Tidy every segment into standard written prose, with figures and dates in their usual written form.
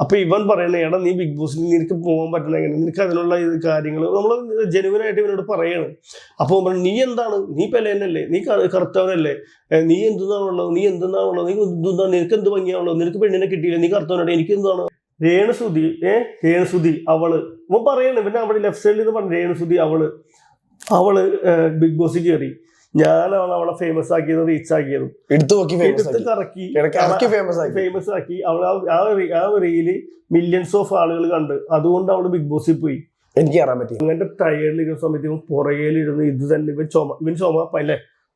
അപ്പൊ ഇവൻ പറയണേ എടാ നീ ബിഗ് ബോസിൽ നിനക്ക് പോകാൻ പറ്റുന്ന എങ്ങനെ, നിനക്ക് അതിനുള്ള കാര്യങ്ങൾ നമ്മൾ ജെനുവിനായിട്ട് ഇവനോട് പറയാണ്. അപ്പൊ നീ എന്താണ്, നീ പെലേനല്ലേ, നീ കറുത്തവനല്ലേ, നീ എന്തെന്നാണുള്ളത്, നീ എന്തെന്നാണുള്ളത്, നീ എന്താണ്, നിനക്ക് എന്ത് ഭംഗിയാണുള്ളത്, നിനക്ക് പെണ്ണിനെ കിട്ടിയില്ല, നീ കറുത്തവനാണ്, എനിക്ക് എന്താണ്. രേണുസുതി അവള് ഇവൻ പറയാണ്, പിന്നെ അവിടെ ലെഫ്റ്റ് സൈഡിൽ നിന്ന് പറഞ്ഞു രേണുസുതി അവള് ബിഗ് ബോസിൽ കയറി, ഞാനാണ് അവളെ ഫേമസ് ആക്കിയത്, റീച്ച് ആക്കിയതും, ഫേമസ് ആക്കി. അവൾ ആ റീല് മില്യൺസ് ഓഫ് ആളുകൾ കണ്ട്, അതുകൊണ്ട് അവള് ബിഗ് ബോസിൽ പോയി. എനിക്ക് കയറാൻ പറ്റി. അങ്ങനത്തെ ടയേർഡിലിരിക്കുന്ന സമയത്ത് ഇവൻ പുറകേലിരുന്ന് ഇത് തന്നെ ഇവൻ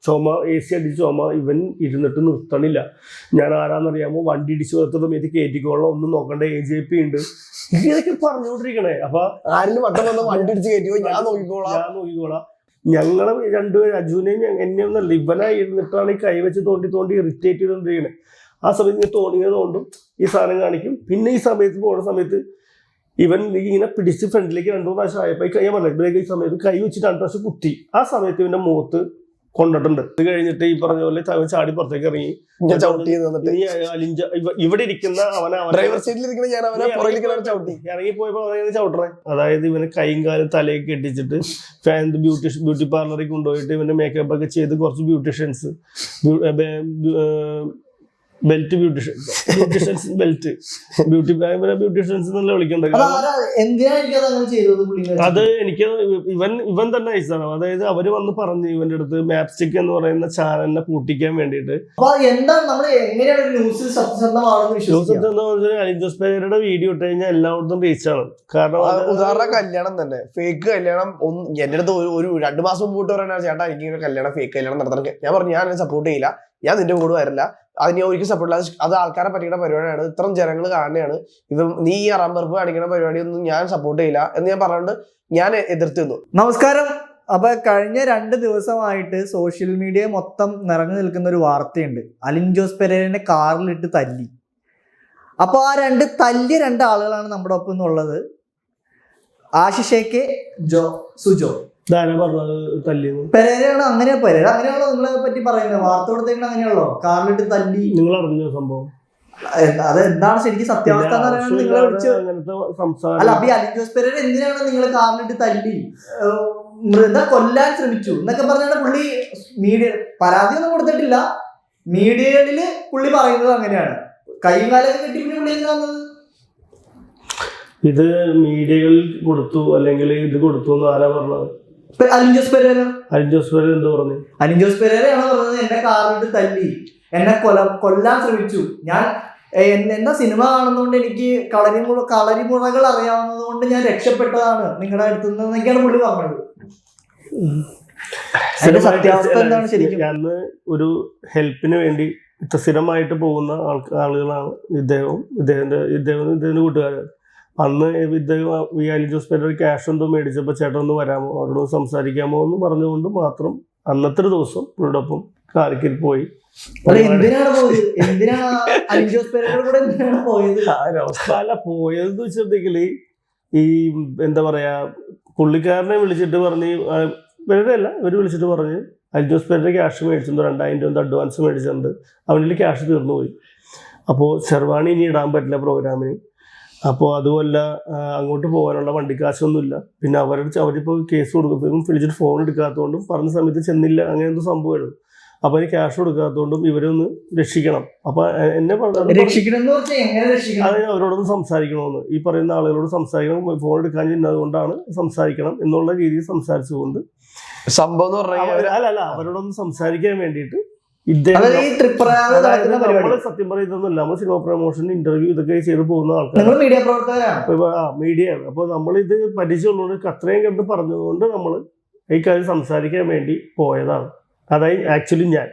ചുമ AC അടിച്ച് ഇവൻ ഇരുന്നിട്ട് നിർത്തണില്ല. ഞാൻ ആരാന്നറിയാമോ, വണ്ടി ഇടിച്ചു നിർത്തുന്ന സമയത്ത് കയറ്റിക്കോളാം, ഒന്നും നോക്കണ്ട, AJP ഉണ്ട്, ഇതൊക്കെ പറഞ്ഞുകൊണ്ടിരിക്കണേ. അപ്പൊ വണ്ടി ഇടിച്ച് കയറ്റിക്കോ, ഞാൻ നോക്കിക്കോളാം. ഞങ്ങള് രണ്ടുപേരും അജുനെയും എന്നെ ഒന്നല്ല, ഇവനായി ഇരുന്നിട്ടാണ് ഈ കൈവച്ച് തോണ്ടി ഇറിറ്റേറ്റ് ചെയ്തോണ്ടിരിക്കണേ. ആ സമയത്ത് തോണ്ടും ഈ സാധനം കാണിക്കും. പിന്നെ ഈ സമയത്ത് പോകുന്ന സമയത്ത് ഇവൻ ഇങ്ങനെ പിടിച്ച് ഫ്രണ്ടിലേക്ക് 2-3 പ്രാവശ്യം ആയപ്പോൾ ഞാൻ പറഞ്ഞില്ല, ഈ സമയത്ത് കൈ വെച്ചിട്ട് 2 പ്രാവശ്യം കുത്തി. ആ സമയത്ത് ഇവന്റെ മുഖത്ത് കൊണ്ടിട്ടുണ്ട്. അത് കഴിഞ്ഞിട്ട് ഈ പറഞ്ഞ പോലെ ചാടി പുറത്തേക്ക് ഇറങ്ങി ഇവിടെ ഇരിക്കുന്ന ഇറങ്ങിപ്പോയപ്പോ ചവിട്ടണേ. അതായത് ഇവന് കൈയും കാലും തലയൊക്കെ കെട്ടിച്ചിട്ട് ബ്യൂട്ടി പാർലറിൽ കൊണ്ടുപോയിട്ട് ഇവന്റെ മേക്കപ്പ് ഒക്കെ ചെയ്ത് കുറച്ച് ബ്യൂട്ടീഷ്യൻസ് ബ്യൂട്ടീഷ്യൻസ് എന്നല്ല വിളിക്കണ്ടത്. അത് എനിക്ക് ഇവൻ തന്നെ അയച്ചതാണ്. അതായത് അവര് വന്ന് പറഞ്ഞു ഇവന്റെ അടുത്ത് മാപ്സ്റ്റിക് എന്ന് പറയുന്ന ചാനലിനെ പൂട്ടിക്കാൻ വേണ്ടിയിട്ട്. അലിൻജോസ് പെരേരയുടെ വീഡിയോ ഇട്ട് കഴിഞ്ഞാൽ എല്ലായിടത്തും റീച്ചാണ്. കാരണം ഉദാഹരണം കല്യാണം തന്നെ, ഫേക്ക് കല്യാണം. എന്റെ അടുത്ത് ഒരു 2 മാസം മുമ്പോട്ട് പറയാനാണ്, ചേട്ടാ എനിക്ക് കല്യാണം ഫേക്ക് കല്യാണം നടത്തണം. ഞാൻ പറഞ്ഞു ഞാൻ സപ്പോർട്ട് ചെയ്യില്ല, ഞാൻ നിന്റെ കൂടെ വരില്ല, അത് ഞാൻ ഒരിക്കലും സപ്പോർട്ട് ഇല്ല, അത് ആൾക്കാരെ പറ്റിക്കുന്ന പരിപാടിയാണ്, ഇത്രയും ജനങ്ങൾ കാണുകയാണ്, നീ ഈ അറമ്പറപ്പ് കാണിക്കുന്ന പരിപാടിയൊന്നും ഞാൻ സപ്പോർട്ട് ചെയ്യില്ല എന്ന് ഞാൻ പറഞ്ഞുകൊണ്ട് ഞാൻ എതിർത്തിരുന്നു. നമസ്കാരം. അപ്പൊ കഴിഞ്ഞ 2 ദിവസമായിട്ട് സോഷ്യൽ മീഡിയ മൊത്തം നിറഞ്ഞു നിൽക്കുന്ന ഒരു വാർത്തയുണ്ട്. അലിൻജോസ് പെരേരനെ കാറിലിട്ട് തല്ലി. അപ്പൊ ആ തല്ലിയ 2 ആളുകളാണ് നമ്മുടെ ഒപ്പം എന്നുള്ളത്. ആശിഷേക്ക് സുജോ പെരേരയാണ്. അങ്ങനെയാണോ നിങ്ങളെ പറ്റി പറയുന്നത്? വാർത്ത കൊടുത്തേക്കണ അങ്ങനെയാണല്ലോ, കാറിലിട്ട് തല്ലി. നിങ്ങൾ അറിഞ്ഞ സംഭവം അത് എന്താണ് ശരിക്കും സത്യാവസ്ഥ എന്ന് പറയാനാണ് നിങ്ങളെ വിളിച്ച്? അല്ല, അപ്പൊ ഈ അലിൻജോസ് പെരേര എന്തിനാണ് നിങ്ങള് കാറിലിട്ട് തല്ലി, എന്താ കൊല്ലാൻ ശ്രമിച്ചു എന്നൊക്കെ പറഞ്ഞാണ് പുള്ളി മീഡിയ പരാതിയൊന്നും കൊടുത്തിട്ടില്ല. മീഡിയകളില് പുള്ളി പറയുന്നത് അങ്ങനെയാണ്. കൈയും കാലൊക്കെ കെട്ടി പിന്നെ പുള്ളി എന്താ ഇത് മീഡിയകളിൽ കൊടുത്തു അല്ലെങ്കിൽ ഇത് കൊടുത്തു എന്ന് ആരാ പറഞ്ഞത്? അലിൻജോസ് പെരേര എന്ത് പറഞ്ഞു? അലിൻജോസ് പെരേരയാണ് പറഞ്ഞത്, എന്നെ കാറിലിട്ട് തല്ലി, എന്നെ കൊല്ലാൻ ശ്രമിച്ചു. ഞാൻ എന്നാ സിനിമ കാണുന്നതുകൊണ്ട് എനിക്ക് കളരിമുറകൾ അറിയാവുന്നത് കൊണ്ട് ഞാൻ രക്ഷപ്പെട്ടതാണ് നിങ്ങളുടെ അടുത്ത് നിന്നൊക്കെയാണ് പുള്ളി പറഞ്ഞത്. സത്യാവസ്ഥ എന്താണ് ശരിക്കും? അന്ന് ഒരു ഹെൽപ്പിന് വേണ്ടി സ്ഥിരമായിട്ട് പോകുന്ന ആളുകളാണ് ഇദ്ദേഹത്തിന്റെ കൂട്ടുകാരൻ. അന്ന് ഇദ്ദേഹം ഈ അലിൻജോസ് പെരേര ക്യാഷ് എന്തോ മേടിച്ചപ്പോൾ ചേട്ടൻ ഒന്ന് വരാമോ, അവരോട് സംസാരിക്കാമോ എന്ന് പറഞ്ഞുകൊണ്ട് മാത്രം അന്നത്തെ ഒരു ദിവസം പുള്ളിയോടൊപ്പം കാറിക്കിൽ പോയി. പോയതെന്ന് വെച്ചിട്ടുണ്ടെങ്കിൽ ഈ എന്താ പറയാ, പുള്ളിക്കാരനെ വിളിച്ചിട്ട് പറഞ്ഞ് പെരേരയല്ല ഇവര് വിളിച്ചിട്ട് പറഞ്ഞ് അലിൻജോസ് പെരേര ക്യാഷ് മേടിച്ചിട്ടുണ്ട്, 2000 രൂപ അഡ്വാൻസ് മേടിച്ചിട്ടുണ്ട്, അവൻ്റെ ക്യാഷ് തീർന്നു പോയി. അപ്പോൾ ഷെർവാണി ഇനി ഇടാൻ പറ്റില്ല പ്രോഗ്രാമിന്. അപ്പോൾ അതുമല്ല അങ്ങോട്ട് പോകാനുള്ള വണ്ടിക്കാശൊന്നുമില്ല. പിന്നെ അവരിപ്പോൾ കേസ് കൊടുക്കുമ്പോഴും വിളിച്ചിട്ട് ഫോൺ എടുക്കാത്തതുകൊണ്ടും പറഞ്ഞ സമയത്ത് ചെന്നില്ല, അങ്ങനെ എന്തോ സംഭവമായിരുന്നു. അപ്പൊ അതിന് ക്യാഷ് കൊടുക്കാത്തതുകൊണ്ടും ഇവരൊന്ന് രക്ഷിക്കണം. അപ്പൊ എന്നെ അത് അവരോടൊന്ന് സംസാരിക്കണമെന്ന്, ഈ പറയുന്ന ആളുകളോട് സംസാരിക്കണം, ഫോൺ എടുക്കാൻ ചെന്നതുകൊണ്ടാണ് സംസാരിക്കണം എന്നുള്ള രീതിയിൽ സംസാരിച്ചുകൊണ്ട് സംഭവം അല്ല അവരോടൊന്ന് സംസാരിക്കാൻ വേണ്ടിയിട്ട് സത്യം പറയുന്നതല്ല, നമ്മൾ സിനിമ പ്രൊമോഷൻ ഇന്റർവ്യൂ ഇതൊക്കെ ചെയ്ത് പോകുന്ന ആൾക്കാർ മീഡിയയാണ്. അപ്പൊ നമ്മളിത് പരിചയമുള്ളവർക്ക് അത്രയും കണ്ട് പറഞ്ഞതുകൊണ്ട് നമ്മൾ ഈ കാര്യം സംസാരിക്കാൻ വേണ്ടി പോയതാണ്. അതായത് ആക്ച്വലി ഞാൻ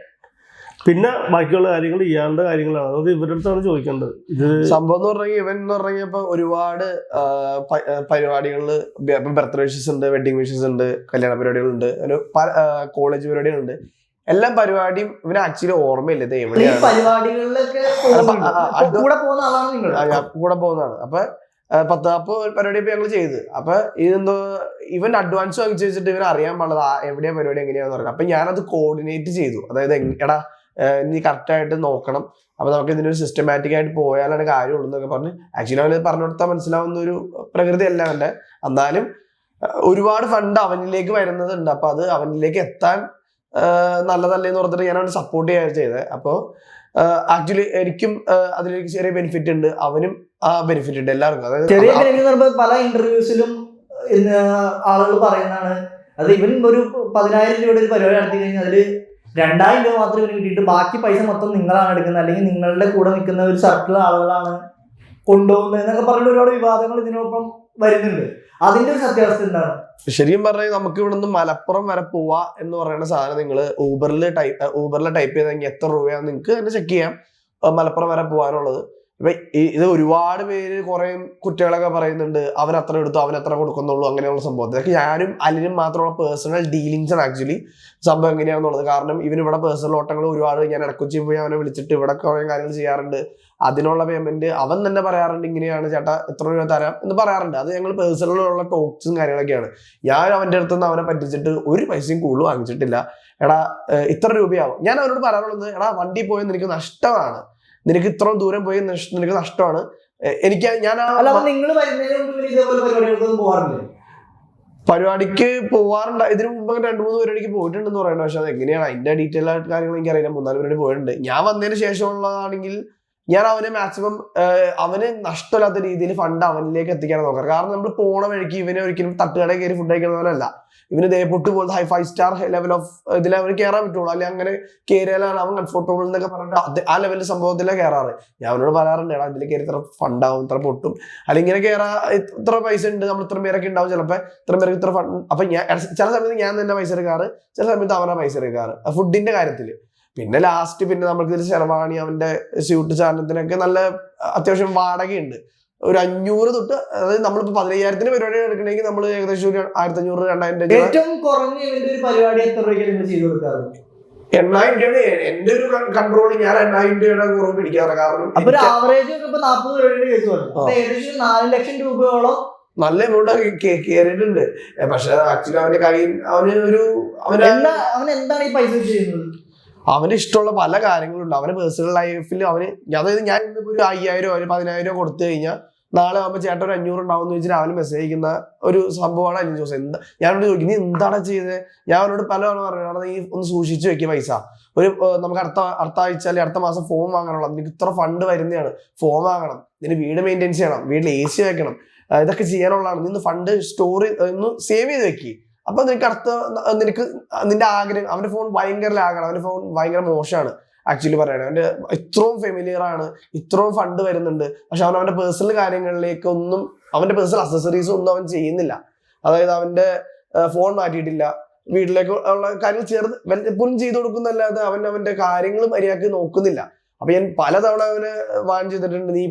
പിന്നെ ബാക്കിയുള്ള കാര്യങ്ങൾ ഇയാളുടെ കാര്യങ്ങളാണ്, അത് ഇവരുടെ അടുത്താണ് ചോദിക്കേണ്ടത്. ഇത് സംഭവം എന്ന് പറഞ്ഞാൽ ഇവൻ എന്ന് പറഞ്ഞപ്പോ ഒരുപാട് പരിപാടികളില് ബർത്ത്ഡേ വിഷസ് ഉണ്ട്, വെഡിങ് വിഷസ് ഉണ്ട്, കല്യാണ പരിപാടികളുണ്ട്, കോളേജ് പരിപാടികളുണ്ട്. എല്ലാ പരിപാടിയും ഇവന് ആക്ച്വലി ഓർമ്മയില്ല ഇത് എവിടെയാണ് കൂടെ പോകുന്നതാണ്. അപ്പൊ 10 പരിപാടി ഇപ്പൊ ഞങ്ങൾ ചെയ്ത്. അപ്പൊ ഇതെന്തോ ഇവൻ അഡ്വാൻസ് വാങ്ങിച്ചു വെച്ചിട്ട് ഇവൻ അറിയാൻ പാടില്ല എവിടെയാ പരിപാടി എങ്ങനെയാന്ന് പറഞ്ഞു. അപ്പൊ ഞാനത് കോർഡിനേറ്റ് ചെയ്തു. അതായത് എടാ നീ കറക്റ്റായിട്ട് നോക്കണം, അപ്പൊ നമുക്ക് ഇതിനൊരു സിസ്റ്റമാറ്റിക് ആയിട്ട് പോയാലാണ് കാര്യമുള്ളൂ എന്നൊക്കെ പറഞ്ഞ് ആക്ച്വലി അവന് പറഞ്ഞു കൊടുത്താൽ മനസ്സിലാവുന്ന ഒരു പ്രകൃതി അല്ല അവന്റെ. എന്നാലും ഒരുപാട് ഫണ്ട് അവനിലേക്ക് വരുന്നതുണ്ട്. അപ്പൊ അത് അവനിലേക്ക് എത്താൻ നല്ലതല്ലേ എന്ന് പറഞ്ഞിട്ട് ഞാൻ അവനെ സപ്പോർട്ട് ചെയ്യുക ചെയ്തത്. അപ്പോൾ ആക്ച്വലി എനിക്കും അതിലേക്ക് ചെറിയ ബെനിഫിറ്റ് ഉണ്ട്, അവനും ആ ബെനിഫിറ്റ് ഉണ്ട്, എല്ലാവർക്കും. അതായത് ചെറിയ ബെനിഫിറ്റ് പല ഇന്റർവ്യൂസിലും ആളുകൾ പറയുന്നതാണ്, അത് ഇവൻ ഒരു 10,000 രൂപയുടെ ഒരു പരിപാടി നടത്തി കഴിഞ്ഞാൽ അതിൽ 2,000 രൂപ മാത്രം ഇവന് കിട്ടിയിട്ട് ബാക്കി പൈസ മൊത്തം നിങ്ങളാണ് എടുക്കുന്നത്, അല്ലെങ്കിൽ നിങ്ങളുടെ കൂടെ നിൽക്കുന്ന ഒരു സർക്കിൾ ആളുകളാണ് കൊണ്ടുപോകുന്നത് എന്നൊക്കെ പറഞ്ഞിട്ട് ഒരുപാട് വിവാദങ്ങൾ ഇതിനൊപ്പം വരുന്നുണ്ട്. അതിന്റെ ഒരു സത്യാവസ്ഥ എന്താണ്? ശരിക്കും പറഞ്ഞാൽ നമുക്ക് ഇവിടെ നിന്ന് മലപ്പുറം വരെ പോവാ എന്ന് പറയുന്ന സാധനം നിങ്ങൾ ഊബറിൽ ടൈപ്പ് ചെയ്തെങ്കിൽ എത്ര രൂപയാണെന്ന് നിങ്ങൾക്ക് തന്നെ ചെക്ക് ചെയ്യാം, മലപ്പുറം വരെ പോകാനുള്ളത്. ഇപ്പൊ ഇത് ഒരുപാട് പേര് കുറെ കുട്ടികളൊക്കെ പറയുന്നുണ്ട് അവൻ അത്ര എടുത്തു അവൻ എത്ര കൊടുക്കുന്നുള്ളൂ അങ്ങനെയുള്ള സംഭവം. ഇതൊക്കെ ഞാനും അലിനും മാത്രമുള്ള പേഴ്സണൽ ഡീലിങ്സ് ആണ് ആക്ച്വലി സംഭവം എങ്ങനെയാണെന്നുള്ളത്. കാരണം ഇവനിവിടെ പേഴ്സണൽ ഓട്ടങ്ങൾ ഒരുപാട്, ഞാൻ ഇടക്കൊച്ചി പോയി അവനെ വിളിച്ചിട്ട് ഇവിടെ കുറെ കാര്യങ്ങൾ ചെയ്യാറുണ്ട്. അതിനുള്ള പേയ്മെന്റ് അവൻ തന്നെ പറയാറുണ്ട്, ഇങ്ങനെയാണ് ചേട്ടാ എത്ര രൂപ തരാം എന്ന് പറയാറുണ്ട്. അത് ഞങ്ങൾ പേഴ്സണലുള്ള ടോക്സും കാര്യങ്ങളൊക്കെയാണ്. ഞാൻ അവന്റെ അടുത്തുനിന്ന് അവനെ പറ്റിച്ചിട്ട് ഒരു പൈസയും കൂടുതൽ വാങ്ങിച്ചിട്ടില്ല. എടാ ഇത്ര രൂപയാവും. ഞാൻ അവനോട് പറയാറുള്ളത്, എടാ വണ്ടി പോയി നിനക്ക് നഷ്ടമാണ്, നിനക്ക് ഇത്രയും ദൂരം പോയി നിനക്ക് നഷ്ടമാണ്. എനിക്ക് ഞാൻ പരിപാടിക്ക് പോവാറുണ്ട്, ഇതിനു മുമ്പ് 2-3 പരിപാടിക്ക് പോയിട്ടുണ്ടെന്ന് പറയുന്നത്. പക്ഷെ അത് എങ്ങനെയാണ് അതിന്റെ ഡീറ്റെയിൽ ആയിട്ട് കാര്യങ്ങൾ എനിക്ക് അറിയില്ല. 3-4 പരിപാടി പോയിട്ടുണ്ട്. ഞാൻ വന്നതിന് ശേഷമുള്ളതാണെങ്കിൽ ഞാൻ അവനെ മാക്സിമം അവന് നഷ്ടമില്ലാത്ത രീതിയിൽ ഫണ്ട് അവനിലേക്ക് എത്തിക്കാൻ നോക്കാം. കാരണം നമ്മൾ പോണ വഴിക്ക് ഇവനെ ഒരിക്കലും തട്ടുകടയിൽ കയറി ഫുഡ് കഴിക്കുന്നവനല്ല. ഇവന് ദേപ്പൊട്ട് പോലത്തെ 5 സ്റ്റാർ ലെവൽ ഓഫ് ഇതിൽ അവന് കയറാൻ പറ്റുള്ളൂ. അല്ലെങ്കിൽ അങ്ങനെ കയറിയാലാണ് അവൻ കംഫർട്ടബിൾ എന്നൊക്കെ പറഞ്ഞിട്ട് ആ ലെവലിൽ സംഭവത്തിലാണ് കയറാറ്. ഞാൻ അവനോട് പറയാറുണ്ട്, എടാ ഇതിൽ കയറി ഇത്ര ഫണ്ടാവും, ഇത്ര പൊട്ടും, അല്ലെങ്കിൽ ഇങ്ങനെ കയറാ ഇത്ര പൈസ ഉണ്ട്, നമ്മൾ ഇത്ര പേരൊക്കെ ഉണ്ടാവും, ചിലപ്പോൾ ഇത്ര പേർക്ക് ഇത്ര ഫണ്ട്. അപ്പൊ ഞാൻ ചില സമയത്ത് ഞാൻ തന്നെ പൈസ എടുക്കാറ്, ചില സമയത്ത് അവനാ പൈസ എടുക്കാറ് ഫുഡിന്റെ കാര്യത്തിൽ. പിന്നെ ലാസ്റ്റ് പിന്നെ നമുക്ക് ഇതിൽ ചെലവാണി അവന്റെ സ്യൂട്ട് സാധനത്തിനൊക്കെ നല്ല അത്യാവശ്യം വാടകയുണ്ട്. ഒരു 500 തൊട്ട്, അതായത് നമ്മളിപ്പോ 15,000 പരിപാടി എടുക്കണമെങ്കിൽ നമ്മൾ ഏകദേശം ഒരു 1,500-2,000 രൂപ. ഏറ്റവും കുറഞ്ഞ ഒരു പരിപാടി എത്ര രൂപയ്ക്ക് നിങ്ങൾ ചെയ്തു കൊടുക്കാറ്? 8,000 രൂപ എന്റെ ഒരു കൺട്രോളിൽ ഞാൻ 8,000 രൂപയുടെ കുറവ് പിടിക്കാറ്. കാരണം ഒരു ആവറേജ് 40 രൂപയുടെ കേസ് വരും, ഏകദേശം 4 ലക്ഷം രൂപയോളം നല്ല എമൗണ്ട് കയറിയിട്ടുണ്ട്. പക്ഷെ ആക്ച്വലി അവന്റെ കയ്യിൽ അവൻ എന്താണ് ഈ പൈസ ചെയ്യുന്നത്? അവന് ഇഷ്ടമുള്ള പല കാര്യങ്ങളുണ്ട്. അവന് പേഴ്സണൽ ലൈഫിൽ അതായത് ഞാൻ ഇന്നിപ്പോ ഒരു 5,000 ഒരു 10,000 കൊടുത്തു കഴിഞ്ഞാൽ നാളെ ആകുമ്പോൾ ചേട്ടൻ ഒരു 500 ഉണ്ടാവും എന്ന് വെച്ചിട്ട് അവന് മെസ്സേജ് അയക്കുന്ന ഒരു സംഭവമാണ് അലിൻ ജോസ്. ഞാനോട് ചോദിക്കും, നീ എന്താണ് ചെയ്തത്? ഞാൻ അവനോട് പലവണ പറഞ്ഞു, നീ ഒന്ന് സൂക്ഷിച്ചു വെക്കുക പൈസ. നമുക്ക് അടുത്ത ആഴ്ച അല്ലെങ്കിൽ അടുത്ത മാസം ഫോം വാങ്ങാനുള്ള, നിനക്ക് ഇത്ര ഫണ്ട് വരുന്നതാണ്, ഫോം വാങ്ങണം, നിന്റെ വീട് മെയിൻറ്റെയിൻ ചെയ്യണം, വീട്ടിൽ AC വെക്കണം, ഇതൊക്കെ ചെയ്യാനുള്ളതാണ്. നിന്ന് ഫണ്ട് ഒന്ന് സേവ് ചെയ്ത് വെക്കി. അപ്പൊ നിനക്ക് നിന്റെ ആഗ്രഹം. അവന്റെ ഫോൺ ഭയങ്കര ലാഗാണ്, അവന്റെ ഫോൺ ഭയങ്കര മോശമാണ് ആക്ച്വലി പറയണേ. അവന്റെ ഇത്രയും ഫെമിലിയർ ആണ്, ഇത്രയും ഫണ്ട് വരുന്നുണ്ട്, പക്ഷെ അവന്റെ പേഴ്സണൽ കാര്യങ്ങളിലേക്ക് ഒന്നും, അവന്റെ പേഴ്സണൽ അക്സസറീസ് ഒന്നും അവൻ ചെയ്യുന്നില്ല. അതായത് അവന്റെ ഫോൺ മാറ്റിയിട്ടില്ല, വീട്ടിലേക്ക് ഉള്ള കാര്യങ്ങൾ എപ്പോഴും ചെയ്തു കൊടുക്കുന്നല്ലാതെ അവന്റെ കാര്യങ്ങൾ മര്യാദക്ക് നോക്കുന്നില്ല. അപ്പൊ ഞാൻ പലതവണ അവന് വാൺ ചെയ്തിട്ടുണ്ട്, നീ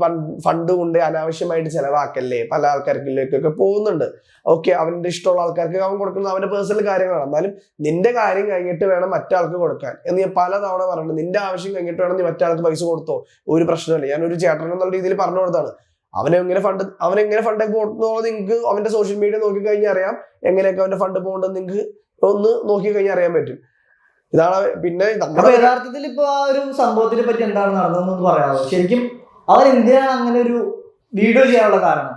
ഫണ്ട് കൊണ്ട് അനാവശ്യമായിട്ട് ചെലവാക്കല്ലേ, പല ആൾക്കാർക്കിലേക്കൊക്കെ പോകുന്നുണ്ട്. ഓക്കെ, അവന്റെ ഇഷ്ടമുള്ള ആൾക്കാർക്ക് അവൻ കൊടുക്കുന്നത് അവന്റെ പേഴ്സണൽ കാര്യങ്ങളാണ്. എന്നാലും നിന്റെ കാര്യം കഴിഞ്ഞിട്ട് വേണം മറ്റാൾക്ക് കൊടുക്കാൻ എന്ന് ഞാൻ പലതവണ പറഞ്ഞിട്ടുണ്ട്. നിന്റെ ആവശ്യം കഴിഞ്ഞിട്ട് വേണം നീ മറ്റാൾക്ക് പൈസ കൊടുത്തോ, ഒരു പ്രശ്നമില്ല. ഞാൻ ഒരു ചേട്ടൻ എന്നുള്ള രീതിയിൽ പറഞ്ഞു കൊടുത്താണ്. അവനെങ്ങനെ ഫണ്ടൊക്കെ പോകുന്നത് നിങ്ങൾക്ക് അവന്റെ സോഷ്യൽ മീഡിയ നോക്കി കഴിഞ്ഞാൽ അറിയാം. എങ്ങനെയൊക്കെ അവന്റെ ഫണ്ട് പോകേണ്ടത് നിങ്ങൾക്ക് ഒന്ന് നോക്കി കഴിഞ്ഞാൽ അറിയാൻ പറ്റും. ഇതാണ്. പിന്നെ യഥാർത്ഥത്തിൽ ഇപ്പൊ ആ ഒരു സംഭവത്തിനെ പറ്റി എന്താണ് നടന്നതെന്ന് പറയാമോ? ശരിക്കും അവൻ എന്തിനാണ് അങ്ങനെ ഒരു വീഡിയോ ചെയ്യാനുള്ള കാരണം?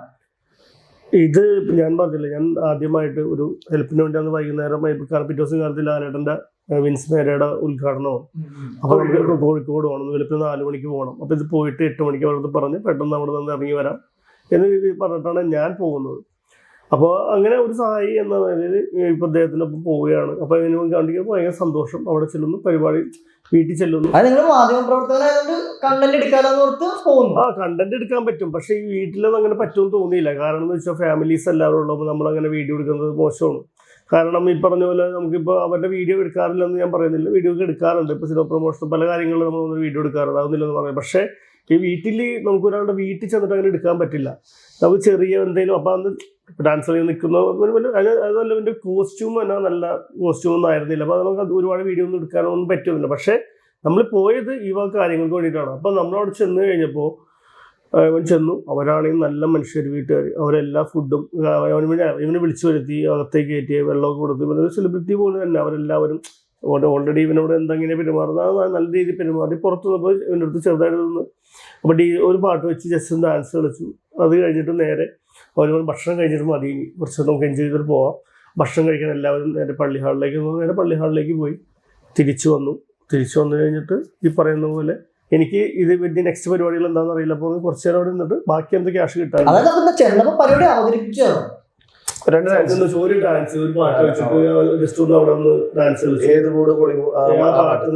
ഇത് ഞാൻ പറഞ്ഞില്ല, ഞാൻ ആദ്യമായിട്ട് ഒരു ഹെൽപ്പിന് വേണ്ടി അന്ന് വൈകുന്നേരം പിറ്റേ ദിവസം കാലത്ത് ലാലേട്ടന്റെ വിൻസ് മേരയുടെ ഉദ്ഘാടനവും. അപ്പൊ നമുക്ക് കോഴിക്കോട് പോകണം, വെളുപ്പിന് 4 മണിക്ക് പോകണം. അപ്പൊ ഇത് പോയിട്ട് 8 മണിക്ക് അവിടെ പറഞ്ഞ് പെട്ടെന്ന് അവിടെ നിന്ന് ഇറങ്ങി വരാം എന്ന് പറഞ്ഞിട്ടാണ് ഞാൻ പോകുന്നത്. അപ്പോൾ അങ്ങനെ ഒരു സഹായി എന്ന നിലയിൽ ഇപ്പൊ അദ്ദേഹത്തിനൊപ്പം പോവുകയാണ്. അപ്പൊ അതിന് കണ്ടിരിക്കുമ്പോൾ ഭയങ്കര സന്തോഷം. അവിടെ ചെല്ലുന്നു, പരിപാടി വീട്ടിൽ ചെല്ലുന്നു. കണ്ടന്റ് എടുക്കാൻ പറ്റും, പക്ഷെ ഈ വീട്ടിലൊന്നും അങ്ങനെ പറ്റുമെന്ന് തോന്നിയില്ല. കാരണം എന്ന് വെച്ചാൽ ഫാമിലീസ് എല്ലാവരും ഉള്ളപ്പോൾ നമ്മളങ്ങനെ വീഡിയോ എടുക്കുന്നത് മോശമാണ്. കാരണം ഈ പറഞ്ഞ പോലെ നമുക്കിപ്പോൾ അവരുടെ വീഡിയോ എടുക്കാറില്ലെന്ന് ഞാൻ പറയുന്നില്ല, വീഡിയോ ഒക്കെ എടുക്കാറുണ്ട്. ഇപ്പോൾ സിനിമ പ്രൊമോഷൻ പല കാര്യങ്ങളിലും നമ്മൾ വീഡിയോ എടുക്കാറുണ്ട്, അതൊന്നുമില്ലെന്ന് പറയാം. പക്ഷേ ഈ വീട്ടിൽ നമുക്ക് ഒരാളുടെ വീട്ടിൽ ചെന്നിട്ട് അങ്ങനെ എടുക്കാൻ പറ്റില്ല. നമുക്ക് ചെറിയ എന്തെങ്കിലും അപ്പം അന്ന് ഡാൻസ് കളി നിൽക്കുന്ന അതല്ല, എൻ്റെ കോസ്റ്റ്യൂം തന്നെ നല്ല കോസ്റ്റ്യൂമൊന്നും ആയിരുന്നില്ല. അപ്പോൾ നമുക്ക് ഒരുപാട് വീഡിയോ ഒന്നും എടുക്കാനൊന്നും പറ്റുന്നില്ല. പക്ഷേ നമ്മൾ പോയത് ഈ വക കാര്യങ്ങൾക്ക് വേണ്ടിയിട്ടാണ്. അപ്പോൾ നമ്മളവിടെ ചെന്ന് കഴിഞ്ഞപ്പോൾ അവൻ ചെന്നു, അവരാണെങ്കിൽ നല്ല മനുഷ്യർ, വീട്ടുകാർ, അവരെല്ലാ ഫുഡും ഇവനെ വിളിച്ചു വരുത്തി, അകത്തേക്ക് കയറ്റി വെള്ളമൊക്കെ കൊടുത്തു. ഇവനൊരു സെലിബ്രിറ്റി പോലെ തന്നെ അവരെല്ലാവരും ഓൾറെഡി ഇവനോട് എന്തെങ്ങനെ പെരുമാറുന്നത് നല്ല രീതിയിൽ പെരുമാറി. പുറത്തു നിന്നപ്പോൾ ഇവൻ്റെ അടുത്ത് ചെറുതായിട്ട് നിന്ന് അപ്പോൾ ഒരു പാട്ട് വെച്ച് ജസ്റ്റ് ഡാൻസ് കളിച്ചു. അത് കഴിഞ്ഞിട്ട് നേരെ അവർ ഭക്ഷണം കഴിഞ്ഞിട്ട് മതി, കുറച്ച് നമുക്ക് എൻജോയ് ചെയ്തിട്ട് പോവാം, ഭക്ഷണം കഴിക്കാൻ എല്ലാവരും നേരെ പള്ളി ഹാളിലേക്ക് പോയി. തിരിച്ചു വന്നു കഴിഞ്ഞിട്ട് ഈ പറയുന്ന പോലെ എനിക്ക് ഇത് വലിയ നെക്സ്റ്റ് പരിപാടികൾ എന്താണെന്ന് അറിയില്ല. അപ്പോൾ കുറച്ച് നേരം അവിടെ നിന്നിട്ട് ബാക്കി എന്ത് ക്യാഷ് കിട്ടാൻ പരിപാടി അവതരിപ്പിച്ചോ, ഒരു ഡാൻസ്, ഒരു പാട്ട് വെച്ചിട്ട് ജസ്റ്റ് ഒന്ന് അവിടെ ഒന്ന് ഡാൻസ് കളിച്ചു.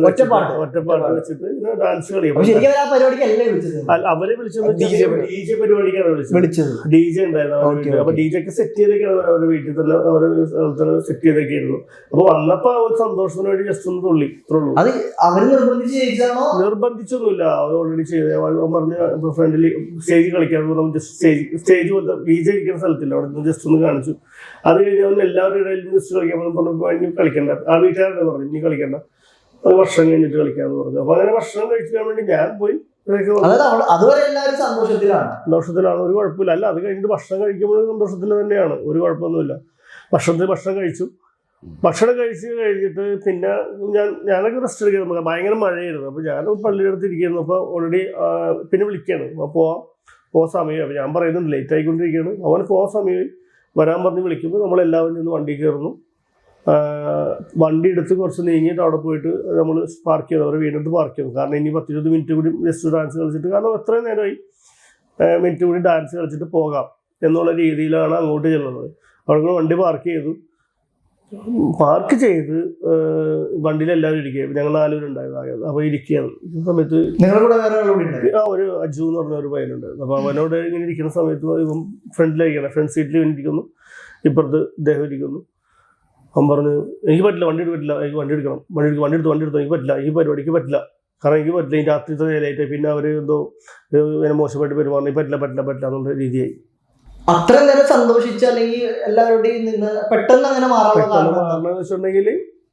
ഒറ്റപ്പാട്ട് വെച്ചിട്ട് ഡാൻസ് കളിക്കും. അവരെ വിളിച്ചത് DJ പരിപാടിക്കാണ് വിളിച്ചത്. DJ ഉണ്ടായിരുന്നു. അപ്പൊ DJ ഒക്കെ സെറ്റ് ചെയ്തൊക്കെയാണ് അവരുടെ വീട്ടിൽ തന്നെ അവരുടെ സ്ഥലത്ത് സെറ്റ് ചെയ്തൊക്കെയായിരുന്നു. അപ്പൊ വന്നപ്പോ ഒരു സന്തോഷത്തിന് വേണ്ടി ജസ്റ്റ് ഒന്ന് തുള്ളിത്തുള്ളൂ. നിർബന്ധിച്ചൊന്നുമില്ല, അവർ ഓൾറെഡി ചെയ്ത് പറഞ്ഞ ഫ്രണ്ടിൽ സ്റ്റേജ് കളിക്കാൻ സ്റ്റേജ് പോലത്തെ DJ ഇരിക്കുന്ന സ്ഥലത്തില്ല, അവിടെ നിന്ന് ജസ്റ്റ് ഒന്ന് കാണിച്ചു. അത് കഴിഞ്ഞ് അവൻ എല്ലാവരുടെ ഇടയിൽ ജസ്റ്റ് കളിക്കാൻ പറഞ്ഞപ്പോൾ ഇനി കളിക്കണ്ട, ആ വീട്ടുകാരുടെ പറഞ്ഞു ഇനി കളിക്കണ്ട, ഒരു വർഷം കഴിഞ്ഞിട്ട് കളിക്കാന്ന് പറഞ്ഞു. അപ്പൊ അങ്ങനെ ഭക്ഷണം കഴിക്കാൻ വേണ്ടി ഞാൻ പോയി. സന്തോഷത്തിലാണ്, ഒരു കുഴപ്പമില്ല. അല്ല, അത് കഴിഞ്ഞിട്ട് ഭക്ഷണം കഴിക്കുമ്പോൾ സന്തോഷത്തിൽ തന്നെയാണ്, ഒരു കുഴപ്പമൊന്നുമില്ല. ഭക്ഷണം കഴിച്ചു. ഭക്ഷണം കഴിഞ്ഞിട്ട് പിന്നെ ഞാനൊക്കെ റെസ്റ്റ് എടുക്കാൻ ഭയങ്കര മഴയായിരുന്നു. അപ്പോൾ ഞാൻ പള്ളിയുടെ അടുത്ത് ഇരിക്കുന്നു. അപ്പോൾ ഓൾറെഡി പിന്നെ വിളിക്കുകയാണ്, അപ്പോൾ പോകാൻ സമയമായി. അപ്പോൾ ഞാൻ പറയുന്നുണ്ട് ലേറ്റ് ആയിക്കൊണ്ടിരിക്കുകയാണ്. അവന് പോകാൻ സമയമായി, വരാൻ പറഞ്ഞ് വിളിക്കുമ്പോൾ നമ്മളെല്ലാവരും നിന്ന് വണ്ടി കയറുന്നു. വണ്ടി എടുത്ത് കുറച്ച് നീങ്ങിയിട്ട് അവിടെ പോയിട്ട് നമ്മൾ പാർക്ക് ചെയ്തു, അവരെ വീടിനടുത്ത് പാർക്ക് ചെയ്തു. കാരണം ഇനി 10-20 മിനിറ്റ് കൂടി ജസ്റ്റ് ഡാൻസ് കളിച്ചിട്ട്, കാരണം എത്രയും നേരമായി, മിനിറ്റ് കൂടി ഡാൻസ് കളിച്ചിട്ട് പോകാം എന്നുള്ള രീതിയിലാണ് അങ്ങോട്ട് ചെല്ലുന്നത്. അവിടെ വണ്ടി പാർക്ക് ചെയ്ത് വണ്ടിയിലെല്ലാവരും ഇരിക്കുക. ഞങ്ങൾ 4 പേരുണ്ടായിരുന്നു. അപ്പോൾ ഇരിക്കുകയാണ്. ഈ സമയത്ത് ഒരു അജു എന്ന് പറഞ്ഞ ഒരു പയ്യനുണ്ടായിരുന്നു. അപ്പോൾ അവനോട് ഇങ്ങനെ ഇരിക്കുന്ന സമയത്ത് ഇവൻ ഫ്രണ്ടിലിരിക്കണം, ഫ്രണ്ട് സീറ്റിൽ ഇവൻ ഇരിക്കുന്നു, ഇപ്പുറത്ത് ഇദ്ദേഹം ഇരിക്കുന്നു. അവൻ പറഞ്ഞു എനിക്ക് പറ്റില്ല, വണ്ടി എടുക്കണം, വണ്ടി എടുത്തു എനിക്ക് പറ്റില്ല, ഈ പരിപാടിക്ക് പറ്റില്ല, കാരണം എനിക്ക് പറ്റില്ല, ഈ രാത്രിത്തെ ലേറ്റായി, പിന്നെ അവർ എന്തോ ഇങ്ങനെ മോശമായിട്ട് പെരുമാറുന്നു, പറ്റില്ല എന്നുള്ള രീതിയായി. അത്ര നേരം സന്തോഷിച്ച അല്ലെങ്കിൽ എല്ലാവരുടെയും നിന്ന് പെട്ടെന്ന് അങ്ങനെ മാറണമെന്ന് വെച്ചിട്ടുണ്ടെങ്കിൽ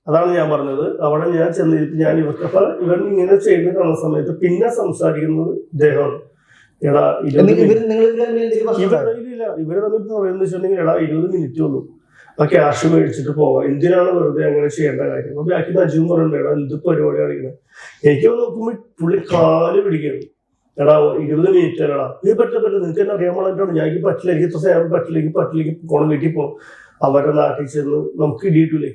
അതാണ് ഞാൻ പറഞ്ഞത്. അവിടെ ഞാൻ ചെന്നിട്ട് ഞാൻ ഇവർക്ക് ഇവൻ ഇങ്ങനെ ചെയ്യുന്ന കാണുന്ന സമയത്ത് പിന്നെ സംസാരിക്കുന്നത് ഇദ്ദേഹമാണ്. എടാ ഇവര് തമ്മിൽ പറയുന്നത് വെച്ചിട്ടുണ്ടെങ്കിൽ എടാ 20 മിനിറ്റ് വന്നു, ആ ക്യാഷ് മേടിച്ചിട്ട് പോവാം, എന്തിനാണ് വെറുതെ അങ്ങനെ ചെയ്യേണ്ട കാര്യം. അപ്പൊ ബാക്കി അജുവും പറയുന്നുണ്ട് എടാ എന്ത് പരിപാടി കാണിക്കുന്നത്. എനിക്ക് നോക്കുമ്പോൾ പുള്ളി കാല് പിടിക്കുന്നു. എടാ 20 മിനിറ്റ് അല്ലടാ, ഇത് പറ്റില്ല, നിനക്ക് തന്നെ അറിയാൻ പാടില്ലാണ്, ഞാൻ എനിക്ക് പറ്റില്ല, എനിക്ക് ഇത്ര സമയം പറ്റില്ല പോണം, വീട്ടിൽ പോകും. അവരുടെ നാട്ടിൽ ചെന്ന് നമുക്ക് ഇടിയിട്ടില്ലേ.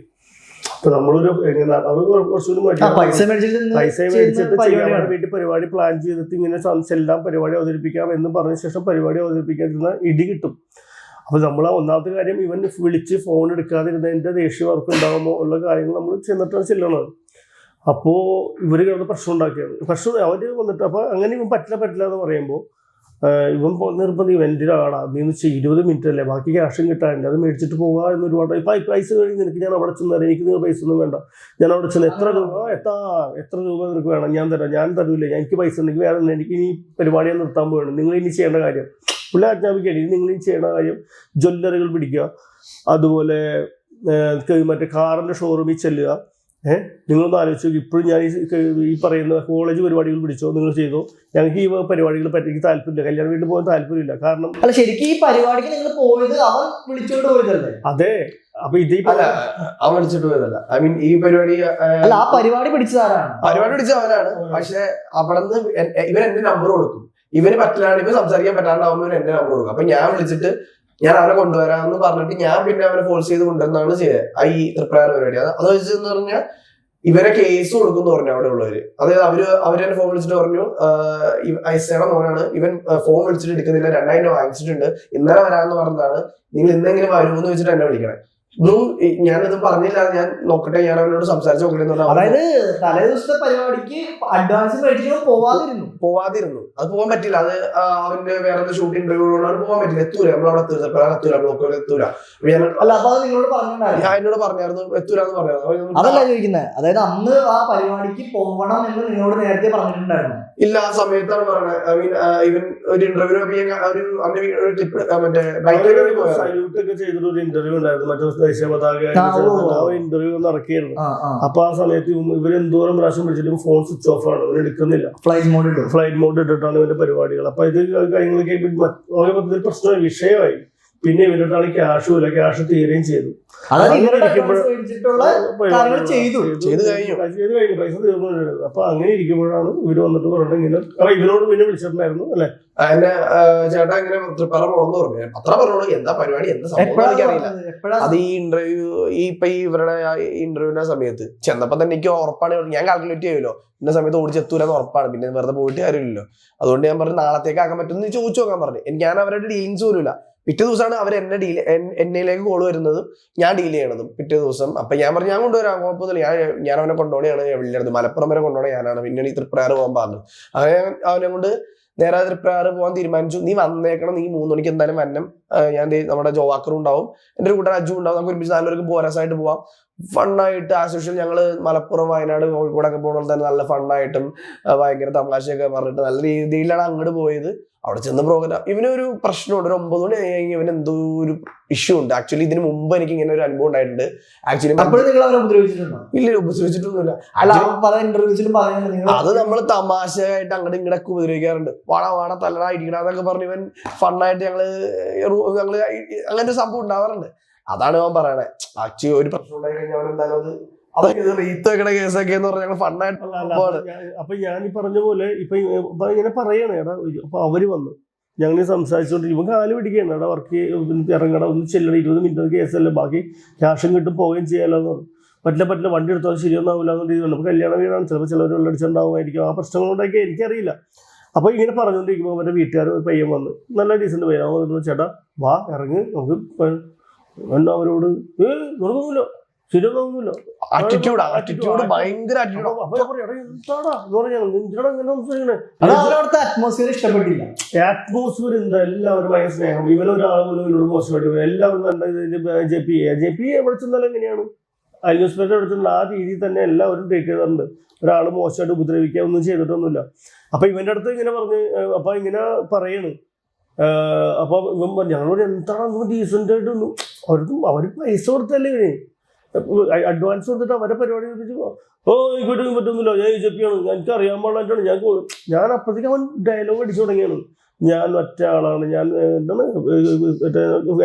അപ്പൊ നമ്മളൊരു എങ്ങനെ അവർ കുറച്ചുകൂടി പൈസ മേടിച്ചിട്ട് ചെയ്യാൻ വീട്ടിൽ പരിപാടി പ്ലാൻ ചെയ്തിട്ട് ഇങ്ങനെ എല്ലാം പരിപാടി അവതരിപ്പിക്കാം എന്ന് പറഞ്ഞ ശേഷം പരിപാടി അവതരിപ്പിക്കാതിരുന്ന ഇടി കിട്ടും. അപ്പൊ നമ്മൾ ഒന്നാമത്തെ കാര്യം ഇവൻ വിളിച്ച് ഫോൺ എടുക്കാതിരുന്നതിന്റെ ദേഷ്യം അവർക്ക് ഉണ്ടാകുമോ ഉള്ള കാര്യങ്ങൾ നമ്മൾ ചെന്നിട്ടാണ് ചെല്ലണത്. അപ്പോൾ ഇവർ കിടന്ന് പ്രശ്നം ഉണ്ടാക്കിയാണ്. അവർ വന്നിട്ട് അപ്പോൾ അങ്ങനെ ഇവൻ പറ്റില്ല എന്ന് പറയുമ്പോൾ ഇവൻ നിർബന്ധം ഇവൻ്റെ ഒരാളാ, നീ 20 മിനിറ്റ് അല്ലേ, ബാക്കി ക്യാഷും കിട്ടാനില്ല, അത് മേടിച്ചിട്ട് പോവുക എന്ന് ഒരുപാട്. ഇപ്പം പൈസ കഴിഞ്ഞ് നിനക്ക് ഞാൻ അവിടെ ചെന്നാൽ എനിക്ക് നിങ്ങൾ പൈസ ഒന്നും വേണ്ട, ഞാൻ അവിടെ ചെന്ന് എത്ര രൂപ നിനക്ക് വേണം, ഞാൻ തരൂല്ലേ, എനിക്ക് പൈസ ഉണ്ടെങ്കിൽ വേറെ എനിക്ക് ഇനി പരിപാടിയെ നിർത്താൻ പോവുകയാണ്, നിങ്ങൾ ഇനി ചെയ്യേണ്ട കാര്യം പുള്ളി ആജ്ഞാപിക്കുകയാണ്. ഇനി നിങ്ങൾ ഇനി ചെയ്യേണ്ട കാര്യം ജ്വല്ലറികൾ പിടിക്കുക, അതുപോലെ മറ്റേ കാറിൻ്റെ ഷോറൂമിൽ ചെല്ലുക. നിങ്ങളൊന്ന് ആലോചിച്ചു, ഇപ്പോഴും ഞാൻ ഈ പറയുന്ന കോളേജ് പരിപാടികൾ പിടിച്ചോ, നിങ്ങൾ ചെയ്തോ, ഞങ്ങൾക്ക് ഈ പരിപാടികൾ പറ്റി താല്പര്യമില്ല, കല്യാണം വീട്ടിൽ പോകാൻ താല്പര്യമില്ല. കാരണം അല്ല, ശരിക്കും ഈ പരിപാടിക്ക് നിങ്ങൾ പോയത് അവൻ വിളിച്ചോണ്ട് പോയതല്ലേ? അതെ. അപ്പൊ ഇത് അവൻ വിളിച്ചിട്ട് പോയതല്ല, ഐ മീൻ ഈ പരിപാടി അല്ല, ആ പരിപാടി പിടിച്ചതാണ്, അവനാണ്. പക്ഷെ അവിടെ നിന്ന് ഇവൻ എന്റെ നമ്പർ കൊടുക്കും, ഇവന് പറ്റില്ലാണ്ട് ഇവൻ സംസാരിക്കാൻ പറ്റാണ്ടാവുമ്പോൾ എന്റെ നമ്പർ കൊടുക്കും. അപ്പൊ ഞാൻ വിളിച്ചിട്ട് ഞാൻ അവനെ കൊണ്ടുവരാമെന്ന് പറഞ്ഞിട്ട് ഞാൻ പിന്നെ അവനെ ഫോഴ്സ് ചെയ്ത് കൊണ്ടുവന്നാണ് ചെയ്തത് ഈ തൃപ്രയാർ പരിപാടി. അത് വെച്ചെന്ന് പറഞ്ഞാൽ ഇവരെ കേസ് കൊടുക്കും പറഞ്ഞു അവിടെ ഉള്ളവര്. അതായത് അവരെന്നെ ഫോൺ വിളിച്ചിട്ട് പറഞ്ഞു ഐസയുടെ മോനാണ്, ഇവൻ ഫോൺ വിളിച്ചിട്ട് എടുക്കുന്നില്ല, 2000 രൂപ വാങ്ങിച്ചിട്ടുണ്ട്, ഇന്നലെ വരാമെന്ന് പറഞ്ഞതാണ്, നിങ്ങൾ ഇന്നെങ്കിലും വരുമെന്ന് വെച്ചിട്ട് എന്നെ വിളിക്കണേ. ഞാനത് പറഞ്ഞില്ല, ഞാൻ നോക്കട്ടെ, ഞാൻ അവനോട് സംസാരിച്ച് നോക്കട്ടെ. അതായത് തലേ ദിവസത്തെ പരിപാടിക്ക് അഡ്വാൻസ് മേടിച്ചു പോവാതിരുന്നു. അത് പോകാൻ പറ്റില്ല, അത് അവന്റെ വേറെ ഷൂട്ട് ഇന്റർവ്യൂ പോകാൻ പറ്റില്ല, എത്തൂല, നമ്മളവിടെ എത്തൂല, ബ്ലോക്കുകൾ എത്തൂല. ഞാൻ എന്നോട് പറഞ്ഞായിരുന്നു എത്തൂലെന്ന് പറഞ്ഞായിരുന്നു. അതല്ല ചോദിക്കുന്നത്, അതായത് അന്ന് ആ പരിപാടിക്ക് പോകണം എന്ന് നിങ്ങളോട് നേരത്തെ പറഞ്ഞിട്ടുണ്ടായിരുന്നു? ഇല്ല, ആ സമയത്താണ് പറഞ്ഞത്. ഐ മീൻ ഇവൻ ഒരു ഇന്റർവ്യൂ ഇന്റർവ്യൂ ഉണ്ടായിരുന്നു, ഇന്റർവ്യൂ നടക്കുകയായിരുന്നു. അപ്പൊ ആ സമയത്ത് ഇവര് എന്തോരം പ്രാവശ്യം വിളിച്ചിട്ടും ഫോൺ സ്വിച്ച് ഓഫ് ആണ്, ഇവർ എടുക്കുന്നില്ല, ഫ്ലൈറ്റ് മോഡ് ഇട്ടിട്ടാണ് ഇവന്റെ പരിപാടികൾ. അപ്പൊ ഇത് കാര്യങ്ങളൊക്കെ പ്രശ്നമായി, വിഷയമായി. പിന്നെ ഇവരുടെ ആൾ ക്യാഷും ഇല്ല, ക്യാഷ് തീരുകയും ചെയ്തു. അതായത് ഇവരുടെ advance മേടിച്ചിട്ടുള്ള കാര്യങ്ങൾ ചെയ്തു കഴിഞ്ഞു. പൈസ തീർന്നു. അപ്പൊ അങ്ങനെ ഇരിക്കുമ്പോഴാണ് ഇവര് വന്നിട്ട് പറഞ്ഞത് ഇങ്ങനെ. ഇവരോട് പിന്നെ വിളിച്ചിട്ടുണ്ടായിരുന്നു അല്ലെ, അതിന്റെ ചേട്ടാ ഇങ്ങനെ തൃപ്പാറ പോകണമെന്ന് പറഞ്ഞു. അത്ര പറഞ്ഞോളൂ, എന്താ പരിപാടി എന്താ സംഭവം എനിക്കറിയില്ല. അത് ഈ ഇന്റർവ്യൂ ഈ ഇവരുടെ ഇന്റർവ്യൂവിന്റെ സമയത്ത് ചെന്നപ്പോ തന്നെ എനിക്ക് ഉറപ്പാണ്, ഞാൻ കാൽക്കുലേറ്റ് ചെയ്യുമല്ലോ ഇന്ന സമയത്ത് ഓടിച്ചെത്തൂലെന്ന് ഉറപ്പാണ്. പിന്നെ വെറുതെ പോയിട്ട് കാര്യമില്ലല്ലോ. അതുകൊണ്ട് ഞാൻ പറഞ്ഞു നാളത്തേക്ക് ആക്കാൻ പറ്റുമെന്ന് ചോദിച്ചു നോക്കാൻ പറഞ്ഞു. ഞാൻ അവരുടെ ഡീലിങ്സ് പോലുമില്ല. പിറ്റേ ദിവസമാണ് അവർ എന്നയിലേക്ക് കോള് വരുന്നതും ഞാൻ ഡീൽ ചെയ്യണതും പിറ്റേ ദിവസം. അപ്പൊ ഞാൻ പറഞ്ഞു ഞാൻ കൊണ്ടുവരാം, കുഴപ്പമൊന്നുമില്ല, ഞാൻ അവനെ കൊണ്ടുപോകണയാണ് വിളിച്ചത്, മലപ്പുറം വരെ കൊണ്ടുപോകണേ ഞാനാണ്. പിന്നീട് ഈ തൃപ്രയാറ് പോകാൻ പറഞ്ഞു. അങ്ങനെ അവനെ കൊണ്ട് നേരെ തൃപ്രയാറ് പോകാൻ തീരുമാനിച്ചു. നീ വന്നേക്കണം, നീ 3 മണിക്ക് എന്തായാലും വരണം. ഞാൻ നമ്മുടെ ജോവാക്കറും ഉണ്ടാവും, എൻ്റെ ഒരു കൂട്ടൻ അജു ഉണ്ടാവും. നമുക്ക് ഒരുമിച്ച് നല്ലൊരു ബോനസായിട്ട് പോവാം. ഫണ്ണായിട്ട് ആസ് യൂഷ്വൽ ഞങ്ങള് മലപ്പുറം, വയനാട്, കോഴിക്കോടൊക്കെ പോകുന്നത് തന്നെ നല്ല ഫണ്ണായിട്ടും ഭയങ്കര തമാശയൊക്കെ പറഞ്ഞിട്ട് നല്ല രീതിയിലാണ് അങ്ങോട്ട് പോയത്. അവിടെ ചെന്ന് പ്രോഗ്രാം ഇവനൊരു പ്രശ്നമുണ്ട്. ഒരു 9 മണി കഴിഞ്ഞ് ഇവന് എന്തോ ഒരു ഇഷ്യൂ ഉണ്ട്. ആക്ച്വലി ഇതിന് മുമ്പ് എനിക്ക് ഇങ്ങനെ ഒരു അനുഭവം ഉണ്ടായിട്ടുണ്ട്. ആക്ച്വലി നിങ്ങൾ അവരെ ഉപദ്രവിച്ചിട്ടുണ്ടോ? ഇല്ല, ഉപദ്രവിച്ചിട്ടൊന്നുമില്ല. പല ഇന്റർവ്യൂസിലും അത് നമ്മൾ തമാശയായിട്ട് അങ്ങോട്ട് ഇങ്ങോട്ടൊക്കെ ഉപദ്രവിക്കാറുണ്ട്. വാട തലടാ ഇരിക്കണമെന്നൊക്കെ പറഞ്ഞ് ഇവൻ ഫണ്ണായിട്ട് ഞങ്ങള് അങ്ങനെ ഒരു സംഭവം ഉണ്ടാവാറുണ്ട്. അതാണ് അവൻ പറയണേ. ആക്ച്വലി ഒരു പ്രശ്നം ഉണ്ടായി കഴിഞ്ഞാൽ അവൻ എന്തായാലും അത് അതൊക്കെ റീത്ത് വെക്കണ കേസൊക്കെ എന്ന് പറഞ്ഞാൽ ഫണ്ണായിട്ടുള്ള. അപ്പൊ ഞാൻ ഈ പറഞ്ഞ പോലെ ഇപ്പൊ ഇങ്ങനെ പറയണേ എടാ. അപ്പൊ അവര് വന്നു ഞങ്ങൾ സംസാരിച്ചോണ്ട് ഇവൻ കാല് പിടിക്കുകയാണ്, എടാ വർക്ക് ഇറങ്ങട, ഒന്ന് ചെല്ലണം, 20 മിനിറ്റ് കേസല്ലേ, ബാക്കി ക്യാഷും കിട്ടും പോവുകയും ചെയ്യാലോ എന്ന് പറഞ്ഞു. പറ്റില്ല വണ്ടി എടുത്താൽ ശരിയൊന്നാവില്ല എന്ന രീതിയിൽ. അപ്പൊ കല്യാണം വീടാണ്, ചിലപ്പോൾ ചിലവർ വെള്ളടിച്ചുണ്ടാവുമായിരിക്കും, ആ പ്രശ്നങ്ങളുണ്ടാക്കി എനിക്കറിയില്ല. അപ്പൊ ഇങ്ങനെ പറഞ്ഞുകൊണ്ടിരിക്കുമ്പോൾ അവരുടെ വീട്ടുകാർ ഒരു പയ്യൻ വന്ന്, നല്ല ഡീസന്റ് പയ്യൻ, അവൻ വന്നു, ചേട്ടാ വാ ഇറങ്ങ് നമുക്ക് അവരോട് നടക്കുന്നില്ല, ശരിയൊന്നുമില്ല, ആറ്റിറ്റ്യൂഡ് ഭയങ്കര അറ്റ്മോസ്ഫിയർ ഇഷ്ടപ്പെട്ടില്ല. അറ്റ്മോസ്ഫിയർ എന്താ, എല്ലാവരും ഭയങ്കര സ്നേഹം. ഇവനൊരാൾ പോലും ഇവനോട് മോശമായിട്ട് എല്ലാവരും നല്ല ജെ പി എവിടെ ചെന്നാലും എങ്ങനെയാണ് ന്യൂസ് പേപ്പർ എവിടെ ചെന്നാൽ ആ രീതിയിൽ തന്നെ എല്ലാവരും ട്രീറ്റ് ചെയ്തിട്ടുണ്ട്. ഒരാൾ മോശമായിട്ട് ഉപദ്രവിക്കുക ഒന്നും ചെയ്തിട്ടൊന്നുമില്ല. അപ്പൊ ഇവന്റെ അടുത്ത് ഇങ്ങനെ പറഞ്ഞ് അപ്പൊ ഇങ്ങനെ പറയാണ്. അപ്പൊ ഇവൻ ഞങ്ങളോട് എന്താണ് ഡീസന്റ് ആയിട്ടൊന്നും അവർ പൈസ കൊടുത്തല്ലേ ഇവന്, അഡ്വാൻസ് കൊടുത്തിട്ട് അവരെ പരിപാടി ഇങ്ങോട്ട് പറ്റുന്നില്ല, ഞാൻ JP ആണ്, എനിക്ക് അറിയാൻ പാടില്ലായിട്ടാണ് ഞാൻ അപ്പോഴത്തേക്ക് അവൻ ഡയലോഗ് അടിച്ചു തുടങ്ങിയാണ്. ഞാൻ ഒറ്റ ആളാണ്, ഞാൻ എന്താണ്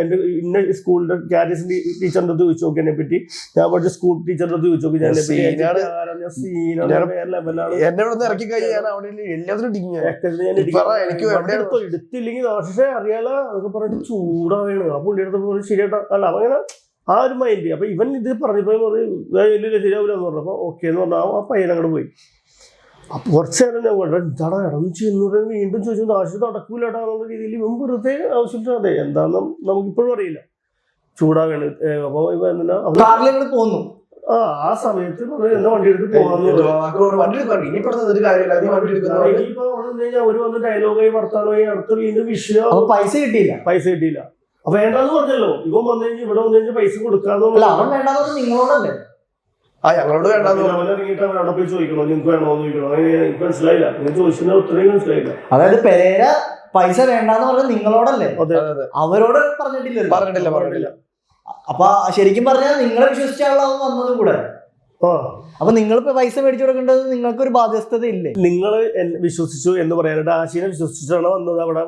എൻ്റെ ഇന്ന സ്കൂളിന്റെ കാരിയസിന്റെ ടീച്ചറിന്റെ അടുത്ത് ചോദിച്ചു നോക്കി എന്നെ പറ്റി, ഞാൻ പഠിച്ച സ്കൂൾ ടീച്ചറിന്റെ അടുത്ത് ചോദിച്ചു നോക്കി, ഞാൻ എടുത്തില്ലെങ്കിൽ പക്ഷേ അറിയാലോ അതൊക്കെ പറഞ്ഞിട്ട് ചൂടാവാണ്. ആ പുള്ളിയുടെ പോലെ ശരിയായിട്ടാ അല്ല അങ്ങനെ ആ ഒരു മൈൻഡ്. അപ്പൊ ഇവൻ ഇത് പറഞ്ഞപ്പോ ശരിയാവില്ല എന്ന് പറഞ്ഞപ്പോ ഓക്കെ എന്ന് പറഞ്ഞാൽ ആ പയ്യൻ അങ്ങോട്ട് പോയി. അപ്പൊ കുറച്ച് നേരം ഞാൻ എന്താടാ ഇടന്ന് ചെയ്യുന്നത് വീണ്ടും ചോദിച്ചു, ആവശ്യം നടക്കൂലടാ എന്നുള്ള രീതിയിൽ ഇവൻ വെറുതെ ആവശ്യമില്ല. അതെ എന്താണെന്ന് നമുക്കിപ്പോഴും അറിയില്ല, ചൂടാവാണ്. അപ്പൊ പോന്നു ആ സമയത്ത് എന്താ വണ്ടി എടുത്ത് പോകാന്ന് അവര് വന്ന് ഡയലോഗായി വർത്താനമായി അടുത്ത വീണ്ടും വിഷയം പൈസ കിട്ടിയില്ല. അപ്പൊ വേണ്ടാന്ന് പറഞ്ഞല്ലോ. ഇവൻ വന്നു കഴിഞ്ഞാൽ ഇവിടെ വന്നു കഴിഞ്ഞാൽ പൈസ കൊടുക്കാന്ന് നിങ്ങളോടല്ലേ? ഞങ്ങളോട് വേണ്ടാന്ന് ഇറങ്ങിയിട്ട് അവർ അവിടെ പോയി ചോദിക്കണോ, നിങ്ങൾക്ക് വേണോന്ന് ചോദിക്കണോ, എനിക്ക് മനസ്സിലായില്ല. നിങ്ങൾ ചോദിച്ചതിന് ഉത്തരം മനസ്സിലായില്ല. അതായത് പെരേര പൈസ വേണ്ടാന്ന് പറഞ്ഞാൽ നിങ്ങളോടല്ലേ, അവരോട് പറഞ്ഞിട്ടില്ല. അപ്പൊ ശരിക്കും പറഞ്ഞാൽ നിങ്ങളെ വിശ്വസിച്ചാണല്ലോ വന്നത് കൂടെ. അപ്പൊ നിങ്ങൾ പൈസ മേടിച്ചു കൊടുക്കേണ്ടത് നിങ്ങൾക്കൊരു ബാധ്യസ്ഥത ഇല്ലേ? നിങ്ങൾ വിശ്വസിച്ചു എന്ന് പറയാനായിട്ട് ആശിനെ വിശ്വസിച്ചിട്ടാണ് വന്നത്, അവിടെ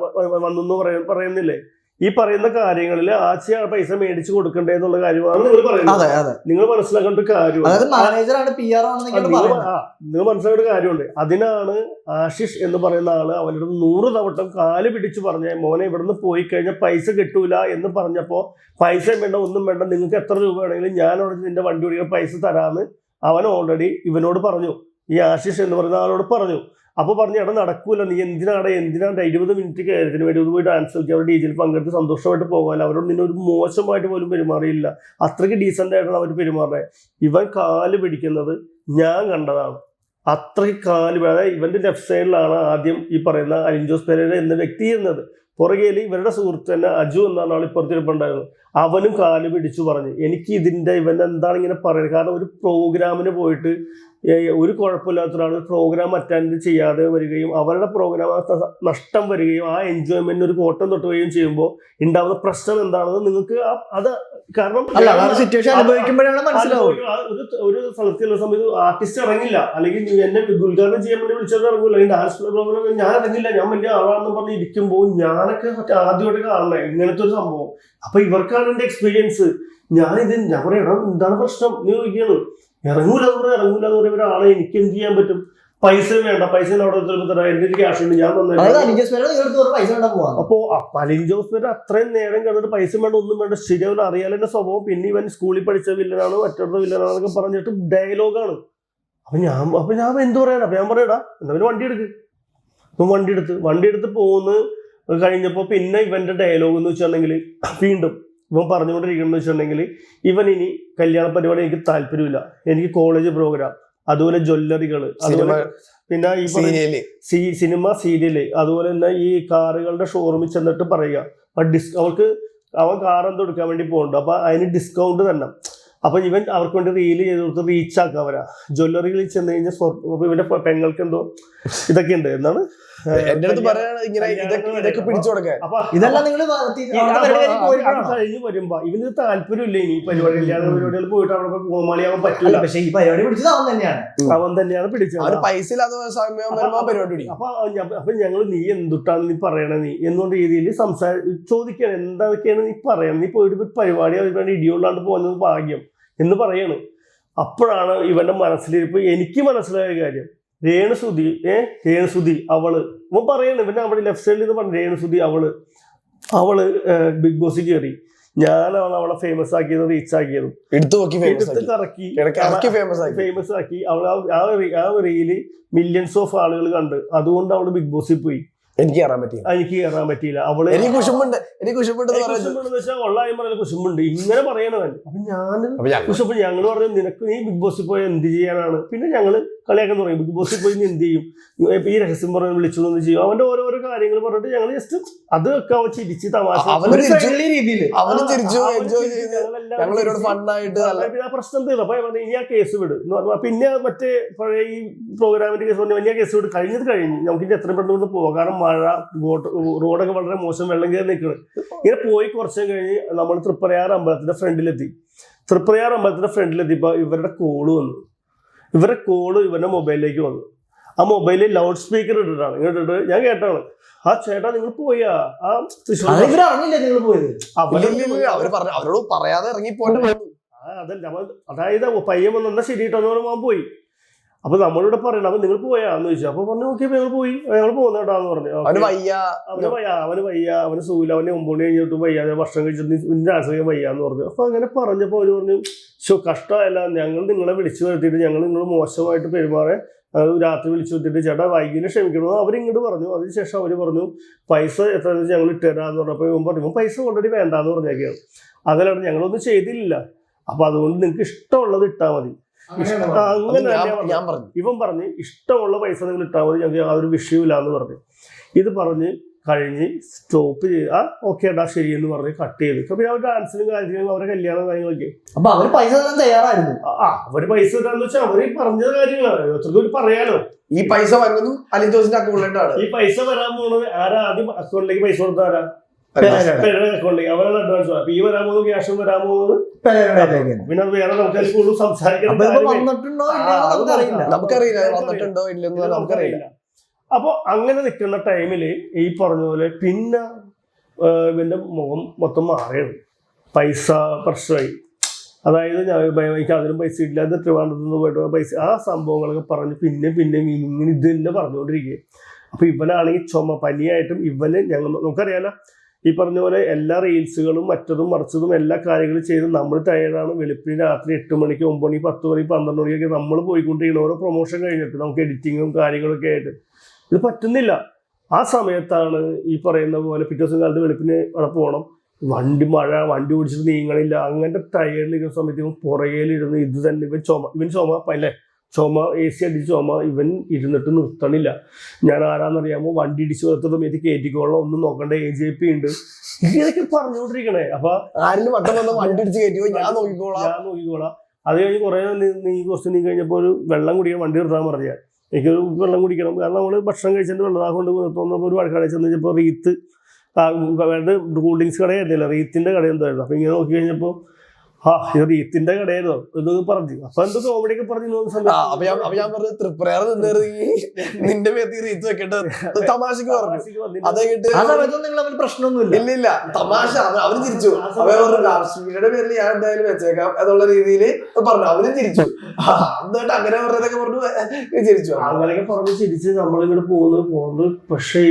വന്നെന്ന് പറയുന്നില്ലേ? ഈ പറയുന്ന കാര്യങ്ങളിൽ ആശയ പൈസ മേടിച്ചു കൊടുക്കണ്ടേ എന്നുള്ള കാര്യമാണ് നിങ്ങൾ പറയുന്നത്. നിങ്ങൾ മനസ്സിലാക്കേണ്ട ഒരു കാര്യം, നിങ്ങൾ മനസ്സിലാക്കേണ്ട കാര്യമുണ്ട്. അതിനാണ് ആശിഷ് എന്ന് പറയുന്ന ആള് അവനോട് 100 തവട്ടം കാല് പിടിച്ച് പറഞ്ഞ മോനെ ഇവിടുന്ന് പോയി കഴിഞ്ഞാൽ പൈസ കിട്ടൂല എന്ന് പറഞ്ഞപ്പോ പൈസ വേണ്ട ഒന്നും വേണ്ട, നിങ്ങൾക്ക് എത്ര രൂപ വേണമെങ്കിലും ഞാൻ അവിടെ നിന്റെ വണ്ടി ഓടിക്കാൻ പൈസ തരാമെന്ന് അവൻ ഓൾറെഡി ഇവനോട് പറഞ്ഞു, ഈ ആശിഷ് എന്ന് പറയുന്ന ആളോട് പറഞ്ഞു. അപ്പോൾ പറഞ്ഞു എടാ നടക്കൂല, നീ എന്തിനാണ് 20 മിനിറ്റ് കയറത്തിന് വേണ്ടി ഒന്ന് പോയി ഡാൻസ് കളിക്കുക, അവിടെ DJയിൽ പങ്കെടുത്ത് സന്തോഷമായിട്ട് പോകാൻ. അവരോട് നിന്നെ ഒരു മോശമായിട്ട് പോലും പെരുമാറിയില്ല, അത്രയ്ക്ക് ഡീസൻ്റ് ആയിട്ടാണ് അവർ പെരുമാറുന്നത്. ഇവൻ കാല് പിടിക്കുന്നത് ഞാൻ കണ്ടതാണ്. അത്രയ്ക്ക് കാല്, അതായത് ഇവന്റെ ലെഫ്റ്റ് സൈഡിലാണ് ആദ്യം ഈ പറയുന്ന അലിൻ ജോസ് പെരേര എന്ന വ്യക്തി ഇരുന്നത്. പുറകേൽ ഇവരുടെ സുഹൃത്ത് തന്നെ അജു എന്നാണ് ആൾ ഇപ്പുറത്തിരിപ്പുണ്ടായിരുന്നു. അവനും കാല് പിടിച്ചു പറഞ്ഞു എനിക്ക് ഇവൻ എന്താണ് ഇങ്ങനെ പറയുന്നത്. കാരണം ഒരു പ്രോഗ്രാമിന് പോയിട്ട് ഒരു കുഴപ്പമില്ലാത്ത ഒരാൾ പ്രോഗ്രാം അറ്റൻഡ് ചെയ്യാതെ വരികയും അവരുടെ പ്രോഗ്രാം നഷ്ടം വരികയും ആ എൻജോയ്മെന്റിന് ഒരു കോട്ടം തൊട്ടുകയും ചെയ്യുമ്പോൾ ഉണ്ടാവുന്ന പ്രശ്നം എന്താണെന്ന് നിങ്ങൾക്ക് അത് കാരണം സിറ്റുവേഷൻ അനുഭവിക്കുമ്പോഴാണ് മനസ്സിലാവും. ഒരു സ്ഥലത്തുള്ള സമയത്ത് ആർട്ടിസ്റ്റ് ഇറങ്ങില്ല, അല്ലെങ്കിൽ എന്നെ ഉദ്ഘാടനം ചെയ്യാൻ വേണ്ടി വിളിച്ചത് ഇറങ്ങില്ല, അല്ലെങ്കിൽ ഡാൻസ് പ്രോഗ്രാം ഞാൻ ഇറങ്ങില്ല, ഞാൻ വലിയ ആളാണെന്ന് പറഞ്ഞ് ഇരിക്കുമ്പോൾ ഞാനൊക്കെ ആദ്യമായിട്ട് കാണണേ ഇങ്ങനത്തെ ഒരു സംഭവം. അപ്പൊ ഇവർക്കാണ് എന്റെ എക്സ്പീരിയൻസ്. ഞാൻ പറയാം എന്താണ് പ്രശ്നം എന്ന് ചോദിക്കുകയാണ്. ഇറങ്ങൂല എന്ന് പറയുന്ന ഒരാളെ എനിക്ക് എന്ത് ചെയ്യാൻ പറ്റും? പൈസ വേണ്ട, പൈസ അവിടെ തരാം, എന്റെ ക്യാഷ് ഉണ്ട്, ഞാൻ തന്നെ. അപ്പോ അലിൻ ജോസ് പേര് അത്രയും നേരം കണ്ടിട്ട് പൈസ വേണ്ട, ഒന്നും വേണ്ട, ശരിയാവില്ല, അറിയാലെന്റെ സ്വഭാവം. പിന്നെ ഇവൻ സ്കൂളിൽ പഠിച്ച വില്ലനാണ്, മറ്റൊരു വില്ലനാണെന്നൊക്കെ പറഞ്ഞിട്ട് ഡയലോഗാണ്. അപ്പൊ ഞാൻ എന്ത് പറയാനാ? അപ്പൊ ഞാൻ പറയടാ എന്താ വണ്ടി എടുത്ത് പോകുന്നു കഴിഞ്ഞപ്പോ പിന്നെ ഇവന്റെ ഡയലോഗ് എന്ന് വെച്ചിട്ടുണ്ടെങ്കിൽ വീണ്ടും ഇവൻ പറഞ്ഞുകൊണ്ടിരിക്കുന്നത് വെച്ചിട്ടുണ്ടെങ്കിൽ ഇവൻ ഇനി കല്യാണ പരിപാടി എനിക്ക് താല്പര്യമില്ല, എനിക്ക് കോളേജ് പ്രോഗ്രാം, അതുപോലെ ജ്വല്ലറികള്, അതുപോലെ പിന്നെ ഈ സിനിമ സീരിയല്, അതുപോലെ തന്നെ ഈ കാറുകളുടെ ഷോറൂമിൽ ചെന്നിട്ട് പറയുക അവൻ കാർ എന്തോ എടുക്കാൻ വേണ്ടി പോകുന്നുണ്ട്, അപ്പൊ അതിന് ഡിസ്കൗണ്ട് തന്നെ. അപ്പൊ ഇവൻ അവർക്ക് വേണ്ടി റീല് ചെയ്ത് കൊടുത്ത് റീച്ച് ആക്കാൻ വരാ. ജ്വല്ലറികളിൽ ചെന്ന് കഴിഞ്ഞാൽ ഇവന്റെ പെങ്ങൾക്ക് എന്തോ ഇതൊക്കെ ഉണ്ട് എന്നാണ് എന്റെ അടുത്ത് പറയാണ് ഇങ്ങനെ ഇതൊക്കെ പിടിച്ചു കൊടുക്കാൻ. ഇതെല്ലാം നിങ്ങൾ കഴിഞ്ഞ് വരുമ്പോ ഇവന് താല്പര്യമില്ല ഇനി പരിപാടി പരിപാടികൾ പോയിട്ട് അവിടെ കോമാളിയാവാൻ പറ്റില്ല. പക്ഷെ ഈ പരിപാടി പിടിച്ചത് അവൻ തന്നെയാണ് പിടിച്ചത്. പൈസ ഇല്ലാത്ത സമയം വരുമ്പോ പരിപാടി. അപ്പൊ ഞങ്ങൾ നീ എന്തുട്ടാണ് നീ പറയണ, നീ എന്നുള്ള രീതിയിൽ ചോദിക്കണം എന്തൊക്കെയാണ് നീ പറയണം, നീ പോയിട്ട് പരിപാടി അവരുടെ ഇടിയുള്ളാണ്ട് പോകുന്നത് ഭാഗ്യം എന്ന് പറയാണ്. അപ്പോഴാണ് ഇവന്റെ മനസ്സിലിരിപ്പ് എനിക്ക് മനസ്സിലായ കാര്യം. രേണുസുതി അവള് ഇവൻ പറയണ ഇവന്റെ അവിടെ ലെഫ്റ്റ് സൈഡിൽ നിന്ന് പറഞ്ഞു രേണുസുതി അവള് ബിഗ് ബോസിൽ കയറി, ഞാനാണ് അവളെ ഫേമസ് ആക്കിയതും റീച്ച് ആക്കിയതും എടുത്ത് കറക്കി ഫേമസ് ആക്കി. അവൾ ആ റീല് മില്യൺസ് ഓഫ് ആളുകൾ കണ്ട്, അതുകൊണ്ട് അവള് ബിഗ് ബോസിൽ പോയി. എനിക്ക് കയറാൻ പറ്റിയില്ല. അവള് കുശുമ്പുണ്ട് ഇങ്ങനെ പറയണവൻ. അപ്പൊ ഞങ്ങള് പറഞ്ഞു നിനക്ക് നീ ബിഗ് ബോസിൽ പോയി എന്ത് ചെയ്യാനാണ്? പിന്നെ ഞങ്ങള് കളിയാക്കാൻ തുടങ്ങി, ബിഗ് ബോസിൽ പോയി നീ എന്ത് ചെയ്യും, ഈ രഹസ്യം പറഞ്ഞ് വിളിച്ചു എന്ന് ചെയ്യും. അവന്റെ ഓരോരോ കാര്യങ്ങൾ പറഞ്ഞിട്ട് ഞങ്ങൾ ജസ്റ്റ് അതൊക്കെ അവൻ ചിരിച്ച് തമാശ രീതിയിൽ പ്രശ്നം തീർന്നു. അപ്പൊ ഇനി ആ കേസ് വിട് എന്ന് പറഞ്ഞു. പിന്നെ മറ്റേ പഴയ ഈ പ്രോഗ്രാമിന്റെ കേസ് പറഞ്ഞു, വലിയ കേസ് വിട്, കഴിഞ്ഞ് നമുക്ക് ഇനി എത്രയും പെട്ടെന്ന് പോകാം, കാരണം മഴ റോഡൊക്കെ വളരെ മോശം, വെള്ളം കയറി നിൽക്കുന്നത്. ഇങ്ങനെ പോയി കുറച്ചും കഴിഞ്ഞ് നമ്മൾ തൃപ്രയാർ അമ്പലത്തിന്റെ ഫ്രണ്ടിലെത്തിയപ്പോ ഇവരുടെ കോള് വന്നു. ഇവരുടെ കോള് ഇവരുടെ മൊബൈലിലേക്ക് വന്നു. ആ മൊബൈലിൽ ലൗഡ് സ്പീക്കർ ഇട്ടിട്ടാണ് ഇട്ടിട്ട് ഞാൻ കേട്ടാണ്, ആ ചേട്ടാ നിങ്ങൾ പോയാ ആ അവരോട് പറയാതെ ഇറങ്ങി പോയിട്ട് അതല്ല അതായത് പയ്യൻ വന്നാ ശരിയിട്ടെന്ന് പറയുമ്പോൾ പോയി. അപ്പൊ നമ്മളിവിടെ പറയണം അപ്പൊ നിങ്ങൾ പോയാന്ന് ചോദിച്ചു. അപ്പൊ പറഞ്ഞു ഓക്കെ ഞങ്ങൾ പോയി, ഞങ്ങൾ പോകുന്നേട്ടാന്ന് പറഞ്ഞു. അവന് വയ്യ, അവന് സൂല, അവന് 9 മണി കഴിഞ്ഞിട്ട് വയ്യ, ഭക്ഷണം കഴിച്ചിട്ട് ആശ്രയം വയ്യാന്ന് പറഞ്ഞു. അപ്പൊ അങ്ങനെ പറഞ്ഞപ്പോ അവര് പറഞ്ഞു കഷ്ടമല്ല, ഞങ്ങൾ നിങ്ങളെ വിളിച്ചു വരുത്തിയിട്ട് ഞങ്ങൾ നിങ്ങൾ മോശമായിട്ട് പെരുമാറെ രാത്രി വിളിച്ചു വരുത്തിയിട്ട് ചേട്ടാ വൈകിട്ട് ക്ഷമിക്കണമെന്ന് അവരിങ്ങോട്ട് പറഞ്ഞു. അതിനുശേഷം അവര് പറഞ്ഞു പൈസ എത്ര ഞങ്ങൾ ഇട്ടുതരാന്ന് പറഞ്ഞപ്പോ ഇവൻ പറഞ്ഞു പൈസ ഓൾറെഡി വേണ്ടാന്ന് പറഞ്ഞേക്കാണ്. അതിലാണ് ഞങ്ങളൊന്നും ചെയ്തില്ല, അപ്പൊ അതുകൊണ്ട് നിങ്ങൾക്ക് ഇഷ്ടമുള്ളത് ഇട്ടാ മതി. അങ്ങനെ ഇവൻ പറഞ്ഞ് ഇഷ്ടമുള്ള പൈസ നിങ്ങൾ ഇട്ടാൽ മതി, ഞങ്ങൾക്ക് യാതൊരു വിഷയമില്ല എന്ന് പറഞ്ഞു. ഇത് പറഞ്ഞ് കഴിഞ്ഞ് സ്റ്റോപ്പ് ചെയ്ത് ഓക്കെ ഏട്ടാ ശരി എന്ന് പറഞ്ഞ് കട്ട് ചെയ്ത്. പിന്നെ അവരുടെ ഡാൻസിനും കാര്യങ്ങളും അവരുടെ കല്യാണം കാര്യങ്ങളൊക്കെ അപ്പൊ അവര് പൈസ തരാൻ തയ്യാറായിരുന്നു. അവര് പൈസ തരാന്ന് വെച്ചാൽ അവര് പറഞ്ഞ കാര്യങ്ങളാണ് ഓരോരുത്തർക്ക് പറയാലോ. ഈ പൈസ വന്നതും അലിൻ ജോസിന്റെ അക്കൗണ്ടിലാണ്. ഈ പൈസ വരാൻ പോകുന്നത് ആരാ? ആദ്യം അക്കൗണ്ടിലേക്ക് പൈസ കൊടുത്താരാ? അക്കൗണ്ടിലേക്ക് അവരാണ് അഡ്വാൻസ്. അപ്പൊ ഈ വരാൻ പോകുന്നത് ക്യാഷും വരാൻ പോകുന്നത് പിന്നെ അത് വേറെ നമുക്ക് കൂടുതൽ സംസാരിക്കാൻ വന്നിട്ടുണ്ടോ ഇല്ലെന്ന് നമുക്കറിയില്ല. അപ്പൊ അങ്ങനെ നിൽക്കുന്ന ടൈമില് ഈ പറഞ്ഞ പോലെ പിന്നെ ഇവന്റെ മുഖം മൊത്തം മാറിയത്, പൈസ പ്രശ്നമായി. അതായത് എനിക്ക് അതിനും പൈസ ഇല്ല, അത് ട്രിവാൻഡ്രത്ത് നിന്ന് പോയിട്ട് പൈസ ആ സംഭവങ്ങളൊക്കെ പറഞ്ഞ് പിന്നെ ഇങ്ങനെ ഇത് തന്നെ പറഞ്ഞുകൊണ്ടിരിക്കുക. അപ്പൊ ഇവനാണെങ്കിൽ പനിയായിട്ടും ഇവന് നമുക്കറിയാലോ ഈ പറഞ്ഞ പോലെ എല്ലാ റീൽസുകളും മറ്റതും മറിച്ചതും എല്ലാ കാര്യങ്ങളും ചെയ്ത് നമ്മൾ ടയർഡാണ്. വെളുപ്പിന് രാത്രി 8 മണിക്ക് 9 മണി 10 മണി 12 മണിക്കൊക്കെ നമ്മൾ പോയിക്കൊണ്ടിരിക്കുന്ന ഓരോ പ്രൊമോഷൻ കഴിഞ്ഞിട്ട് നമുക്ക് എഡിറ്റിങ്ങും കാര്യങ്ങളൊക്കെ ആയിട്ട് ഇത് പറ്റുന്നില്ല. ആ സമയത്താണ് ഈ പറയുന്ന പോലെ പിറ്റേ ദിവസം കാലത്ത് വെളുപ്പിന് അവിടെ പോകണം, വണ്ടി ഓടിച്ചിട്ട് നീങ്ങണില്ല. അങ്ങനത്തെ ടയർഡിലിരിക്കുന്ന സമയത്ത് ഇവൻ പുറകേലിരുന്ന് ഇത് തന്നെ ഇവൻ ചുമ AC അടിച്ച് ചുമ ഇവൻ ഇരുന്നിട്ട് നിർത്തണില്ല. ഞാൻ ആരാന്നറിയാമോ, വണ്ടി ഇടിച്ച് നിർത്ത സമയത്ത് കയറ്റിക്കോളാം, ഒന്നും നോക്കണ്ട, AJP ഉണ്ട്, ഇതൊക്കെ പറഞ്ഞുകൊണ്ടിരിക്കണേ. അപ്പൊ ആരെങ്കിലും വണ്ടി ഇടിച്ച് കയറ്റിക്കോ, ഞാൻ നോക്കിക്കോളാം. അത് കഴിഞ്ഞ് കുറേ കുറച്ച് നീ കഴിഞ്ഞപ്പോൾ ഒരു വെള്ളം കുടിക്കാൻ വണ്ടി നിർത്താൻ പറഞ്ഞാൽ എനിക്കൊരു വെള്ളം കുടിക്കണം. കാരണം നമ്മൾ ഭക്ഷണം കഴിച്ചിട്ട് വെള്ളം കൊണ്ട് തോന്നുമ്പോൾ ഒരു കടയിൽ ചെന്ന് കഴിഞ്ഞപ്പോൾ റീത്ത് കൂൾ ഡ്രിങ്ക്സ് കടയായിരുന്നില്ല, റീത്തിൻ്റെ കട എന്തായിരുന്നു. അപ്പോൾ ഇങ്ങനെ നോക്കി കഴിഞ്ഞപ്പോൾ ഇത് റീത്തിന്റെ കടയായിരുന്നോ എന്നൊക്കെ പറഞ്ഞു. അപ്പൊ എന്തോ കോമഡിയൊക്കെ പറഞ്ഞു അപ്പൊ ഞാൻ പറഞ്ഞു തൃപ്രയാർ നിന്റെ മേത്ത് റീത്ത് വെക്കേണ്ടത് തമാശക്ക് പറഞ്ഞു. അത് കഴിഞ്ഞിട്ട് പ്രശ്നമൊന്നുമില്ല, ഇല്ല തമാശ. അവന് തിരിച്ചു. കാശ്മീരുടെ പേരിൽ ഞാൻ എന്തായാലും വെച്ചേക്കാം എന്നുള്ള രീതിയിൽ പറഞ്ഞു. അവനും തിരിച്ചു. എന്നിട്ട് അങ്ങനെ പറഞ്ഞതൊക്കെ പറഞ്ഞു ചിരിച്ചു. അങ്ങനെയൊക്കെ പറഞ്ഞ് ചിരിച്ച് നമ്മളിങ്ങോട്ട് പോകുന്നത്. പക്ഷേ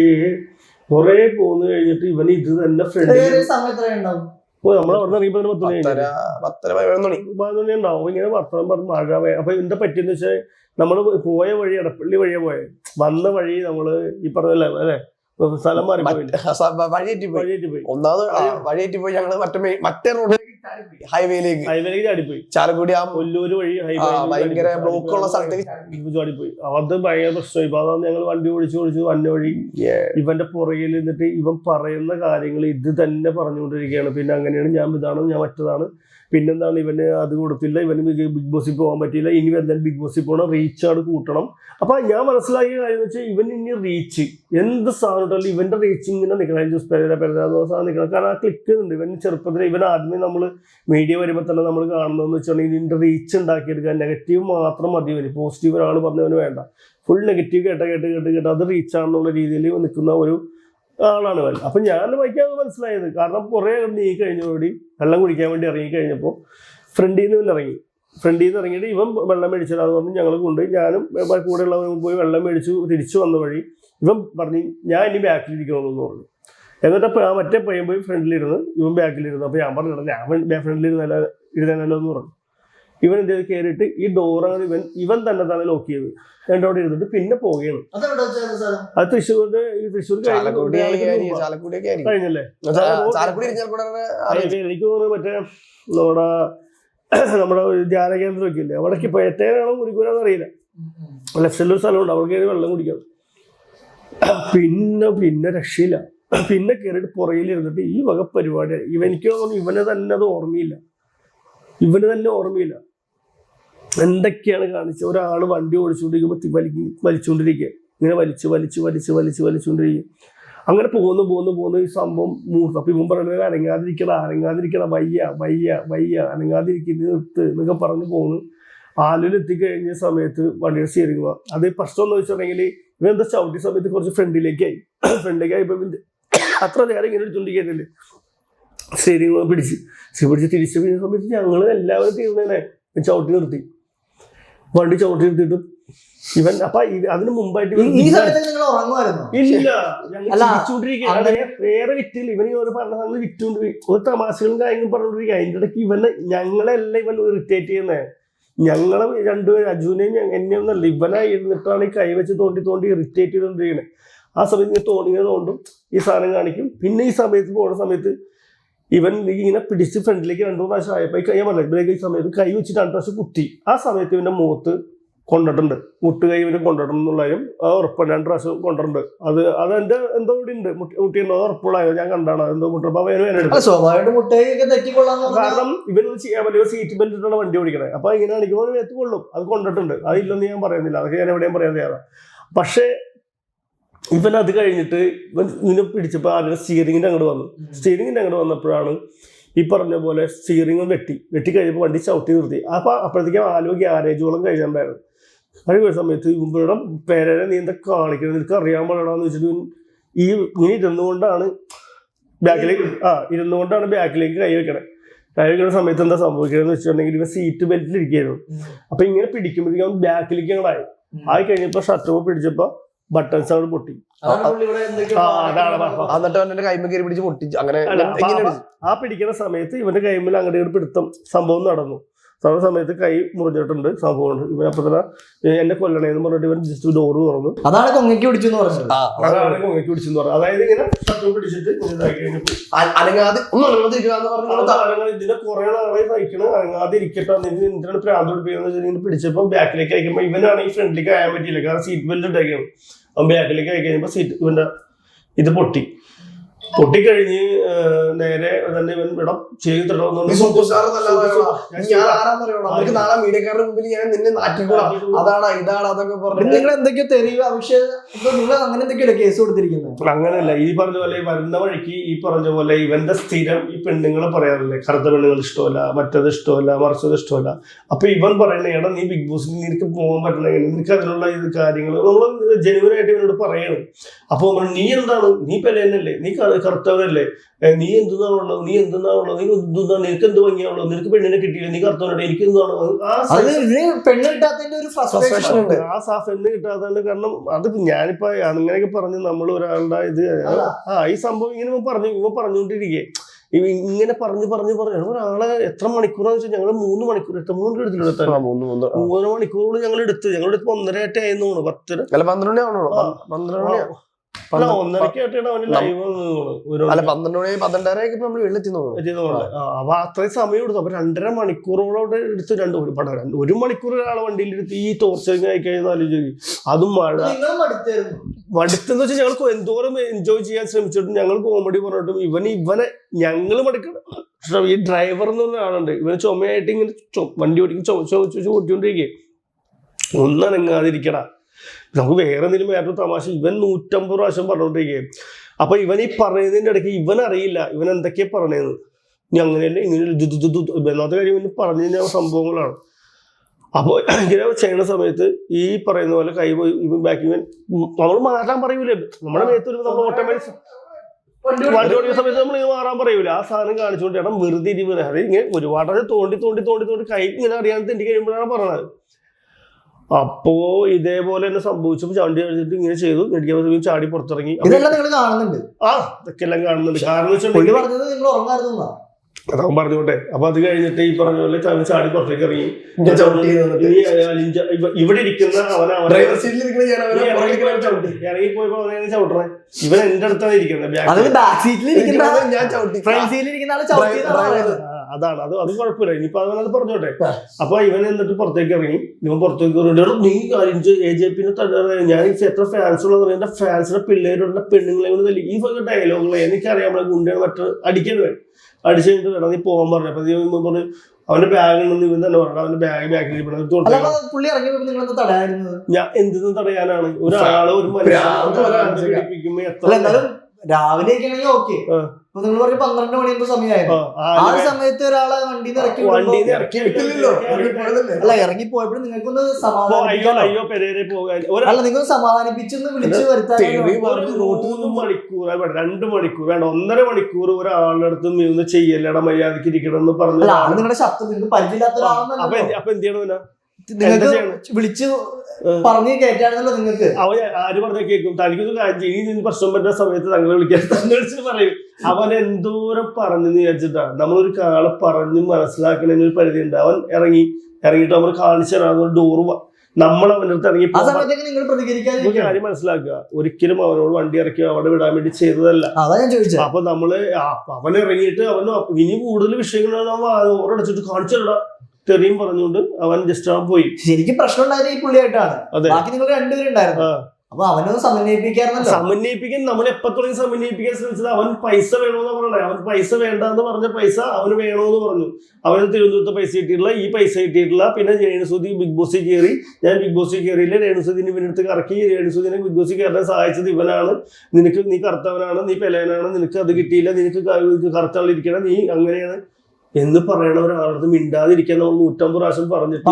കുറെ പോന്നു കഴിഞ്ഞിട്ട് ഇവന് ഇത് തന്നെ ഫ്രണ്ട് സമയത്ത് നമ്മൾ അവിടെ ഇറങ്ങിയപ്പോൾ 10 മണി ഉണ്ടാവും. ഇങ്ങനെ വർത്തമാനം പറഞ്ഞ് മഴ. അപ്പൊ എന്താ പറ്റിയെന്ന് വെച്ചാൽ നമ്മൾ പോയ വഴി എടപ്പള്ളി വഴിയാ പോയത്. വന്ന വഴി നമ്മള് ഈ പറഞ്ഞല്ലേ അല്ലെ സ്ഥലം മാറി വഴിയേറ്റിപ്പോയി. ഒന്നാമത് വഴിയേറ്റിപ്പോയി. ഞങ്ങള് മറ്റേ റോഡ് ഹൈവേയിലേക്ക് ചാടിപ്പോയി. ചാലക്കുടി ആ ഒല്ലൂര് വഴി ഭയങ്കര ബ്ലോക്ക് ഉള്ള സ്ഥലത്തേക്ക് ചാടിപ്പോയി. അത് ഭയങ്കര പ്രശ്നമായി. ഇപ്പൊ അതാണ് ഞങ്ങൾ വണ്ടി ഓടിച്ചു വന്ന വഴി ഇവന്റെ പുറകിൽ നിന്നിട്ട് ഇവൻ പറയുന്ന കാര്യങ്ങൾ ഇത് തന്നെ പറഞ്ഞുകൊണ്ടിരിക്കുകയാണ്. പിന്നെ അങ്ങനെയാണ് ഞാൻ ഇതാണ് ഞാൻ മറ്റതാണ്. പിന്നെന്താണ് ഇവന് അത് കൊടുത്തില്ല, ഇവന് ബിഗ് ബോസിൽ പോകാൻ പറ്റിയില്ല, ഇനി എന്തായാലും ബിഗ് ബോസിൽ പോകണം, റീച്ചാണ് കൂട്ടണം. അപ്പൊ ഞാൻ മനസ്സിലാക്കിയ കാര്യം എന്ന് വെച്ചാൽ ഇവൻ ഇനി റീച്ച് എന്ത് സാധനം ഉണ്ടല്ലോ ഇവന്റെ റീച്ച് ഇങ്ങനെ നിൽക്കണം. ജോസ് സാധനം നിൽക്കണം. കാരണം ആ ക്ലിക്ക് ഉണ്ട്. ഇവൻ ചെറുപ്പത്തിൽ ഇവൻ ആദ്യമേ നമ്മൾ മീഡിയ വരുമ്പോൾ തന്നെ നമ്മൾ കാണുന്നതെന്ന് വെച്ചിട്ടുണ്ടെങ്കിൽ ഇതിന്റെ റീച്ച് ഉണ്ടാക്കിയെടുക്കുക. നെഗറ്റീവ് മാത്രം മതി ഇവന്. പോസിറ്റീവ് ഒരാൾ പറഞ്ഞവന് വേണ്ട. ഫുൾ നെഗറ്റീവ് കേട്ട് അത് റീച്ചാണെന്നുള്ള രീതിയിൽ നിൽക്കുന്ന ഒരു ആളാണ് ഇവൻ. അപ്പൊ ഞാൻ വായിക്കാതെ മനസ്സിലായത്. കാരണം കുറെ നീങ്ങി കഴിഞ്ഞോടി വെള്ളം കുടിക്കാൻ വേണ്ടി ഇറങ്ങി കഴിഞ്ഞപ്പോൾ ഫ്രണ്ടിൽ നിന്ന് ഇറങ്ങിയിട്ട് ഇവൻ വെള്ളം മേടിച്ചതാന്ന് പറഞ്ഞ് ഞങ്ങൾ കൊണ്ട് ഞാനും കൂടെ ഉള്ളവരും പോയി വെള്ളം മേടിച്ചു. തിരിച്ചു വന്ന വഴി ഇവൻ പറഞ്ഞു ഞാൻ ഇനി ബാക്കിലിരിക്കണമെന്ന് പറഞ്ഞു. എന്നിട്ട് ആ മറ്റേ പയ്യൻ പോയി ഫ്രണ്ടിലിരുന്ന് ഇവൻ ബാക്കിലിരുന്നു. അപ്പൊ ഞാൻ പറഞ്ഞു ഞാൻ ഫ്രണ്ടിലിരുന്നല്ലോ എന്ന് പറഞ്ഞു. ഇവൻ എന്ത് ചെയ്ത് കയറിയിട്ട് ഈ ഡോറാണ് ഇവൻ തന്നെ ലോക്ക് ചെയ്ത് എൻ്റെ അവിടെ ഇരുന്നിട്ട് പിന്നെ പോവുകയാണ്. അത് തൃശ്ശൂർ കഴിഞ്ഞല്ലേ. എനിക്ക് തോന്നുന്നു മറ്റേ നമ്മുടെ ധ്യാന കേന്ദ്രമൊക്കെ ഇല്ലേ അവിടേക്ക് ഇപ്പോൾ എത്തേനാണോ കുടിക്കൂലെന്ന് അറിയില്ല. ലെഫ്റ്റിലൊരു സ്ഥലമുണ്ട്, അവിടെ കയറി വെള്ളം കുടിക്കാം. പിന്നെ രക്ഷയില്ല. പിന്നെ കയറിയിട്ട് പുറകിലിരുന്നിട്ട് ഈ വക പരിപാടി എനിക്ക് തോന്നുന്നു ഇവന് തന്നെ ഓർമ്മയില്ല എന്തൊക്കെയാണ് കാണിച്ചത്. ഒരാൾ വണ്ടി ഓടിച്ചുകൊണ്ടിരിക്കുമ്പോൾ വലിച്ചുകൊണ്ടിരിക്കുക, ഇങ്ങനെ വലിച്ചുകൊണ്ടിരിക്കുക. അങ്ങനെ പോകുന്നു ഈ സംഭവം മൂർത്ത്. അപ്പൊ ഇവൻ പറയുന്നത് അനങ്ങാതിരിക്കണ വയ്യ അനങ്ങാതിരിക്കുന്ന നിർത്ത് എന്നൊക്കെ പറഞ്ഞ് പോകുന്നു. ആലുവിൽ എത്തിക്കഴിഞ്ഞ സമയത്ത് വണ്ടിയുടെ സ്റ്റിയറിംഗ് പോവാം. അത് പ്രശ്നം എന്ന് വെച്ചിട്ടുണ്ടെങ്കിൽ ഇവൻ എന്താ ചവിട്ടിയ സമയത്ത് കുറച്ച് ഫ്രണ്ടിലേക്കായി ഇപ്പൊ അത്ര നേരം ഇങ്ങനെ എടുത്തുകൊണ്ടിരിക്കുന്നില്ലേ. സ്റ്റിയറിംഗ് പിടിച്ച് തിരിച്ചു കഴിഞ്ഞ സമയത്ത് ഞങ്ങൾ എല്ലാവരും തീർന്നേനെ ചവിട്ടി നിർത്തി. വണ്ടി ചവിട്ടി നിർത്തിയിട്ടും ഇവൻ അപ്പൊ അതിന് മുമ്പായിട്ട് ഇല്ല വേറെ വിറ്റില്ല. ഇവന് ഓരോ പറഞ്ഞ സാധനങ്ങൾ വിറ്റുകൊണ്ട് ഒരു തമാശകളും കാര്യങ്ങളും പറഞ്ഞുകൊണ്ടിരിക്കുക. അതിൻ്റെ ഇടയ്ക്ക് ഞങ്ങളെല്ലാം ഇവൻ ഇറിറ്റേറ്റ് ചെയ്യുന്നത്. ഞങ്ങളെ രണ്ടുപേരും അജുനെയും എന്നെയൊന്നല്ല ഇവനായി ഇരുന്നിട്ടാണ് ഈ കൈവച്ച് തോണ്ടി ഇറിറ്റേറ്റ് ചെയ്തുകൊണ്ടിരിക്കുന്നത്. ആ സമയത്ത് ഇങ്ങനെ തോണ്ടും ഈ സാധനം കാണിക്കും. പിന്നെ ഈ സമയത്ത് പോകുന്ന സമയത്ത് ഇവൻ ഇങ്ങനെ പിടിച്ച് ഫ്രണ്ടിലേക്ക് 2 പ്രാവശ്യം ആയപ്പോൾ ഞാൻ പറഞ്ഞില്ല ഈ സമയത്ത് കൈ വെച്ചിട്ട് 2 പ്രാവശ്യം കുത്തി. ആ സമയത്ത് ഇവന്റെ മുഖത്ത് കൊണ്ടിട്ടുണ്ട്, മുട്ടുകൈ ഇവന് കൊണ്ടിട്ടുണ്ട് എന്നുള്ളതും ഉറപ്പാണ്. 2 പ്രാവശ്യം കൊണ്ടിട്ടുണ്ട്. അത് എന്റെ എന്തോ ഇവിടെ ഉണ്ട് മുട്ടിയുണ്ടോ അത് ഉറപ്പുള്ളായോ ഞാൻ കണ്ടാണ് എന്തോ മുട്ടപ്പോ കാരണം ഇവനൊന്നും ചെയ്യാൻ പറ്റില്ല. സീറ്റ് ബെൽറ്റ് ഇട്ടാണ് വണ്ടി ഓടിക്കണേ. അപ്പൊ ഇങ്ങനെ കാണിക്കുമ്പോൾ മേത്ത് കൊള്ളും. അത് കൊണ്ടിട്ടുണ്ട്. അതില്ലെന്ന് ഞാൻ പറയുന്നില്ല, അതൊക്കെ ഞാൻ എവിടെയും പറയാൻ തയ്യാറാണ്. പക്ഷേ ഇവൻ അത് കഴിഞ്ഞിട്ട് ഇവൻ ഇങ്ങനെ പിടിച്ചപ്പോൾ ആദ്യം സ്റ്റിയറിങ്ങിൻ്റെ അങ്ങോട്ട് വന്നപ്പോഴാണ് ഈ പറഞ്ഞ പോലെ സ്റ്റിയറിങ് വെട്ടി കഴിഞ്ഞപ്പോൾ വണ്ടി ചവിട്ടി നിർത്തി. അപ്പോഴത്തേക്കും ആലുവ ഗ്യാരേജോളം കഴിയാണ്ടായിരുന്നു. കഴിയുന്ന സമയത്ത് ഇവരുടെ പേരനെ നീ എന്താ കാണിക്കുന്നത്, നിനക്ക് അറിയാൻ പാടാന്ന് വെച്ചിട്ട് ഇങ്ങനെ ഇരുന്നുകൊണ്ടാണ് ബാക്കിലേക്ക് കൈ വെക്കണ സമയത്ത് എന്താ സംഭവിക്കണമെന്ന് വെച്ചിട്ടുണ്ടെങ്കിൽ ഇവ സീറ്റ് ബെൽറ്റിലിരിക്കുകയായിരുന്നു. അപ്പൊ ഇങ്ങനെ പിടിക്കുമ്പോഴേക്കും ബാക്കിലേക്ക് അങ്ങോട്ടായി. ആയി കഴിഞ്ഞപ്പോ ഷട്ടർ പിടിച്ചപ്പോ ബട്ടൺസ് അവിടെ പൊട്ടി. ആ പിടിക്കുന്ന സമയത്ത് ഇവന്റെ കൈമിൽ അങ്ങോട്ട് പിടുത്തം സംഭവം നടന്നു. സമയത്ത് കൈ മുറിഞ്ഞിട്ടുണ്ട് സംഭവമുണ്ട്. ഇവൻ അപ്പൊ തന്നെ എന്നെ കൊല്ലണേന്ന് പറഞ്ഞിട്ട് ഇവൻ ജസ്റ്റ് ഡോറ് തുറന്നു. അതാണ് കൊങ്ങയ്ക്ക് പിടിച്ചെന്ന് പറഞ്ഞത്. അതായത് ഇങ്ങനെ പിടിച്ചിട്ട് ഇതിനെ കുറെ നാളെ സഹിക്കണം അനങ്ങാതെ ഇരിക്കട്ടെ എന്തിനാണ് പ്രാന്ത് പിടിപ്പിക്കുന്നത് പിടിച്ചപ്പോ ബാക്കിലേക്ക് അയക്കുമ്പോ ഇവനാണ് ഈ ഫ്രണ്ടിലേക്ക് അയാൻ പറ്റിയില്ല. കാരണം സീറ്റ് ബെൽറ്റ് ഇട്ടേക്കാണ്. അവൻ ബാക്കിലേക്ക് അയക്കഴിഞ്ഞപ്പോ ഇവന്റെ ഇത് പൊട്ടി. പൊട്ടിക്കഴിഞ്ഞ് നേരെ തന്നെ ഇവൻ ഇവിടെ ചെയ്തിട്ടുണ്ടോ സൂപ്പർ സ്റ്റാർ ഞാൻ ആരാന്നറിയണം. അവർക്ക് നാളെ മീഡിയക്കാരുടെ മുമ്പിൽ ഞാൻ നിന്നെ നാട്ടിക്കൂടാ, അതാണ് ഇതാണ് അതൊക്കെ പറഞ്ഞു. നിങ്ങൾ എന്തൊക്കെയോ തെരുവ് അഭിഷേക് നിങ്ങൾ അങ്ങനെ എന്തൊക്കെയല്ലേ കേസ് കൊടുത്തിരിക്കുന്നത്? അങ്ങനെയല്ല, ഈ പറഞ്ഞ പോലെ വരുന്ന വഴിക്ക് ഈ പറഞ്ഞ പോലെ ഇവന്റെ സ്ഥിരം ഈ പെണ്ണുങ്ങളെ പറയാറില്ലേ, കറുത്ത പെണ്ണുങ്ങൾ ഇഷ്ടമല്ല, മറ്റത് ഇഷ്ടമല്ല, മറിച്ചത് ഇഷ്ടമല്ല. അപ്പൊ ഇവൻ പറയണേ, എടാ നീ ബിഗ് ബോസിൽ നിനക്ക് പോകാൻ പറ്റണ, നിനക്ക് അതിനുള്ള ഇത് കാര്യങ്ങൾ നമ്മൾ ജെനുവനായിട്ട് ഇവനോട് പറയണം. അപ്പൊ നീ എന്താണ്, നീ പെലയനല്ലേ, നീ കറുത്തവനല്ലേ, നീ എന്തുന്നാണുള്ളത്, നീ എന്തുന്നാണുള്ളത്, നീ എന്തുന്നാ, നിനക്ക് എന്ത് ഭംഗിയാണുള്ളത്, നിനക്ക് പെണ്ണിനെ കിട്ടിയില്ല, നീ കറുത്തവനല്ലേ, എനിക്ക് എന്താണ് പെണ്ണ് കിട്ടാത്തതിന്റെ ഒരു ഫ്രസ്ട്രേഷൻ ഉണ്ട്. ആ പെണ്ണ് കിട്ടാത്തതിന്റെ കാരണം അത് ഞാനിപ്പോ അങ്ങനെയൊക്കെ പറഞ്ഞ് നമ്മൾ ഒരാളുടെ ഇത് ഈ സംഭവം ഇങ്ങനെ ഇവ പറഞ്ഞുകൊണ്ടിരിക്കേ, ഇങ്ങനെ പറഞ്ഞു ഒരാളെ എത്ര മണിക്കൂറാന്ന് വെച്ചാൽ ഞങ്ങള് 3 മണിക്കൂർ 3 എടുത്തില്ല, 3 മണിക്കൂറോട് ഞങ്ങൾ എടുത്ത് 1:30 ആയിരുന്നു 10 12 മണി ആവണോ, 12 മണി 1:30 അവന് ലൈവ് 12 മണി 12:30 നമ്മൾ വീട്ടിലെത്തി. അപ്പൊ അത്രയും സമയം എടുത്തു. അപ്പൊ 2.5 മണിക്കൂറോടെ എടുത്ത് 1 മണിക്കൂർ ഒരാളെ വണ്ടിയിൽ എടുത്ത് ഈ ടോർച്ചറിങ് ആയി കഴിഞ്ഞാൽ ആലോചിക്കും. അതും മഴ മടുത്തെന്ന് വെച്ചാൽ ഞങ്ങൾക്ക് എന്തോരം എൻജോയ് ചെയ്യാൻ ശ്രമിച്ചിട്ടും ഞങ്ങൾ കോമഡി പറഞ്ഞിട്ടും ഇവനെ ഞങ്ങൾ മടുക്കണം. പക്ഷെ ഈ ഡ്രൈവർ എന്ന് പറഞ്ഞ ആളുണ്ട്, ഇവന് ചുമയായിട്ട് ഇങ്ങനെ വണ്ടി ഓടിക്കും ചുമച്ച് ഓടിക്കൊണ്ടിരിക്കേ, ഒന്നനങ്ങാതിരിക്കടാ. നമുക്ക് വേറെ എന്തെങ്കിലും വേറൊരു തമാശ ഇവൻ 150 പ്രാവശ്യം പറഞ്ഞോണ്ടിരിക്കുകയും. അപ്പൊ ഇവൻ ഈ പറയുന്നതിന്റെ ഇടയ്ക്ക് ഇവൻ അറിയില്ല ഇവൻ എന്തൊക്കെയാ പറഞ്ഞതെന്ന്. ഇനി അങ്ങനെയല്ലേ ഇങ്ങനെ ഒന്നാമത്തെ കാര്യം ഇവന് പറഞ്ഞു കഴിഞ്ഞ സംഭവങ്ങളാണ്. അപ്പോൾ ഇങ്ങനെ ചെയ്യുന്ന സമയത്ത് ഈ പറയുന്ന പോലെ കൈ പോയി ഇവൻ ബാക്കി ഇവൻ നമ്മൾ മാറാൻ പറയൂലേ, നമ്മുടെ മേത്ത് നമ്മൾ ഓട്ടോമാറ്റിക് വണ്ടി ഓടിക്കുന്ന സമയത്ത് നമ്മൾ ഇങ്ങനെ മാറാൻ പറയൂല. ആ സാധനം കാണിച്ചുകൊണ്ട് ചേട്ടൻ വെറുതെ ഇരിക്കുന്നത് അത് ഇങ്ങനെ ഒരുപാട് തോണ്ടി കൈ ഇങ്ങനെ അറിയാൻ തെണ്ടി കഴിയുമ്പോഴാണ് പറഞ്ഞത്. അപ്പോ ഇതേപോലെ തന്നെ സംഭവിച്ചു. ചാണ്ടി കഴിച്ചിട്ട് ഇങ്ങനെ ചെയ്തു, നെടിക്കാൻ ചാടി പുറത്തിറങ്ങി. ഇതെല്ലാം നിങ്ങൾ കാണുന്നുണ്ട്? ഇതൊക്കെ എല്ലാം കാണുന്നുണ്ട്. കാരണം വെച്ചിട്ടുണ്ടെങ്കിൽ അതാവും പറഞ്ഞോട്ടെ. അപ്പൊ അത് കഴിഞ്ഞിട്ട് ഈ പറഞ്ഞ പോലെ ചാടി പുറത്തേക്ക് ഇറങ്ങി. ഇവിടെ ഇരിക്കുന്ന ഇറങ്ങിപ്പോയപ്പോ അവനെ ചവിട്ടണേ. ഇവൻ എന്റെ അടുത്താണ് ഇരിക്കുന്നത്, അതാണ് അത് കുഴപ്പമില്ല. ഇനിയിപ്പോ അവനത് പറഞ്ഞോട്ടെ. അപ്പൊ ഇവൻ എന്നിട്ട് പുറത്തേക്ക് ഇറങ്ങി. ഇവൻ പുറത്തേക്ക് ഇറങ്ങി, നീ AJP ഞാൻ എത്ര ഫാൻസ് ഉള്ളത്, എന്റെ ഫാൻസിന്റെ പിള്ളേരുടെ പെണ്ണുങ്ങളെ കൊണ്ട് തല്ലി ഈ ഡയലോഗുകളെ എനിക്കറിയാം. നമ്മളെ ഗുണ്ടയാണ് മറ്റു അടിക്കരുത്, അടിച്ചു കഴിഞ്ഞിട്ട് വേണം നീ പോകാൻ പറഞ്ഞു. അപ്പൊ നീ പറഞ്ഞു അവന്റെ ബാഗ് ഉണ്ടെന്ന് ഇവൻ തന്നെ പറഞ്ഞു. അവന്റെ ബാഗിൽ ഞാൻ എന്തെന്ന് തടയാനാണ്? ഒരാള് ഒരു മനുഷ്യനെ പീഡിപ്പിക്കുമ്പോ എത്ര രാവിലെയൊക്കെയാണെങ്കിൽ ഓക്കെ. ഇപ്പൊ നിങ്ങൾ പറഞ്ഞ 12 മണിയാകുമ്പോ സമയമായിരുന്നു. ആ സമയത്ത് ഒരാളെ വണ്ടിന്ന് ഇറക്കി അല്ല ഇറങ്ങി പോയപ്പോഴും നിങ്ങൾക്കൊന്ന് അല്ല നിങ്ങൾ സമാധാനിപ്പിച്ചൊന്ന് വിളിച്ചു വരുത്താൻ 3 മണിക്കൂർ 2 മണിക്കൂർ വേണ്ട 1.5 മണിക്കൂർ ഒരാളുടെ അടുത്ത് നീ ചെയ്യല്ലട മര്യാദക്ക് ഇരിക്കണം എന്ന് പറഞ്ഞു. നിങ്ങളുടെ ശത്രു നിങ്ങൾക്ക് പരിചയമില്ലാത്ത ഒരാളെന്നല്ല. അപ്പൊ എന്ത് ചെയ്യണം? നിങ്ങൾക്ക് വിളിച്ച് പറഞ്ഞു കേട്ടാണല്ലോ നിങ്ങൾക്ക്. അവൻ ആര് പറഞ്ഞ കേൾക്കും. തനിക്കൊരു കാര്യം ഇനി പ്രശ്നം പറ്റുന്ന സമയത്ത് തങ്ങളെ വിളിക്കാൻ വിളിച്ചിട്ട് പറയും. അവൻ എന്തോരം പറഞ്ഞെന്ന് വിചാരിച്ചിട്ടാ. നമ്മളൊരു കാളെ പറഞ്ഞ് മനസ്സിലാക്കണതിന് ഒരു പരിധി ഉണ്ട്. അവൻ ഇറങ്ങിയിട്ട് നമ്മൾ കാണിച്ചു തരാം ഡോറ്. നമ്മൾ അവൻ്റെ അടുത്ത് ഇറങ്ങി കാര്യം മനസ്സിലാക്കുക. ഒരിക്കലും അവനോട് വണ്ടി ഇറക്കി അവിടെ വിടാൻ വേണ്ടി ചെയ്തതല്ല. അപ്പൊ നമ്മള് അവൻ ഇറങ്ങിയിട്ട് അവന് ഇനി കൂടുതൽ വിഷയങ്ങളാണ് അവൻ ഓരടച്ചിട്ട് കാണിച്ചു തരാം തെറിയും പറഞ്ഞുകൊണ്ട് അവൻ ജസ്റ്റ് അവൻ പോയി. ശരിക്കും പ്രശ്നം ഉണ്ടായത് ഈ പുള്ളിയായിട്ടാണ്. ബാക്കി നിങ്ങൾ രണ്ടുപേരും ഉണ്ടായിരുന്നു. അപ്പൊ അവനൊന്ന് സമന്വയിപ്പിക്കാൻ നമ്മൾ എപ്പോ തുടങ്ങി സമന്വയിപ്പിക്കാൻ ശ്രമിച്ചത്. അവൻ പൈസ വേണമെന്ന് പറഞ്ഞേ. അവൻ പൈസ വേണ്ടെന്ന് പറഞ്ഞ പൈസ അവന് വേണമെന്ന് പറഞ്ഞു. അവന് തിരുവനന്തപുരത്ത് പൈസ കിട്ടിയിട്ടില്ല, ഈ പൈസ കിട്ടിയിട്ടില്ല. പിന്നെ രേണുസുതി ബിഗ് ബോസിൽ കയറി. ഞാൻ ബിഗ് ബോസിൽ കയറിയില്ല. രേണുസുദിനെ ഇവനടുത്ത് കറക്കി. രേണുസുദിനെ ബിഗ് ബോസിൽ കയറാൻ സഹായിച്ചത് ഇവനാണ്. നീ കറുത്തവനാണ്, നീ പെലയനാണ്, നിനക്ക് അത് കിട്ടിയില്ല, നിനക്ക് കറുത്തവളിരിക്കണം, നീ അങ്ങനെയാണ് എന്ന് പറയണ ഒരാളത് മിണ്ടാതിരിക്കാൻ നമ്മൾ 150 പ്രാവശ്യം പറഞ്ഞിട്ട്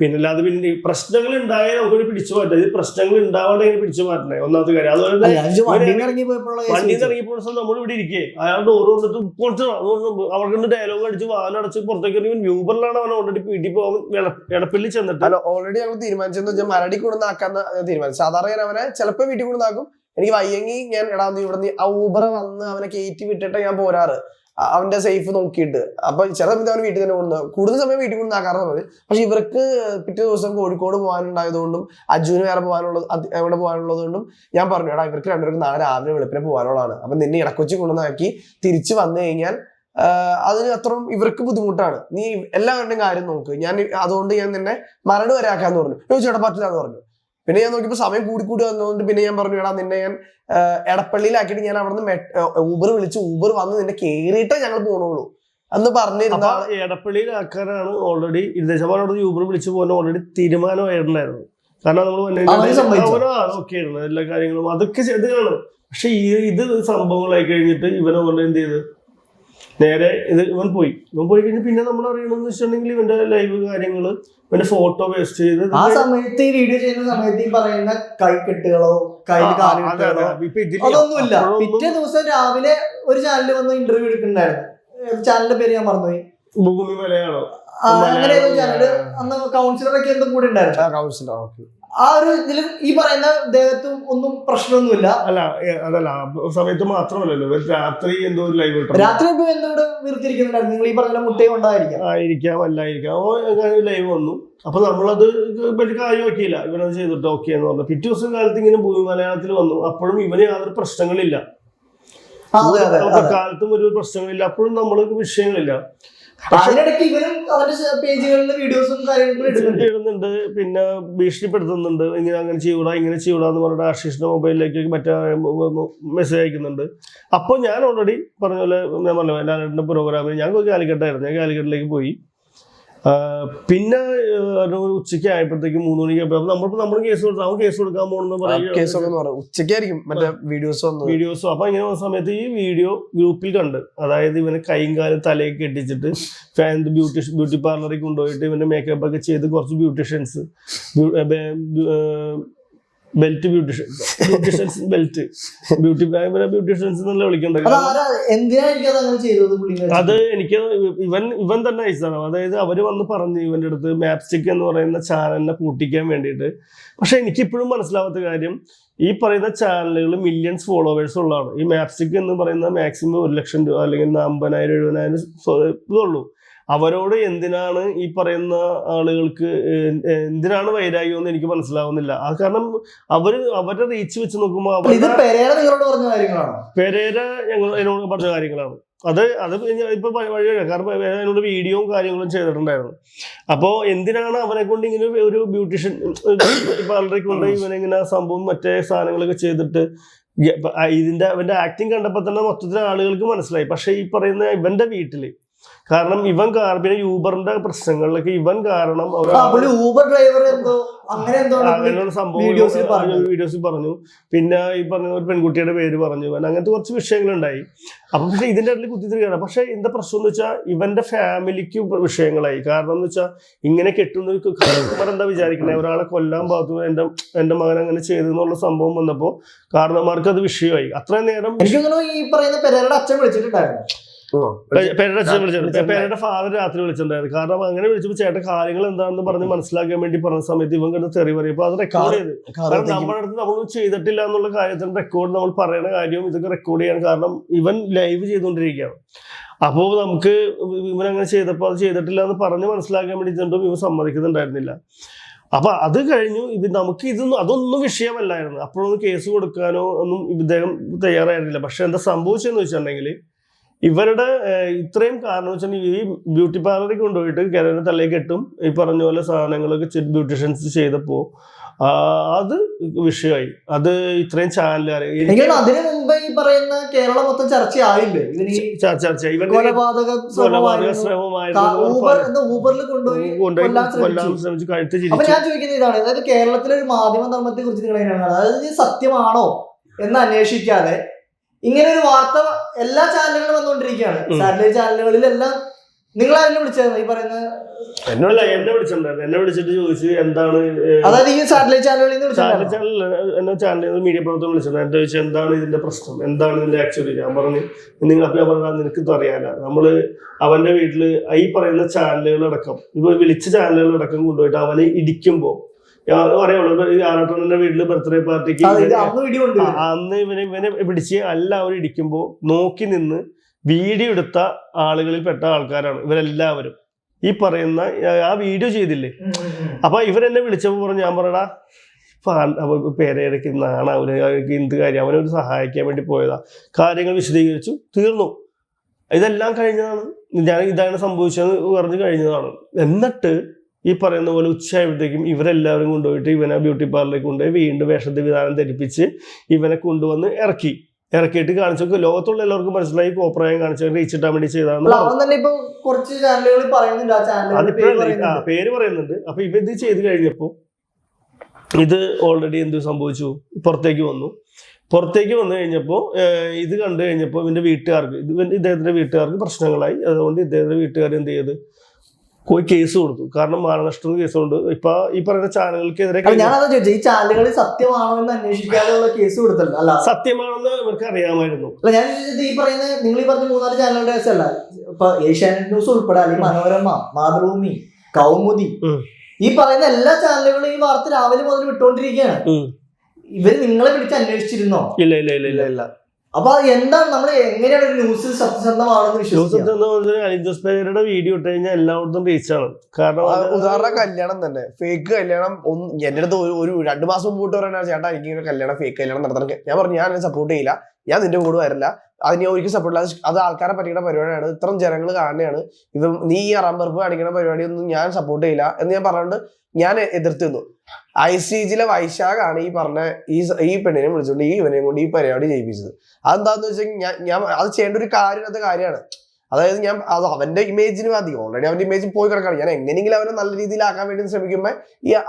പിന്നല്ലാതെ പിന്നെ പ്രശ്നങ്ങൾ ഉണ്ടായാൽ നമുക്ക് പിടിച്ചു മാറ്റാം. ഇത് പ്രശ്നങ്ങൾ ഉണ്ടാവാതെ പിടിച്ചു മാറ്റണേ ഒന്നാമത്തെ കാര്യം. അതുപോലെ വണ്ടിയിൽ ഇറങ്ങിയപ്പോൾ നമ്മൾ ഇവിടെ ഇരിക്കേ അയാളുടെ ഓരോ വന്നിട്ട് അവർക്ക് ഡയലോഗ് അടിച്ച് വാനടച്ച് പുറത്തേക്ക് ഇറങ്ങി യൂബറിലാണ് അവൻ ഓൾറെഡി വീട്ടിൽ പോകാൻ എടപ്പള്ളി ചെന്നിട്ട്. അല്ല ഓൾറെഡി ഞങ്ങൾ തീരുമാനിച്ചെന്ന് വെച്ചാൽ മരടി കൊണ്ടുവന്നാക്കാന്ന് തീരുമാനിച്ചു. സാധാരണ അവനെ ചിലപ്പോൾ വീട്ടിൽ കൊണ്ടുവന്നാക്കും. എനിക്ക് വയ്യെങ്കിൽ ഞാൻ ഇവിടെ ആ ഊബർ വന്ന് അവനെ കയറ്റി വിട്ടിട്ട് ഞാൻ പോരാറ് അവന്റെ സേഫ് നോക്കിയിട്ട്. അപ്പൊ ചില സമയത്ത് അവൻ വീട്ടിൽ തന്നെ കൊണ്ടുപോകും. കൂടുതൽ സമയം വീട്ടിൽ കൊണ്ടാക്കാറുണ്ട് മതി. പക്ഷെ ഇവർക്ക് പിറ്റേ ദിവസം കോഴിക്കോട് പോകാനുണ്ടായതുകൊണ്ടും അജുവിന് വേറെ എവിടെ പോകാനുള്ളതുകൊണ്ടും ഞാൻ പറഞ്ഞു എടാ ഇവർക്ക് രണ്ടുപേർക്ക് നാളെ രാവിലെ വെളുപ്പിനെ പോകാനുള്ളതാണ്. അപ്പൊ നിന്നെ ഇടക്കൊച്ചി കൊണ്ടുവന്നാക്കി തിരിച്ചു വന്നു കഴിഞ്ഞാൽ അതിന് അത്രയും ഇവർക്ക് ബുദ്ധിമുട്ടാണ്. നീ എല്ലാവരുടെയും കാര്യം നോക്ക്. അതുകൊണ്ട് ഞാൻ നിന്നെ മരട് വരെ ആക്കാന്ന് പറഞ്ഞു. ചേട്ടാ പറ്റില്ല എന്ന് പറഞ്ഞു. പിന്നെ ഞാൻ നോക്കിയപ്പോൾ സമയം കൂടി വന്നതുകൊണ്ട് പിന്നെ ഞാൻ പറഞ്ഞു എടാ നിന്നെ ഞാൻ എടപ്പള്ളിയിലാക്കിയിട്ട് ഞാൻ അവിടെ നിന്ന് ഊബർ വിളിച്ച് ഊബർ വന്ന് നിന്നെ കേറിയിട്ടേ ഞങ്ങൾ പോണുള്ളൂ അന്ന് പറഞ്ഞിരുന്ന. എടപ്പള്ളിയിലാക്കാനാണ് ഓൾറെഡി ഇരുദേശമാനോട് യൂബർ വിളിച്ചു പോകുന്ന ഓൾറെഡി തീരുമാനമായിട്ടുണ്ടായിരുന്നു. കാരണം നമ്മൾ ഓക്കെ ആയിരുന്നു എല്ലാ കാര്യങ്ങളും അതൊക്കെ ചെയ്തതാണ്. പക്ഷെ ഇത് സംഭവങ്ങളായി കഴിഞ്ഞിട്ട് ഇവനെ കൊണ്ട് എന്ത് ചെയ്ത് നേരെ ഇവൻ പോയി കഴിഞ്ഞ് പിന്നെ നമ്മൾ അറിയണമെന്ന് വെച്ചിട്ടുണ്ടെങ്കിൽ ഇവന്റെ ലൈവ് കാര്യങ്ങള് ഇവന്റെ ഫോട്ടോ വേസ്റ്റ് ചെയ്ത് ആ സമയത്ത് ഈ വീഡിയോ ചെയ്യുന്ന സമയത്ത് ഈ പറയുന്ന കൈക്കെട്ടുകളോ കയ്യിൽ കാലുകെട്ടുകളോ അതൊന്നുമില്ല. പിറ്റേ ദിവസം രാവിലെ ഒരു ചാനലിൽ വന്ന് ഇന്റർവ്യൂ എടുക്കുന്നുണ്ടായിരുന്നു. ചാനലിന്റെ പേര് ഞാൻ മറന്നുപോയി. ഭൂമി മലയാളോ അങ്ങനെ ഏതോ ചാനല് അന്ന് കൗൺസിലറൊക്കെ എന്തോ കൂടെ ഉണ്ടായിരുന്നു. ആ ഒരു ഇതിൽ ഈ പറയുന്ന ദേഹത്ത് ഒന്നും പ്രശ്നമൊന്നുമില്ല. അതല്ല സമയത്ത് മാത്രമല്ലല്ലോ രാത്രി എന്തോ ഒരു ലൈവ് രാത്രി എന്തോട് വീർത്തിരിക്കുന്നുണ്ടായിരുന്നു. നിങ്ങൾ ഈ പറഞ്ഞ മുട്ടയും ഉണ്ടായിരിക്കാം ലൈവ് വന്നു. അപ്പൊ നമ്മളത് വലിയ കാര്യമാക്കിയില്ല. ഇവനത് ചെയ്തിട്ട് ഓക്കെ എന്ന് പറഞ്ഞു. പിറ്റേ ദിവസം കാലത്ത് ഇങ്ങനെ ഭൂമി മലയാളത്തിൽ വന്നു. അപ്പോഴും ഇവന് യാതൊരു പ്രശ്നങ്ങളില്ല. കാലത്തും ഒരു പ്രശ്നങ്ങളില്ല. അപ്പോഴും നമ്മൾക്ക് വിഷയങ്ങളില്ല. അതിനിടയ്ക്ക് ഇവരും അവരുടെ പേജുകളിൽ വീഡിയോസും കാര്യങ്ങളും ഇടുന്നുണ്ട്. പിന്നെ ഭീഷണിപ്പെടുത്തുന്നുണ്ട്. അങ്ങനെ ചെയ്യൂടാ ഇങ്ങനെ ചെയ്യൂടാന്ന് പറഞ്ഞിട്ട് ആശിഷിന്റെ മൊബൈലിലേക്ക് മറ്റേ മെസ്സേജ് അയക്കുന്നുണ്ട്. അപ്പോൾ ഞാൻ ഓൾറെഡി പറഞ്ഞ പോലെ ഞാൻ പറഞ്ഞു ലാലേട്ടൻ്റെ പ്രോഗ്രാമിൽ ഞാൻ കാലിക്കട്ടായിരുന്നു. ഞാൻ കാലിക്കട്ടിലേക്ക് പോയി. പിന്നെ ഉച്ചയ്ക്ക് ആയപ്പോഴത്തേക്ക് 3 മണിക്ക് നമ്മൾ കേസ് കൊടുത്തു. അവൻ കേസ് കൊടുക്കാൻ പോകുന്ന ഉച്ചയ്ക്കായിരിക്കും മറ്റേ വീഡിയോസും. അപ്പൊ ഇങ്ങനെ വന്ന സമയത്ത് ഈ വീഡിയോ ഗ്രൂപ്പിൽ കണ്ട്, അതായത് ഇവനെ കൈയും കാലും തലയൊക്കെ കെട്ടിച്ചിട്ട് ബ്യൂട്ടി പാർലറിൽ കൊണ്ടുപോയിട്ട് ഇവന്റെ മേക്കപ്പ് ഒക്കെ ചെയ്ത് കുറച്ച് ബ്യൂട്ടീഷ്യൻസ് ബ്യൂട്ടീഷ്യൻസ് എന്നല്ല വിളിക്കണ്ടത്. അത് എനിക്ക് ഇവൻ തന്നെ അയച്ചതാണ്. അതായത് അവര് വന്ന് പറഞ്ഞു ഇവന്റെ അടുത്ത് മാപ്സ്റ്റിക് എന്ന് പറയുന്ന ചാനലിനെ പൂട്ടിക്കാൻ വേണ്ടിയിട്ട്. പക്ഷെ എനിക്കിപ്പോഴും മനസ്സിലാവാത്ത കാര്യം, ഈ പറയുന്ന ചാനലുകൾ മില്യൺസ് ഫോളോവേഴ്സ് ഉള്ളതാണ്. ഈ മാപ്സ്റ്റിക് എന്ന് പറയുന്ന മാക്സിമം 1 ലക്ഷം രൂപ അല്ലെങ്കിൽ 50,000-70,000 ഇതുള്ളൂ. അവരോട് എന്തിനാണ് ഈ പറയുന്ന ആളുകൾക്ക് എന്തിനാണ് വൈരാഗ്യം എന്ന് എനിക്ക് മനസ്സിലാവുന്നില്ല. ആ കാരണം അവരുടെ റീച്ച് വെച്ച് നോക്കുമ്പോൾ പെരേര എന്നോട് പറഞ്ഞ കാര്യങ്ങളാണ്. അത് ഇപ്പൊ വഴിയാണ്. കാരണം അതിനോട് വീഡിയോയും കാര്യങ്ങളും ചെയ്തിട്ടുണ്ടായിരുന്നു. അപ്പോ എന്തിനാണ് അവനെ കൊണ്ട് ഇങ്ങനെ ഒരു ബ്യൂട്ടീഷ്യൻ പാർലറിൽ കൊണ്ട് ഇവനിങ്ങനെ സംഭവം മറ്റേ സാധനങ്ങളൊക്കെ ചെയ്തിട്ട് അവന്റെ ആക്ടിങ് കണ്ടപ്പോ തന്നെ മൊത്തത്തിൽ ആളുകൾക്ക് മനസ്സിലായി. പക്ഷെ ഈ പറയുന്ന ഇവന്റെ വീട്ടില്, കാരണം ഇവൻ പിന്നെ യൂബറിന്റെ പ്രശ്നങ്ങളിലൊക്കെ ഇവൻ കാരണം ഊബർ ഡ്രൈവർ വീഡിയോസിൽ പറഞ്ഞു. പിന്നെ ഈ പറഞ്ഞ ഒരു പെൺകുട്ടിയുടെ പേര് പറഞ്ഞു. അങ്ങനത്തെ കുറച്ച് വിഷയങ്ങളുണ്ടായി. അപ്പൊ പക്ഷെ ഇതിന്റെ ഇടയിൽ കുത്തിത്തിരിക്കുകയാണ്. പക്ഷെ എന്താ പ്രശ്നം എന്ന് വെച്ചാൽ ഇവന്റെ ഫാമിലിക്ക് വിഷയങ്ങളായി. കാരണം എന്ന് വെച്ചാൽ ഇങ്ങനെ കെട്ടുന്ന കാരണന്മാർ എന്താ വിചാരിക്കണേ, ഒരാളെ കൊല്ലാൻ പാത്തു എന്റെ മകൻ അങ്ങനെ ചെയ്തെന്നുള്ള സംഭവം വന്നപ്പോ കാരണന്മാർക്ക് അത് വിഷയമായി. അത്രയും നേരം ഈ പറയുന്ന പെരേരയുടെ അച്ഛൻ വിളിച്ചിട്ടുണ്ടായിരുന്നു. പേരുടെ ഫാദർ രാത്രി വിളിച്ചിട്ടുണ്ടായിരുന്നു. കാരണം അങ്ങനെ വിളിച്ചപ്പോൾ ചേട്ടൻ കാര്യങ്ങൾ എന്താണെന്ന് പറഞ്ഞ് മനസ്സിലാക്കാൻ വേണ്ടി പറഞ്ഞ സമയത്ത് ഇവൻ കണ്ട് തെറി പറയും. അപ്പൊ അത് റെക്കോർഡ് ചെയ്ത്, കാരണം നമ്മുടെ അടുത്ത് നമ്മളൊന്നും ചെയ്തിട്ടില്ല എന്നുള്ള കാര്യത്തിന് റെക്കോർഡ് നമ്മൾ പറയുന്ന കാര്യവും ഇതൊക്കെ റെക്കോർഡ് ചെയ്യാൻ കാരണം ഇവൻ ലൈവ് ചെയ്തുകൊണ്ടിരിക്കുകയാണ്. അപ്പോൾ നമുക്ക് ഇവനങ്ങനെ ചെയ്തപ്പോൾ അത് ചെയ്തിട്ടില്ല എന്ന് പറഞ്ഞ് മനസ്സിലാക്കാൻ വേണ്ടി ചെന്നിട്ടും ഇവൻ സമ്മതിക്കുന്നുണ്ടായിരുന്നില്ല. അപ്പൊ അത് കഴിഞ്ഞു. നമുക്ക് അതൊന്നും വിഷയമല്ലായിരുന്നു. അപ്പോഴൊന്നും കേസ് കൊടുക്കാനോ ഒന്നും ഇദ്ദേഹം തയ്യാറായിരുന്നില്ല. പക്ഷെ എന്താ സംഭവിച്ചെന്ന് വെച്ചിട്ടുണ്ടെങ്കിൽ, ഇവരുടെ ഇത്രയും കാരണം വെച്ചിട്ടുണ്ടെങ്കിൽ ഈ ബ്യൂട്ടി പാർലറിൽ കൊണ്ടുപോയിട്ട് കിരനെ തലയിൽ കെട്ടും ഈ പറഞ്ഞ പോലെ സാധനങ്ങളൊക്കെ ബ്യൂട്ടീഷ്യൻസ് ചെയ്തപ്പോ അത് വിഷയമായി. അത് ഇത്രയും ചാനലുകാരെ അതിനു മുമ്പ് ഈ പറയുന്ന കേരളം മൊത്തം ചർച്ചയായില്ലേ? ചർച്ചയായി. കൊലപാതക ശ്രമമായിരുന്നു. ഊബറിൽ കൊല്ലാൻ ശ്രമിച്ചു കഴുത്ത് ചിരിച്ചു. അപ്പൊ ഞാൻ ചോദിക്കുന്നത് ഇതാണ്, അതായത് കേരളത്തിലെ ഒരു മാധ്യമ ധർമ്മത്തെ കുറിച്ച് നിങ്ങൾ എങ്ങനെയാണ്, അതായത് സത്യമാണോ എന്ന് അന്വേഷിക്കാതെ ഇങ്ങനെ ഒരു വാർത്ത എല്ലാ ചാനലുകളും വന്നുകൊണ്ടിരിക്കുകയാണ്. സാറ്റലൈറ്റ് ചാനലുകളിലെല്ലാം നിങ്ങളാരെങ്കിലും വിളിച്ചായിരുന്നു ഈ പറയുന്ന? എന്നെ വിളിച്ചിട്ടുണ്ടായിരുന്നു. എന്നെ വിളിച്ചിട്ട് ചോദിച്ചു എന്താണ്, അതായത് ഈ സാറ്റലൈറ്റ് ചാനലുകളിൽ ചാനൽ മീഡിയ പ്രവർത്തനം വിളിച്ചിട്ടുണ്ട്. എന്നെ ചോദിച്ചു എന്താണ് ഇതിന്റെ പ്രശ്നം, എന്താണ് ഇതിന്റെ ആക്ച്വലി. ഞാൻ പറഞ്ഞു നിനക്കിത് അറിയാല, നമ്മള് അവന്റെ വീട്ടില് ഈ പറയുന്ന ചാനലുകളടക്കം ഇപ്പൊ വിളിച്ച ചാനലുകളടക്കം കൊണ്ടുപോയിട്ട് അവനെ ഇടിക്കുമ്പോ അറിയാമല്ലോ, ആറാട്ടണ്ണന്റെ വീട്ടില് ബർത്ത്ഡേ പാർട്ടിക്ക് അന്ന് ഇവനെ പിടിച്ച് എല്ലാവരും ഇടിക്കുമ്പോ നോക്കി നിന്ന് വീഡിയോ എടുത്ത ആളുകളിൽ പെട്ട ആൾക്കാരാണ് ഇവരെല്ലാവരും. ഈ പറയുന്ന ആ വീഡിയോ ചെയ്തില്ലേ, അപ്പൊ ഇവരെന്നെ വിളിച്ചപ്പോ പറഞ്ഞു, ഞാൻ പറയടാ പേരയിടയ്ക്ക് നാണ അവർക്ക് എന്ത് കാര്യം, അവനൊരു സഹായിക്കാൻ വേണ്ടി പോയതാ, കാര്യങ്ങൾ വിശദീകരിച്ചു, തീർന്നു, ഇതെല്ലാം കഴിഞ്ഞതാണ്, ഇതാണ് സംഭവിച്ചതെന്ന് പറഞ്ഞു കഴിഞ്ഞതാണ്. എന്നിട്ട് ഈ പറയുന്ന പോലെ ഉച്ചയായപ്പോഴത്തേക്കും ഇവരെല്ലാവരും കൊണ്ടുപോയിട്ട് ഇവനെ ബ്യൂട്ടി പാർലറിൽ കൊണ്ടുപോയി വീണ്ടും വേഷത്തെ വിധാനം ധരിപ്പിച്ച് ഇവനെ കൊണ്ടുവന്ന് ഇറക്കിയിട്ട് കാണിച്ചൊക്കെ ലോകത്തുള്ള എല്ലാവർക്കും മനസ്സിലായി കോപ്രായം കാണിച്ചു റീച്ച് ഇട്ടാൻ വേണ്ടി ചെയ്തതാണ്. പേര് പറയുന്നുണ്ട്. അപ്പൊ ഇവ ഇത് ചെയ്ത് കഴിഞ്ഞപ്പോൾ ഇത് ഓൾറെഡി എന്ത് സംഭവിച്ചു, പുറത്തേക്ക് വന്നു കഴിഞ്ഞപ്പോൾ ഇത് കണ്ടു കഴിഞ്ഞപ്പോൾ ഇവന്റെ വീട്ടുകാർക്ക് ഇദ്ദേഹത്തിന്റെ വീട്ടുകാർക്ക് പ്രശ്നങ്ങളായി. അതുകൊണ്ട് ഇദ്ദേഹത്തിന്റെ വീട്ടുകാർ എന്ത് ചെയ്ത് പോയി കേസ് കൊടുത്തു. കാരണം മാനനഷ്ടം കേസ് കൊണ്ട് ഇപ്പൊ ഈ പറയുന്ന ചാനലുകൾക്കെതിരെ ഈ ചാനലുകളിൽ സത്യമാണോ എന്ന് അന്വേഷിക്കാനുള്ള കേസ് കൊടുത്തല്ലോ. അല്ല, സത്യമാണെന്ന് ഇവർക്ക് അറിയാമായിരുന്നു. അല്ല, ഞാൻ ഈ പറയുന്ന നിങ്ങൾ ഈ പറഞ്ഞ 3-4 ചാനലുകളുടെ കേസല്ല, ഇപ്പൊ ഏഷ്യാനെറ്റ് ന്യൂസ് ഉൾപ്പെടെ അല്ലെങ്കിൽ മനോരമ, മാതൃഭൂമി, കൗമുദി, ഈ പറയുന്ന എല്ലാ ചാനലുകളും ഈ വാർത്ത രാവിലെ മുതൽ വിട്ടുകൊണ്ടിരിക്കുകയാണ്. ഇവര് നിങ്ങളെ വിളിച്ച് അന്വേഷിച്ചിരുന്നോ? ഇല്ല. അപ്പൊ എന്താണ് നമ്മൾ എങ്ങനെയാണ് ഒരു ന്യൂസ് സത്യസന്ധമാണെന്ന് വിശ്വസിക്കുന്നത്? അലിൻ ജോസ് പെരേരയുടെ വീഡിയോ ഇട്ട് കഴിഞ്ഞാൽ എല്ലായിടത്തും റീച്ചാണ്. കാരണം ഉദാഹരണം കല്യാണം തന്നെ, ഫേക്ക് കല്യാണം. എന്റെ അടുത്ത് ഒരു 2 മാസം മുമ്പോട്ട് പറയാനാണ് ചേട്ടാ എനിക്ക് കല്യാണം ഫേക്ക് കല്യാണം നടത്തണം. ഞാൻ പറഞ്ഞു ഞാൻ സപ്പോർട്ട് ചെയ്യില്ല, ഞാൻ നിന്റെ കൂടെ വരില്ല, അതിനെ ഒരിക്കലും സപ്പോർട്ട് ഇല്ല. അത് ആൾക്കാരെ പറ്റിക്കുന്ന പരിപാടിയാണ്, ഇത്രയും ജനങ്ങൾ കാണുകയാണ്, നീ ഈ അറമ്പറപ്പ് കാണിക്കുന്ന പരിപാടിയൊന്നും ഞാൻ സപ്പോർട്ട് ചെയ്യില്ല എന്ന് ഞാൻ പറഞ്ഞുകൊണ്ട് ഞാൻ എതിർത്തിരുന്നു. ICGയിലെ വൈശാഖാണ് ഈ പറഞ്ഞ ഈ പെണ്ണിനെ വിളിച്ചുകൊണ്ട് ഇവനെയും കൊണ്ട് ഈ പരിപാടി ചെയ്യിപ്പിച്ചത്. അതെന്താന്ന് വെച്ചാൽ ഞാൻ അത് ചെയ്യേണ്ട ഒരു കാര്യമാണ്. അതായത് അത് അവന്റെ ഇമേജിന് മതി, ഓൾറെഡി അവന്റെ ഇമേജ് പോയി കിടക്കാണ്. ഞാൻ എങ്ങനെയെങ്കിലും അവനെ നല്ല രീതിയിലാക്കാൻ വേണ്ടി ശ്രമിക്കുമ്പോൾ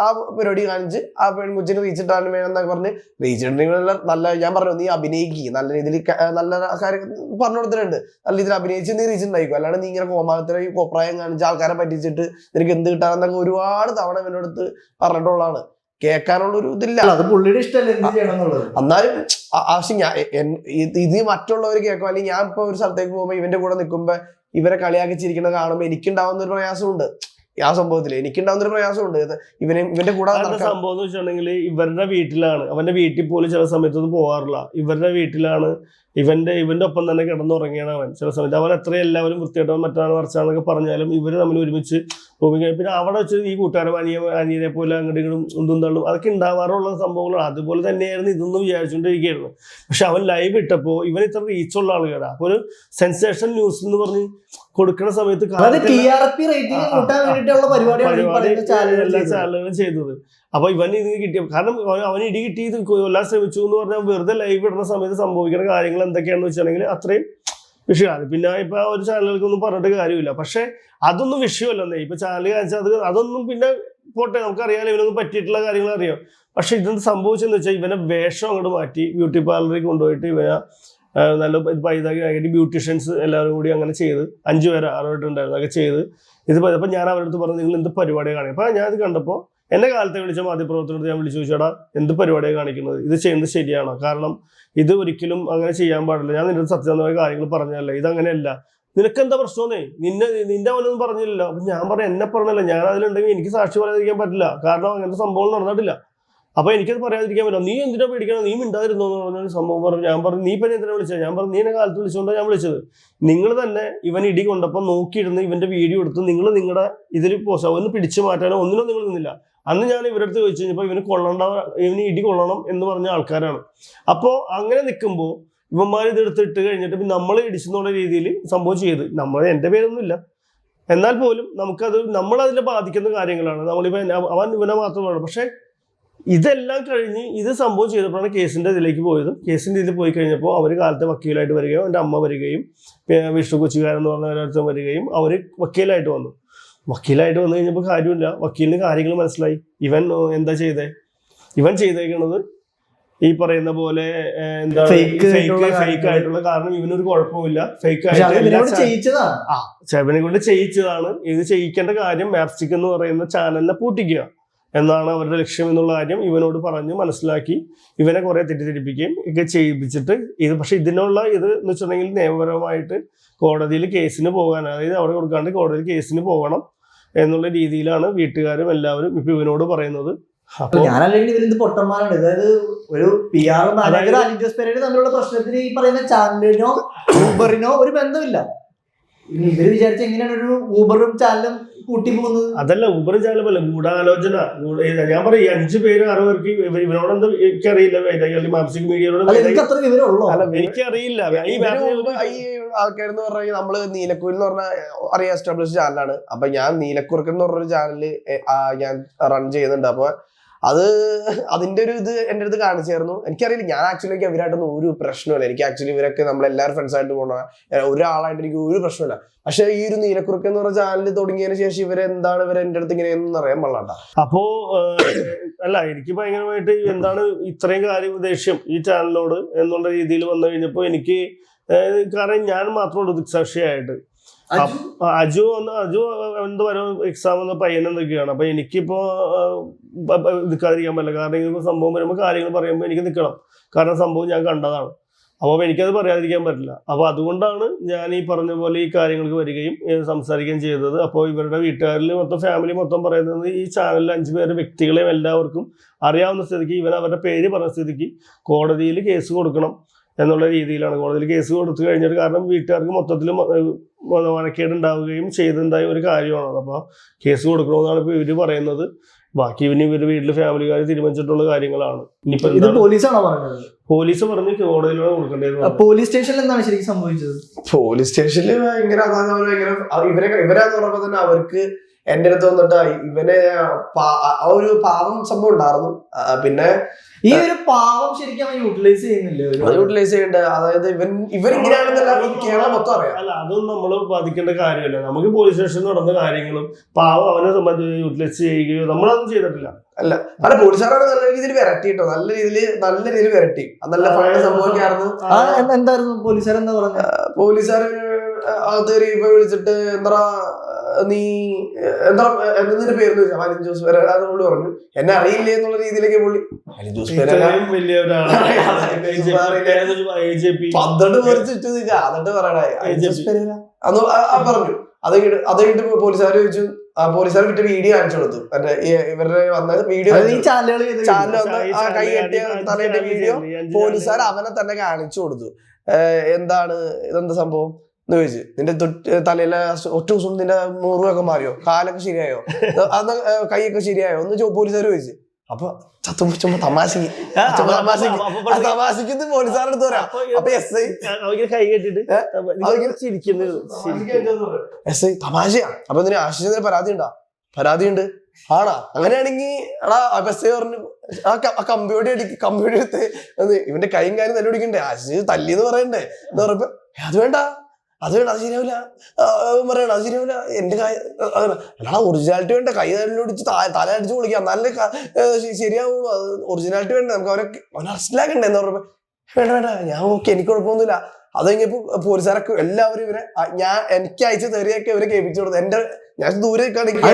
ആ പരിപാടി കാണിച്ച് ആ പെൺകുച്ചിന് റീച്ചിട്ടാണ് വേണമെന്നൊക്കെ പറഞ്ഞ് റീച്ചിട്ടുണ്ടെങ്കിൽ നല്ല, ഞാൻ പറഞ്ഞു നീ അഭിനയിക്കുക, നല്ല രീതിയിൽ നല്ല കാര്യം പറഞ്ഞു കൊടുത്തിട്ടുണ്ട്, നല്ല രീതിയിൽ അഭിനയിച്ച് നീ റീച്ചിട്ടുണ്ടായിരിക്കും. അല്ലാണ്ട് നീ ഇങ്ങനെ കോമാളത്തിലെ കോപ്രായം കാണിച്ച് ആൾക്കാരെ പറ്റിച്ചിട്ട് നിനക്ക് എന്ത് കിട്ടാനെന്നൊക്കെ ഒരുപാട് തവണ ഇവന്റെ അടുത്ത് പറഞ്ഞിട്ടുള്ളതാണ്. കേൾക്കാനുള്ള ഒരു ഇതില്ല, അത് പുള്ളിയുടെ ഇഷ്ടമല്ല എന്ത് ചെയ്യണം എന്നുള്ളത്. എന്നാലും ആവശ്യം ഇത് മറ്റുള്ളവർ കേൾക്കും. അല്ലെങ്കിൽ ഞാൻ ഇപ്പൊ ഒരു സ്ഥലത്തേക്ക് പോകുമ്പോൾ ഇവന്റെ കൂടെ നിൽക്കുമ്പോ ഇവരെ കളിയാക്കിച്ചിരിക്കുന്നത് കാണുമ്പോൾ എനിക്കുണ്ടാവുന്ന ഒരു പ്രയാസമുണ്ട്. ആ സംഭവത്തിൽ എനിക്കുണ്ടാവുന്ന ഒരു പ്രയാസമുണ്ട്. ഇവന്റെ കൂടെ സംഭവം എന്ന് വെച്ചിട്ടുണ്ടെങ്കിൽ ഇവരുടെ വീട്ടിലാണ്, അവന്റെ വീട്ടിൽ പോലും ചില സമയത്തൊന്നും പോകാറില്ല. ഇവരുടെ വീട്ടിലാണ് ഇവന്റെ ഒപ്പം തന്നെ കിടന്നുറങ്ങിയാണ് അവൻ. ചില സമയത്ത് അവൻ എത്ര എല്ലാവരും വൃത്തിയായിട്ടവൻ മറ്റാണ് മറിച്ചാന്നൊക്കെ പറഞ്ഞാലും ഇവര് തമ്മിൽ ഒരുമിച്ച് റൂമിൽ. പിന്നെ അവിടെ വെച്ച് ഈ കൂട്ടുകാരൻ അനിയനെ പോലെ അങ്ങോട്ടും ഇങ്ങോട്ടും തള്ളും, അതൊക്കെ ഉണ്ടാവാറുള്ള സംഭവങ്ങളാണ്. അതുപോലെ തന്നെയായിരുന്നു ഇതൊന്നും വിചാരിച്ചുകൊണ്ടിരിക്കുകയായിരുന്നു. പക്ഷെ അവൻ ലൈവ് ഇട്ടപ്പോൾ ഇവൻ ഇത്ര റീച്ചുള്ള ആളുകളാണ്. അപ്പൊ ഒരു സെൻസേഷൻ ന്യൂസ് എന്ന് പറഞ്ഞ് കൊടുക്കുന്ന സമയത്ത് എല്ലാ ചാനലുകളും ചെയ്തത്. അപ്പൊ ഇവൻ ഇത് കിട്ടിയ കാരണം അവൻ ഇടി കിട്ടിയത് കൊല്ലാൻ ശ്രമിച്ചു എന്ന് പറഞ്ഞാൽ വെറുതെ ലൈവ് ഇടുന്ന സമയത്ത് സംഭവിക്കുന്ന കാര്യങ്ങൾ എന്തൊക്കെയാണെന്ന് വെച്ചിട്ടുണ്ടെങ്കിൽ അത്രയും വിഷയമാണ്. പിന്നെ ഇപ്പൊ ഒരു ചാനലുകൾക്കൊന്നും പറഞ്ഞിട്ട് കാര്യമില്ല. പക്ഷെ അതൊന്നും വിഷയമല്ലെന്നേ. ഇപ്പൊ ചാനൽ കാണിച്ചാൽ അതൊന്നും പിന്നെ പോട്ടെ, നമുക്കറിയാലോ ഇവനൊന്നും പറ്റിയിട്ടുള്ള കാര്യങ്ങൾ അറിയാം. പക്ഷെ ഇതെന്ത് സംഭവിച്ചെന്ന് വെച്ചാൽ ഇവനെ വേഷം അങ്ങോട്ട് മാറ്റി ബ്യൂട്ടി പാർലറിൽ കൊണ്ടുപോയിട്ട് ഇവനെ നല്ല ഇതാക്കി ബ്യൂട്ടീഷ്യൻസ് എല്ലാവരും കൂടി അങ്ങനെ ചെയ്ത് 5 പേര് 6 പേരുണ്ടായിരുന്നു അതൊക്കെ ചെയ്ത് ഇത്. അപ്പൊ ഞാൻ അവരുടെ അടുത്ത് പറഞ്ഞു നിങ്ങൾ എന്ത് പരിപാടിയാണ് കാണിക്കുക. അപ്പൊ ഞാൻ ഇത് കണ്ടപ്പോൾ എന്നെ കാലത്തെ വിളിച്ച മാധ്യമപ്രവർത്തനത്തിൽ ഞാൻ വിളിച്ചു ചോദിച്ചാടാ എന്ത് പരിപാടിയാണ് കാണിക്കുന്നത്, ഇത് ചെയ്യുന്നത് ശരിയാണോ? കാരണം ഇത് ഒരിക്കലും അങ്ങനെ ചെയ്യാൻ പാടില്ല. ഞാൻ നിന്റെ സത്യസന്ധമായ കാര്യങ്ങൾ പറഞ്ഞതല്ല, ഇതങ്ങനെയല്ല, നിനക്കെന്താ പ്രശ്നമെന്നേ, നിന്റെ അവനൊന്നും പറഞ്ഞില്ലല്ലോ. അപ്പൊ ഞാൻ പറഞ്ഞു എന്നെ പറഞ്ഞല്ല, ഞാൻ അതിലുണ്ടെങ്കിൽ എനിക്ക് സാക്ഷി പറയാതിരിക്കാൻ പറ്റില്ല, കാരണം അങ്ങനത്തെ സംഭവം നടന്നിട്ടില്ല. അപ്പൊ എനിക്കത് പറയാതിരിക്കാൻ പറ്റില്ല. നീ എന്തിനാ പേടിക്കണം, നീ മിണ്ടാതിരുന്നോ എന്ന് പറഞ്ഞൊരു സംഭവം പറഞ്ഞു. ഞാൻ പറഞ്ഞു നീ പിന്നെ എന്തിനാ വിളിച്ചത്? ഞാൻ പറഞ്ഞു നീ എന്നെ കാലത്ത് വിളിച്ചുകൊണ്ടാണ് ഞാൻ വിളിച്ചത്. നിങ്ങൾ തന്നെ ഇവൻ ഇടി കൊണ്ടപ്പോൾ നോക്കിയിരുന്ന് ഇവന്റെ വീഡിയോ എടുത്ത് നിങ്ങൾ നിങ്ങളുടെ ഇതിൽ പോസ്റ്റ് ഒന്ന് പിടിച്ചു മാറ്റാനോ ഒന്നിനും നിങ്ങൾ നിന്നില്ല. അന്ന് ഞാൻ ഇവരുടെ അടുത്ത് ചോദിച്ചു കഴിഞ്ഞപ്പോൾ ഇവന് ഇടി കൊള്ളണം എന്ന് പറഞ്ഞ ആൾക്കാരാണ്. അപ്പോൾ അങ്ങനെ നിൽക്കുമ്പോൾ ഇവന്മാർ ഇതെടുത്തിട്ട് കഴിഞ്ഞിട്ട് നമ്മൾ ഇടിച്ചെന്നുള്ള രീതിയിൽ സംഭവം ചെയ്ത് എൻ്റെ പേരൊന്നുമില്ല, എന്നാൽ പോലും നമുക്കത് നമ്മളതിനെ ബാധിക്കുന്ന കാര്യങ്ങളാണ്. നമ്മളിപ്പോൾ അവൻ ഇവനെ മാത്രമാണ്. പക്ഷെ ഇതെല്ലാം കഴിഞ്ഞ് ഇത് സംഭവം ചെയ്തപ്പോഴാണ് കേസിന്റെ ഇതിലേക്ക് പോയത്. കേസിന്റെ ഇതിൽ പോയി കഴിഞ്ഞപ്പോൾ അവർ കാലത്തെ വക്കീലായിട്ട് വരികയും എൻ്റെ അമ്മ വരികയും വിഷ്ണു കൊച്ചുകാരൻ എന്ന് പറഞ്ഞ ഒരാഴ്ച വരികയും അവർ വക്കീലായിട്ട് വന്നു. വക്കീലായിട്ട് വന്നു കഴിഞ്ഞപ്പോൾ കാര്യമില്ല, വക്കീലിന് കാര്യങ്ങൾ മനസ്സിലായി. ഇവൻ എന്താ ചെയ്തേ, ഇവൻ ചെയ്തേക്കണത് ഈ പറയുന്ന പോലെ എന്താ ഫേക്ക് ആയിട്ടുള്ള, കാരണം ഇവനൊരു കുഴപ്പമില്ല, ഫേക്ക് ആയിട്ട് ഇവനെ കൊണ്ട് ചെയ്യിച്ചതാണ്. ഇത് ചെയ്യിക്കേണ്ട കാര്യം മാപ്സ്റ്റിക് എന്ന് പറയുന്ന ചാനലിനെ പൂട്ടിക്കുക എന്നാണ് അവരുടെ ലക്ഷ്യം എന്നുള്ള കാര്യം ഇവനോട് പറഞ്ഞ് മനസ്സിലാക്കി ഇവനെ കുറെ തെറ്റിദ്ധരിപ്പിക്കുകയും ഒക്കെ ചെയ്യിപ്പിച്ചിട്ട് ഇത്. പക്ഷെ ഇതിനുള്ള ഇത് എന്ന് വെച്ചിട്ടുണ്ടെങ്കിൽ നിയമപരമായിട്ട് കോടതിയിൽ കേസിന് പോകാൻ, അതായത് അവിടെ കൊടുക്കാണ്ട് കോടതിയിൽ കേസിന് പോകണം എന്നുള്ള രീതിയിലാണ് വീട്ടുകാരും എല്ലാവരും ഇപ്പൊ ഇവനോട് പറയുന്നത്. ഞാനല്ലെങ്കിൽ ഇവരിത് പൊട്ടന്മാരാണ്. അതായത് ഒരു PR മാനേജർ അലിൻ ജോസ് പെരേര തമ്മിലുള്ള പ്രശ്നത്തിന് ഈ പറയുന്ന ചാനലിനോ ഊബറിനോ ഒരു ബന്ധമില്ല. ഇവര് വിചാരിച്ച എങ്ങനെയാണ് ഒരു ഊബറും ചാനലും കൂട്ടി പോകുന്നത്? അതല്ല ഊബർ ചാനലല്ല, ഗൂഢാലോചന. ഞാൻ പറയും 5 പേര് 6 പേർക്ക് ഇവനോടെന്താ എനിക്കറിയില്ല, മാപ്സിക് മീഡിയയോട് എനിക്ക് അത്ര വിവരമുള്ളൂ. എനിക്കറിയില്ല. ഈ ആൾക്കാരെന്ന് പറഞ്ഞാൽ നമ്മള് നീലക്കുയിൽ എന്ന് പറഞ്ഞ അറിയാം എസ്റ്റാബ്ലിഷ് ചാനലാണ്. അപ്പൊ ഞാൻ നീലക്കുറുക്കൻ എന്ന് പറഞ്ഞൊരു ചാനല് ഞാൻ റൺ ചെയ്യുന്നുണ്ട്. അപ്പൊ അതിന്റെ ഒരു ഇത് എന്റെ അടുത്ത് കാണിച്ചായിരുന്നു. എനിക്കറിയില്ല, ഞാൻ ആക്ച്വലി എനിക്ക് അവരായിട്ടൊന്നും ഒരു പ്രശ്നമില്ല. എനിക്ക് ആക്ച്വലി ഇവരൊക്കെ നമ്മളെല്ലാവരും ഫ്രണ്ട്സ് ആയിട്ട് പോകണ ഒരാളായിട്ട് എനിക്ക് ഒരു പ്രശ്നമില്ല. പക്ഷെ ഈ ഒരു നീലക്കുറുക്കൻ എന്ന് പറഞ്ഞ ചാനൽ തുടങ്ങിയതിന് ശേഷം ഇവരെ എന്റെ അടുത്ത് ഇങ്ങനെയൊന്നും അറിയാൻ പാടില്ല. അപ്പോ അല്ല, എനിക്ക് ഭയങ്കരമായിട്ട് എന്താണ് ഇത്രയും കാര്യം ദേഷ്യം ഈ ചാനലിനോട് എന്നുള്ള രീതിയിൽ വന്നു കഴിഞ്ഞപ്പോ എനിക്ക്, കാരണം ഞാൻ മാത്രമുള്ളൂ ദിക്സാക്ഷിയായിട്ട്. അജു എന്ത് വരും എക്സാം എന്ന പയ്യനെന്തൊക്കെയാണ്. അപ്പൊ എനിക്കിപ്പോ നിൽക്കാതിരിക്കാൻ പറ്റില്ല. കാരണം ഇതിപ്പോ സംഭവം വരുമ്പോൾ കാര്യങ്ങൾ പറയുമ്പോൾ എനിക്ക് നിൽക്കണം. കാരണം സംഭവം ഞാൻ കണ്ടതാണ്. അപ്പോൾ എനിക്കത് പറയാതിരിക്കാൻ പറ്റില്ല. അപ്പോൾ അതുകൊണ്ടാണ് ഞാൻ ഈ പറഞ്ഞ പോലെ ഈ കാര്യങ്ങൾക്ക് വരികയും സംസാരിക്കുകയും ചെയ്തത്. അപ്പോൾ ഇവരുടെ വീട്ടുകാരിൽ മൊത്തം ഫാമിലി മൊത്തം പറയുന്നത് ഈ ചാനലിൽ 5 പേര് വ്യക്തികളെയും എല്ലാവർക്കും അറിയാവുന്ന സ്ഥിതിക്ക് ഇവൻ അവരുടെ പേര് പറഞ്ഞ സ്ഥിതിക്ക് കോടതിയിൽ കേസ് കൊടുക്കണം എന്നുള്ള രീതിയിലാണ്. കോടതിയിൽ കേസ് കൊടുത്തു കഴിഞ്ഞിട്ട്, കാരണം വീട്ടുകാർക്ക് മൊത്തത്തിൽ മനക്കേടുണ്ടാവുകയും ചെയ്തിട്ടുണ്ടായ ഒരു കാര്യമാണ്. അപ്പോൾ കേസ് കൊടുക്കണമെന്നാണ് ഇപ്പോൾ ഇവർ പറയുന്നത്. ബാക്കി ഇവര് വീട്ടില് ഫാമിലിക്കാർ തീരുമാനിച്ചിട്ടുള്ള കാര്യങ്ങളാണ്. ഇത് പോലീസാണോ പറഞ്ഞത്? പോലീസ് പറഞ്ഞ് കോടതിയിലാണ് കൊടുക്കേണ്ടത്. പോലീസ് സ്റ്റേഷനിൽ എന്താണ് ശരിക്കും സംഭവിച്ചത്? പോലീസ് സ്റ്റേഷനിൽ ഇവരാന്ന് പറഞ്ഞപ്പോ തന്നെ അവർക്ക് എന്റെ അടുത്ത് വന്നിട്ട് ഇവനെ ഒരു പാവം സംഭവം ഉണ്ടായിരുന്നു. പിന്നെ ഈ ഒരു പാവം ശരിക്കും യൂട്ടിലൈസ് ചെയ്യുന്നില്ലേ? യൂട്ടിലൈസ് ചെയ്യേണ്ട, അതായത് ഇവരിങ്ങനെയാണെന്നല്ല കേരളം മൊത്തം അറിയാം. അല്ല, അതൊന്നും നമ്മൾ ബാധിക്കേണ്ട കാര്യമല്ല. നമുക്ക് പോലീസ് സ്റ്റേഷനിൽ നടന്ന കാര്യങ്ങളും പാവം അവനെ സംബന്ധിച്ച് യൂട്ടിലൈസ് ചെയ്യുകയോ നമ്മളതൊന്നും ചെയ്തിട്ടില്ല. അല്ല പോലീസുകാരാണ് നല്ല രീതിയിൽ വിരട്ടി കേട്ടോ, നല്ല രീതിയിൽ വിരട്ടി. നല്ല പഴയ സംഭവമൊക്കെയായിരുന്നു. എന്തായിരുന്നു പോലീസുകാരെന്താ പറഞ്ഞത്? പോലീസുകാർ അത് ഇപ്പൊ വിളിച്ചിട്ട് എന്താ നീ എന്താ നിന്റെ പേരെന്ന് ചോദിച്ചാൽ അലിൻ ജോസ് പെരേര പുള്ളി പറഞ്ഞു. എന്നെ അറിയില്ലേ എന്നുള്ള രീതിയിലേക്ക് പുള്ളി അലിൻ ജോസ് പെരേര 12 പൊരിച്ചിട്ട് എന്നിട്ട് പറയണ അലിൻ ജോസ് പെരേര അന്ന് പറഞ്ഞു. അത് കഴിഞ്ഞിട്ട് പോലീസുകാർ ചോദിച്ചു, പോലീസുകാർ വിട്ട് വീഡിയോ കാണിച്ചു കൊടുത്തു. മറ്റേ ഇവരുടെ വന്ന വീഡിയോ ചാനൽ വന്ന് കൈ കെട്ടിയ തലയിട്ട വീഡിയോ പോലീസുകാർ അവനെ തന്നെ കാണിച്ചു കൊടുത്തു. എന്താണ് ഇതെന്താ സംഭവം എന്ന് ചോദിച്ചു. നിന്റെ തലയിലെ ഒറ്റ ദിവസം നിന്റെ മുറിവൊക്കെ മാറിയോ, കാലൊക്കെ ശരിയായോ, അന്ന് കൈയൊക്കെ ശരിയായോ എന്ന് പോലീസുകാർ ചോദിച്ചു. അപ്പൊ ചുമ്മാ തമാശക്ക് പോലീസുകാരുടെ അടുത്ത് പറയാം. അപ്പൊ കൈ കെട്ടിട്ട് എസ് ഐ തമാശയാ. അപ്പൊ എന്തിനാ ആശിച്ചതിന് പരാതിയുണ്ട് ആണാ? അങ്ങനെയാണെങ്കിൽ എടാ എസ് ഐ പറഞ്ഞു ആ കമ്പിയോടെ എടുത്ത് ഇവന്റെ കൈയും കാര്യം തല്ലി പിടിക്കണ്ടേ, ആശിച്ച് തല്ലിന്ന് പറയണ്ടേ എന്ന് പറഞ്ഞപ്പോ അത് വേണ്ട അത് ശരിയാവില്ല പറയണ, അത് ശരിയാവില്ല. എന്റെ അല്ലാതെ ഒറിജിനാലിറ്റി വേണ്ട, കൈ തല്ലിടിച്ച് തല അടിച്ച് പൊളിക്കാം എന്നാലേ ശരിയാവുള്ളൂ. അത് ഒറിജിനാലിറ്റി വേണ്ട, നമുക്ക് അവനെ അറസ്റ്റിലാക്കണ്ടേ എന്ന് പറഞ്ഞപ്പോ വേണ്ട ഞാൻ ഓക്കെ, എനിക്ക് കുഴപ്പമൊന്നുമില്ല. അത് കഴിഞ്ഞപ്പോ പോലീസുകാരൊക്കെ എല്ലാവരും ഇവരെ എനിക്ക് അയച്ച തെറിയൊക്കെ ഇവരെ കേൾപ്പിച്ചു കൊടുത്തു. ഞാൻ ദൂരെ കണ്ടിട്ടുണ്ട്.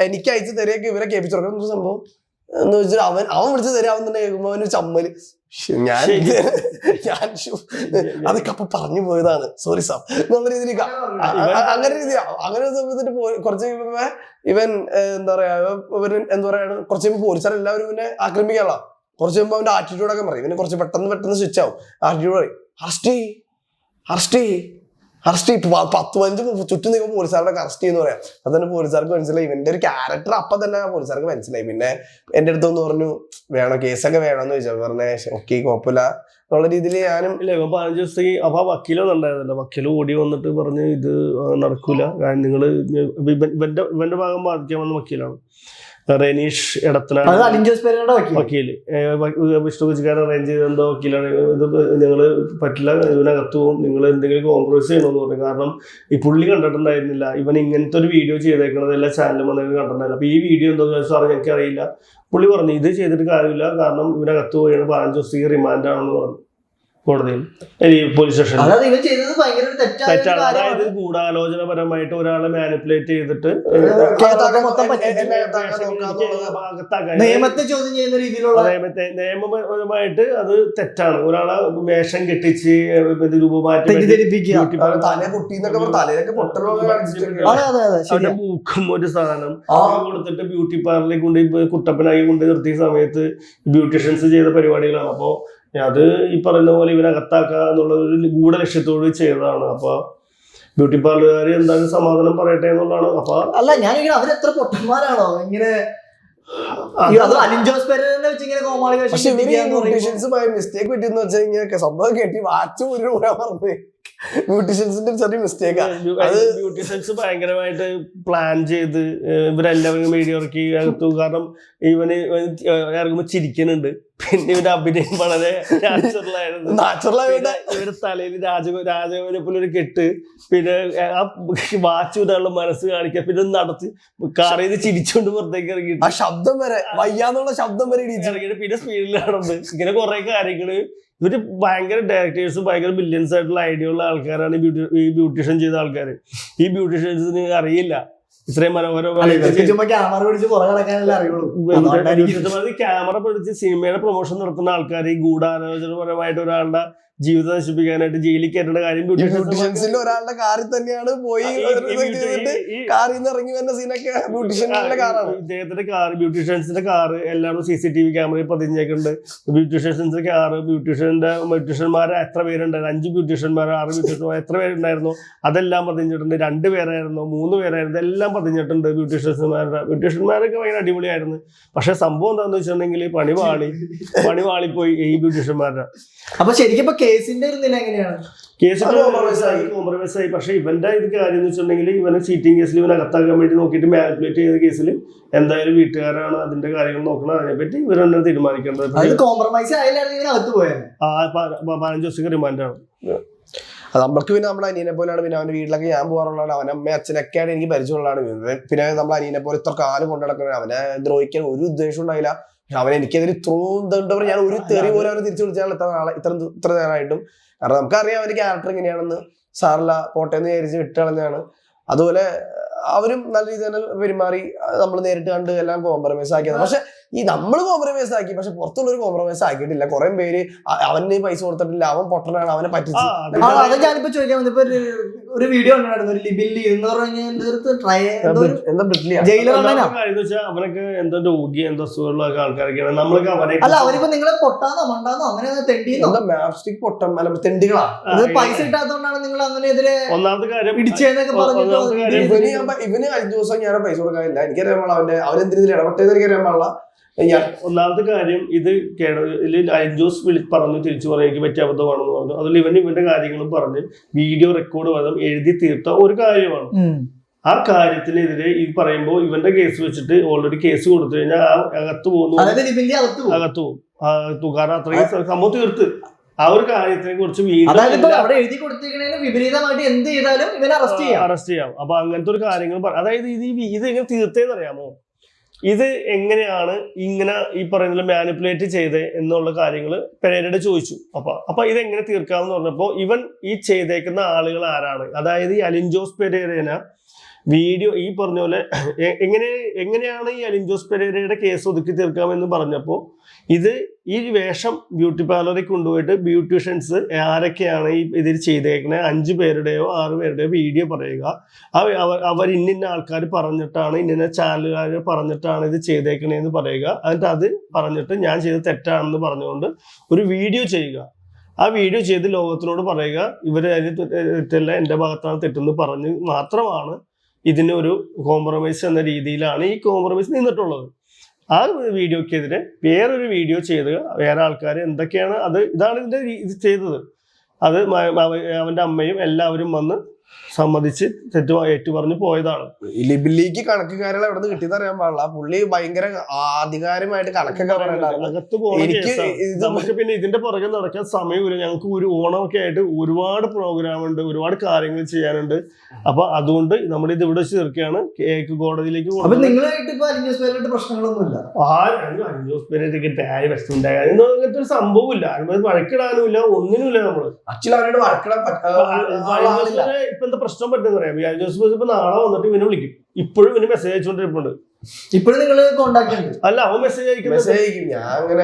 എനിക്ക് അയച്ച തെറിയൊക്കെ ഇവരെ കേൾപ്പിച്ചു കൊടുക്കുന്ന സംഭവം എന്ന് വെച്ചാൽ അവൻ വിളിച്ച് തരാമെന്ന് തന്നെ കേൾക്കുമ്പോ അവനൊരു ചമ്മല്. ഞാൻ അതൊക്കെ അപ്പൊ പറഞ്ഞു പോയതാണ്, സോറി സാർ എന്നുള്ള രീതിയിലേക്ക് അങ്ങനെ സമയത്തിട്ട് കുറച്ച് ഇവൻ എന്താ പറയാ കുറച്ച് കഴിയുമ്പോൾ പോലീസുകാർ എല്ലാവരും ഇവനെ ആക്രമിക്കാനുള്ള. കുറച്ച് കഴിയുമ്പോൾ അവന്റെ ആറ്റിറ്റ്യൂഡൊക്കെ പറയും. ഇവന് കുറച്ച് പെട്ടെന്ന് സ്വിച്ച് ആവും. ആറ്റിറ്റ്യൂഡ് പറയും അറസ്റ്റ് 10-15 ചുറ്റും നിൽക്കുമ്പോൾ പോലീസുകാരുടെ അറസ്റ്റ് ചെയ്യുന്ന പറയാം. അത് തന്നെ പോലീസുകാർക്ക് മനസ്സിലായി, ഇവന്റെ ഒരു ക്യാരക്ടർ അപ്പൊ തന്നെ പോലീസുകാർക്ക് മനസ്സിലായി. പിന്നെ എന്റെ അടുത്തൊന്ന് പറഞ്ഞു വേണോ കേസൊക്കെ വേണമെന്ന് ചോദിച്ചാൽ പറഞ്ഞേ ഓക്കെ കുഴപ്പമില്ല എന്നുള്ള രീതിയിൽ ഞാനും ഇല്ല. 15 ദിവസത്തേക്ക് അപ്പൊ വക്കീലൊന്നും ഉണ്ടായിരുന്നില്ല. വക്കീൽ ഓടി വന്നിട്ട് പറഞ്ഞ് ഇത് നടക്കൂല, നിങ്ങൾ ഇവന്റെ ഭാഗം ബാധിക്കാമെന്ന വക്കീലാണ് റെനീഷ് എടത്തനാട് വക്കീല്. വിഷ്ണു കുച്ചിക്കാരൻ അറേഞ്ച് ചെയ്ത എന്തോ വക്കീലാണ്. ഇത് നിങ്ങൾ പറ്റില്ല, ഇതിനകത്ത് പോകും, നിങ്ങൾ എന്തെങ്കിലും കോംപ്രമൈസ് ചെയ്യണമെന്ന് പറഞ്ഞു. കാരണം ഈ പുള്ളി കണ്ടിട്ടുണ്ടായിരുന്നില്ല ഇവൻ ഇങ്ങനത്തെ ഒരു വീഡിയോ ചെയ്തേക്കണത്, എല്ലാ ചാനലും വന്നതിന് കണ്ടിട്ടുണ്ടായില്ല. അപ്പൊ ഈ വീഡിയോ എന്താണെന്ന് സാറേ ഞങ്ങൾക്ക് അറിയില്ല. പുള്ളി പറഞ്ഞു ഇത് ചെയ്തിട്ട് കാര്യമില്ല, കാരണം ഇവനകത്ത് പോയാണ് 15 ദിവസത്തേക്ക് റിമാൻഡാണെന്ന് പറഞ്ഞു കോടതിയിൽ, പോലീസ് സ്റ്റേഷനിൽ. തെറ്റാണ്. അതായത് ഗൂഢാലോചനപരമായിട്ട് ഒരാളെ മാനിപ്പുലേറ്റ് ചെയ്തിട്ട് നിയമത്തെ ചോദ്യം ചെയ്യുന്ന രീതിയിലുള്ള നിയമപരമായിട്ട് അത് തെറ്റാണ്. ഒരാളെ വേഷം കെട്ടിച്ച് രൂപമാറ്റം മൂക്കും ഒരു സാധനം കൊടുത്തിട്ട് ബ്യൂട്ടി പാർലറിൽ കൊണ്ട് കുട്ടപ്പനായി കൊണ്ട് നിർത്തിയ സമയത്ത് ബ്യൂട്ടീഷ്യൻസ് ചെയ്ത പരിപാടികളാണ്. അപ്പോ അത് ഈ പറയുന്ന പോലെ ഇവനകത്താക്കുക എന്നുള്ള ഒരു ഗൂഢ ലക്ഷ്യത്തോട് ചെയ്തതാണ്. അപ്പൊ ബ്യൂട്ടി പാർലറുകാർ എന്തായാലും സമാധാനം പറയട്ടെ എന്നുള്ളതാണ്. അപ്പൊ അല്ല ഞാൻ അവരെത്ര പൊട്ടന്മാരാണോ ഇങ്ങനെ അലിൻ ജോസ് പെരേരനെ വെച്ച് ഇങ്ങനെ കോമാളി മിസ്റ്റേക്ക് പറ്റിയെന്ന് വെച്ചാൽ കഴിഞ്ഞാൽ സംഭവം കേട്ടി വാച്ച് ഒരു രൂപ പറഞ്ഞു ബ്യൂട്ടീഷ്യൻസിന്റെ ചെറിയ മിസ്റ്റേക്കാ. ബ്യൂട്ടീഷ്യൻസ് ഭയങ്കരമായിട്ട് പ്ലാൻ ചെയ്ത് ഇവരെല്ലാവരും വീഡിയോ ഇറക്കി അകത്തു. കാരണം ഇവന് ഇറങ്ങുമ്പോ ചിരിക്കുന്നുണ്ട്, പിന്നെ ഇവന്റെ അഭിനയം വളരെ നാച്ചുറൽ ആയിരുന്നു. ഇവരുടെ തലയിൽ രാജകോനെ പോലെ ഒരു കെട്ട്, പിന്നെ ആ വാച്ച് ഇടാനുള്ള മനസ്സ് കാണിക്കുക, പിന്നെ നടത്തി കാറിൽ നിന്ന് ചിരിച്ചുകൊണ്ട് പുറത്തേക്ക് ഇറങ്ങിയിട്ട് ആ ശബ്ദം വരെ വയ്യാന്നുള്ള ശബ്ദം വരെ ഇറങ്ങിയിട്ട് പിന്നെ സ്പീഡിൽ നടന്ന് ഇങ്ങനെ കുറെ കാര്യങ്ങള്. ഇവര് ഭയങ്കര ഡയറക്ടേഴ്സും ഭയങ്കര ബില്യൻസ് ആയിട്ടുള്ള ഐഡിയ ഉള്ള ആൾക്കാരാണ് ഈ ബ്യൂട്ടീഷ്യൻ ചെയ്ത ആൾക്കാര്. ഈ ബ്യൂട്ടീഷ്യൻസിന് അറിയില്ല ഇത്രയും ക്യാമറ പിടിച്ച് സിനിമയുടെ പ്രൊമോഷൻ നടത്തുന്ന ആൾക്കാർ ഈ ഗൂഢാലോചനപരമായിട്ട് ഒരാളുടെ ജീവിതം നശിപ്പിക്കാനായിട്ട് ജയിലിൽ കയറ്റേണ്ട കാര്യം ബ്യൂട്ടീഷ്യൻസിൽ ഒരാളുടെ കാറിൽ തന്നെയാണ് പോയി കാറിൽ നിന്ന് ഇറങ്ങി വരുന്ന സീനൊക്കെ ബ്യൂട്ടീഷ്യന്റെ കാറാണ്. ഇദ്ദേഹത്തിന്റെ കാർ, ബ്യൂട്ടീഷ്യൻസിന്റെ കാറ് എല്ലാവരും CCTV ക്യാമറയിൽ പതിഞ്ഞേക്കുന്നുണ്ട്. ബ്യൂട്ടീഷ്യൻസിന്റെ കാറ്, ബ്യൂട്ടീഷ്യന്മാരെ എത്ര പേരുണ്ടായിരുന്നു, 5 ബ്യൂട്ടീഷ്യന്മാർ 6 ബ്യൂട്ടീഷ്യന്മാർ എത്ര പേരുണ്ടായിരുന്നു അതെല്ലാം പതിഞ്ഞിട്ടുണ്ട്. 2 പേരായിരുന്നു 3 പേരായിരുന്നു എല്ലാം പതിഞ്ഞിട്ടുണ്ട്. ബ്യൂട്ടീഷ്യന്മാരൊക്കെ ഭയങ്കര അടിപൊളിയായിരുന്നു. പക്ഷെ സംഭവം എന്താണെന്ന് വെച്ചിട്ടുണ്ടെങ്കിൽ പണി വാളിപ്പോയി ഈ ബ്യൂട്ടീഷ്യന്മാരുടെ. അപ്പൊ ശരിക്കും കേസിന്റെ ഒരു നില എങ്ങനെയാണ്? കേസ് കോംപ്രമൈസ് ആയി. പക്ഷെ ഇവന്റെ ഇത് കാര്യം എന്ന് വെച്ചിട്ടുണ്ടെങ്കിൽ ഇവനെ ചീറ്റിംഗ് കേസിൽ ഇവനെ അകത്താക്കാൻ വേണ്ടി നോക്കിയിട്ട് മാനിപ്പുലേറ്റ് ചെയ്ത കേസിൽ എന്തായാലും വീട്ടുകാരാണ് അതിന്റെ കാര്യങ്ങൾ നോക്കണം. അതിനെപ്പറ്റി ഇവർ തന്നെ തീരുമാനിക്കേണ്ടത്. കോംപ്രമൈസ് അകത്ത് പോയത് 15 ദിവസത്തേക്ക് റിമാൻഡാണ്. അത് നമ്മൾക്ക് പിന്നെ നമ്മുടെ അനിയനെ പോലെയാണ്. പിന്നെ അവന്റെ വീട്ടിലൊക്കെ ഞാൻ പോകാറുള്ളതാണ്. അവന്റെ അമ്മ അച്ഛനൊക്കെയാണ് എനിക്ക് പരിചയമുള്ളതാണ്. പിന്നെ നമ്മളെ അനിയനെ പോലെ ഇത്ര കാലം കൊണ്ടു നടക്കുന്നത്. അവനെ ദ്രോഹിക്കാൻ ഒരു ഉദ്ദേശം ഉണ്ടായില്ല. പക്ഷെ അവൻ എനിക്കെതിരെ ഇത്രയും ഞാൻ ഒരു തെറി പോലെ അവനെ തിരിച്ചു വിളിച്ചാൽ ഇത്ര നേരമായിട്ടും. കാരണം നമുക്കറിയാം അവന്റെ ക്യാരക്ടർ എങ്ങനെയാണെന്ന്. സാറില്ല പോട്ടേന്ന് വിചാരിച്ച് വിട്ടുകളഞ്ഞാണ്. അതുപോലെ അവരും നല്ല രീതിയിൽ തന്നെ പെരുമാറി. നമ്മൾ നേരിട്ട് കണ്ട് എല്ലാം കോംപ്രമൈസ് ആക്കിയത്. പക്ഷെ ഈ നമ്മൾ കോംപ്രമൈസ് ആക്കി, പക്ഷെ പുറത്തുള്ളൊരു കോംപ്രമൈസ് ആക്കിയിട്ടില്ല. കുറെ പേര് അവന് പൈസ കൊടുത്തിട്ടില്ല, അവൻ പൊട്ടനാണ്, അവനെ പറ്റിച്ചു. അത് ഞാനിപ്പോ ചോദിക്കാൻ വന്നപ്പോ ഒരു വീഡിയോ ഉണ്ടായിരുന്നു, ഒരു ലിബില്ലി എന്ന് അവനൊക്കെ എന്തോ രോഗി എന്തോ അസുഖമുള്ള ആൾക്കാരൊക്കെയാണ്. നമ്മളൊക്കെ അവനെ അല്ല അവരിപ്പോ നിങ്ങളെ പൊട്ടാന്നോ മണ്ടാന്നോ അങ്ങനെ മാപ്സ്റ്റിക് പൊട്ടം അല്ല തെണ്ടികളാണ്. പൈസ കിട്ടാത്തതുകൊണ്ടാണ് നിങ്ങൾ അങ്ങനെ എതിരെ ഒന്നാമത്തെ കാര്യം ഇടിച്ചെന്നൊക്കെ പറഞ്ഞു. ഇവന് 5 ദിവസം ഞാൻ പൈസ കൊടുക്കാനില്ല. എനിക്കറിയാൻ അവനെന്തിനും ഇടപെട്ടതെന്ന് എനിക്കറിയാൻ പാടില്ല. ഒന്നാമത്തെ കാര്യം ഇത് അലിൻ ജോസ് പറഞ്ഞു തിരിച്ചു പറയാൻ എനിക്ക് പറ്റിയ അബദ്ധമാണെന്ന് പറഞ്ഞു. അതിൽ ഇവന്റെ കാര്യങ്ങളും പറഞ്ഞ് വീഡിയോ റെക്കോർഡ് വന്ന് എഴുതി തീർത്ത ഒരു കാര്യമാണ്. ആ കാര്യത്തിനെതിരെ ഈ പറയുമ്പോൾ ഇവന്റെ കേസ് വെച്ചിട്ട് ഓൾറെഡി കേസ് കൊടുത്തു കഴിഞ്ഞാൽ അകത്ത് പോകുന്നു. കാരണം അത്രയും സംഭവം തീർത്ത് ആ ഒരു കാര്യത്തിനെ കുറിച്ച് അറസ്റ്റ് ചെയ്യാം. അപ്പൊ അങ്ങനത്തെ ഒരു കാര്യങ്ങൾ അതായത് ഇത് എങ്ങനെ തീർത്തേന്ന് അറിയാമോ? ഇത് എങ്ങനെയാണ് ഇങ്ങനെ ഈ പറയുന്ന മാനിപ്പുലേറ്റ് ചെയ്തേ എന്നുള്ള കാര്യങ്ങൾ പെരേരയോട് ചോദിച്ചു. അപ്പൊ ഇതെങ്ങനെ തീർക്കാമെന്ന് പറഞ്ഞപ്പോ ഇവൻ ഈ ചെയ്തേക്കുന്ന ആളുകൾ ആരാണ്, അതായത് ഈ അലിൻ ജോസ് പെരേരനെ വീഡിയോ ഈ പറഞ്ഞ പോലെ എങ്ങനെയാണ് ഈ അലിൻ ജോസ് പെരേരയുടെ കേസ് ഒതുക്കി തീർക്കാമെന്ന് പറഞ്ഞപ്പോൾ ഇത് ഈ വേഷം ബ്യൂട്ടി പാർലറിൽ കൊണ്ടുപോയിട്ട് ബ്യൂട്ടീഷ്യൻസ് ആരൊക്കെയാണ് ഈ ഇതിൽ ചെയ്തേക്കുന്നത് 5 പേരുടെയോ 6 പേരുടെയോ വീഡിയോ പറയുക. അവർ ഇന്ന ആൾക്കാർ പറഞ്ഞിട്ടാണ്, ഇന്ന ചാനലുകാർ പറഞ്ഞിട്ടാണ് ഇത് ചെയ്തേക്കണേന്ന് പറയുക. എന്നിട്ട് അത് പറഞ്ഞിട്ട് ഞാൻ ചെയ്ത് തെറ്റാണെന്ന് പറഞ്ഞുകൊണ്ട് ഒരു വീഡിയോ ചെയ്യുക. ആ വീഡിയോ ചെയ്ത് ലോകത്തിനോട് പറയുക ഇവർ അതിന് തെറ്റല്ല, എൻ്റെ ഭാഗത്താണ് തെറ്റെന്ന് പറഞ്ഞ് മാത്രമാണ് ഇതിനൊരു കോംപ്രമൈസ് എന്ന രീതിയിലാണ് ഈ കോംപ്രമൈസ് നിന്നിട്ടുള്ളത്. ആ വീഡിയോക്കെതിരെ വേറൊരു വീഡിയോ ചെയ്ത് വേറെ ആൾക്കാർ എന്തൊക്കെയാണ് ഇതാണ് ഇതിന്റെ ഇത് ചെയ്തത്. അത് അവന്റെ അമ്മയും എല്ലാവരും വന്ന് സമ്മതിച്ച് ഏറ്റു പറഞ്ഞു പോയതാണ്. ലിബിലിക്ക് കണക്കുകാരെ എവിടെ നിന്ന് കിട്ടിയെന്ന് അറിയാൻ പാടില്ല. പുള്ളി ഭയങ്കര ആധികാരമായിട്ട് കണക്കൊക്കെ അകത്ത് നമുക്ക് പിന്നെ ഇതിന്റെ പുറകെ നടക്കാൻ സമയമില്ല. ഞങ്ങൾക്ക് ഒരു ഓണമൊക്കെ ആയിട്ട് ഒരുപാട് പ്രോഗ്രാം ഉണ്ട്, ഒരുപാട് കാര്യങ്ങൾ ചെയ്യാനുണ്ട്. അപ്പൊ അതുകൊണ്ട് നമ്മൾ ഇത് ഇവിടെ വെച്ച് തീർക്കുകയാണ്. കോടതിയിലേക്ക് അങ്ങനത്തെ ഒരു സംഭവമില്ല. വഴക്കിടാനുമില്ല, ഒന്നിനുമില്ല. നമ്മള് ഇപ്പൊ എന്താ പ്രശ്നം പറ്റുന്ന പറയാം. അലിൻ ജോസ് ഇപ്പൊ നാളെ വന്നിട്ട് ഇവനെ വിളിക്കും. ഇപ്പോഴും ഇവന് മെസ്സേജ് അയച്ചുകൊണ്ടിരിപ്പുണ്ട്. ഇപ്പോഴും നിങ്ങൾ കോണ്ടാക്ട് അല്ല അവൻ മെസ്സേജ് അയക്കും. ഞാൻ അങ്ങനെ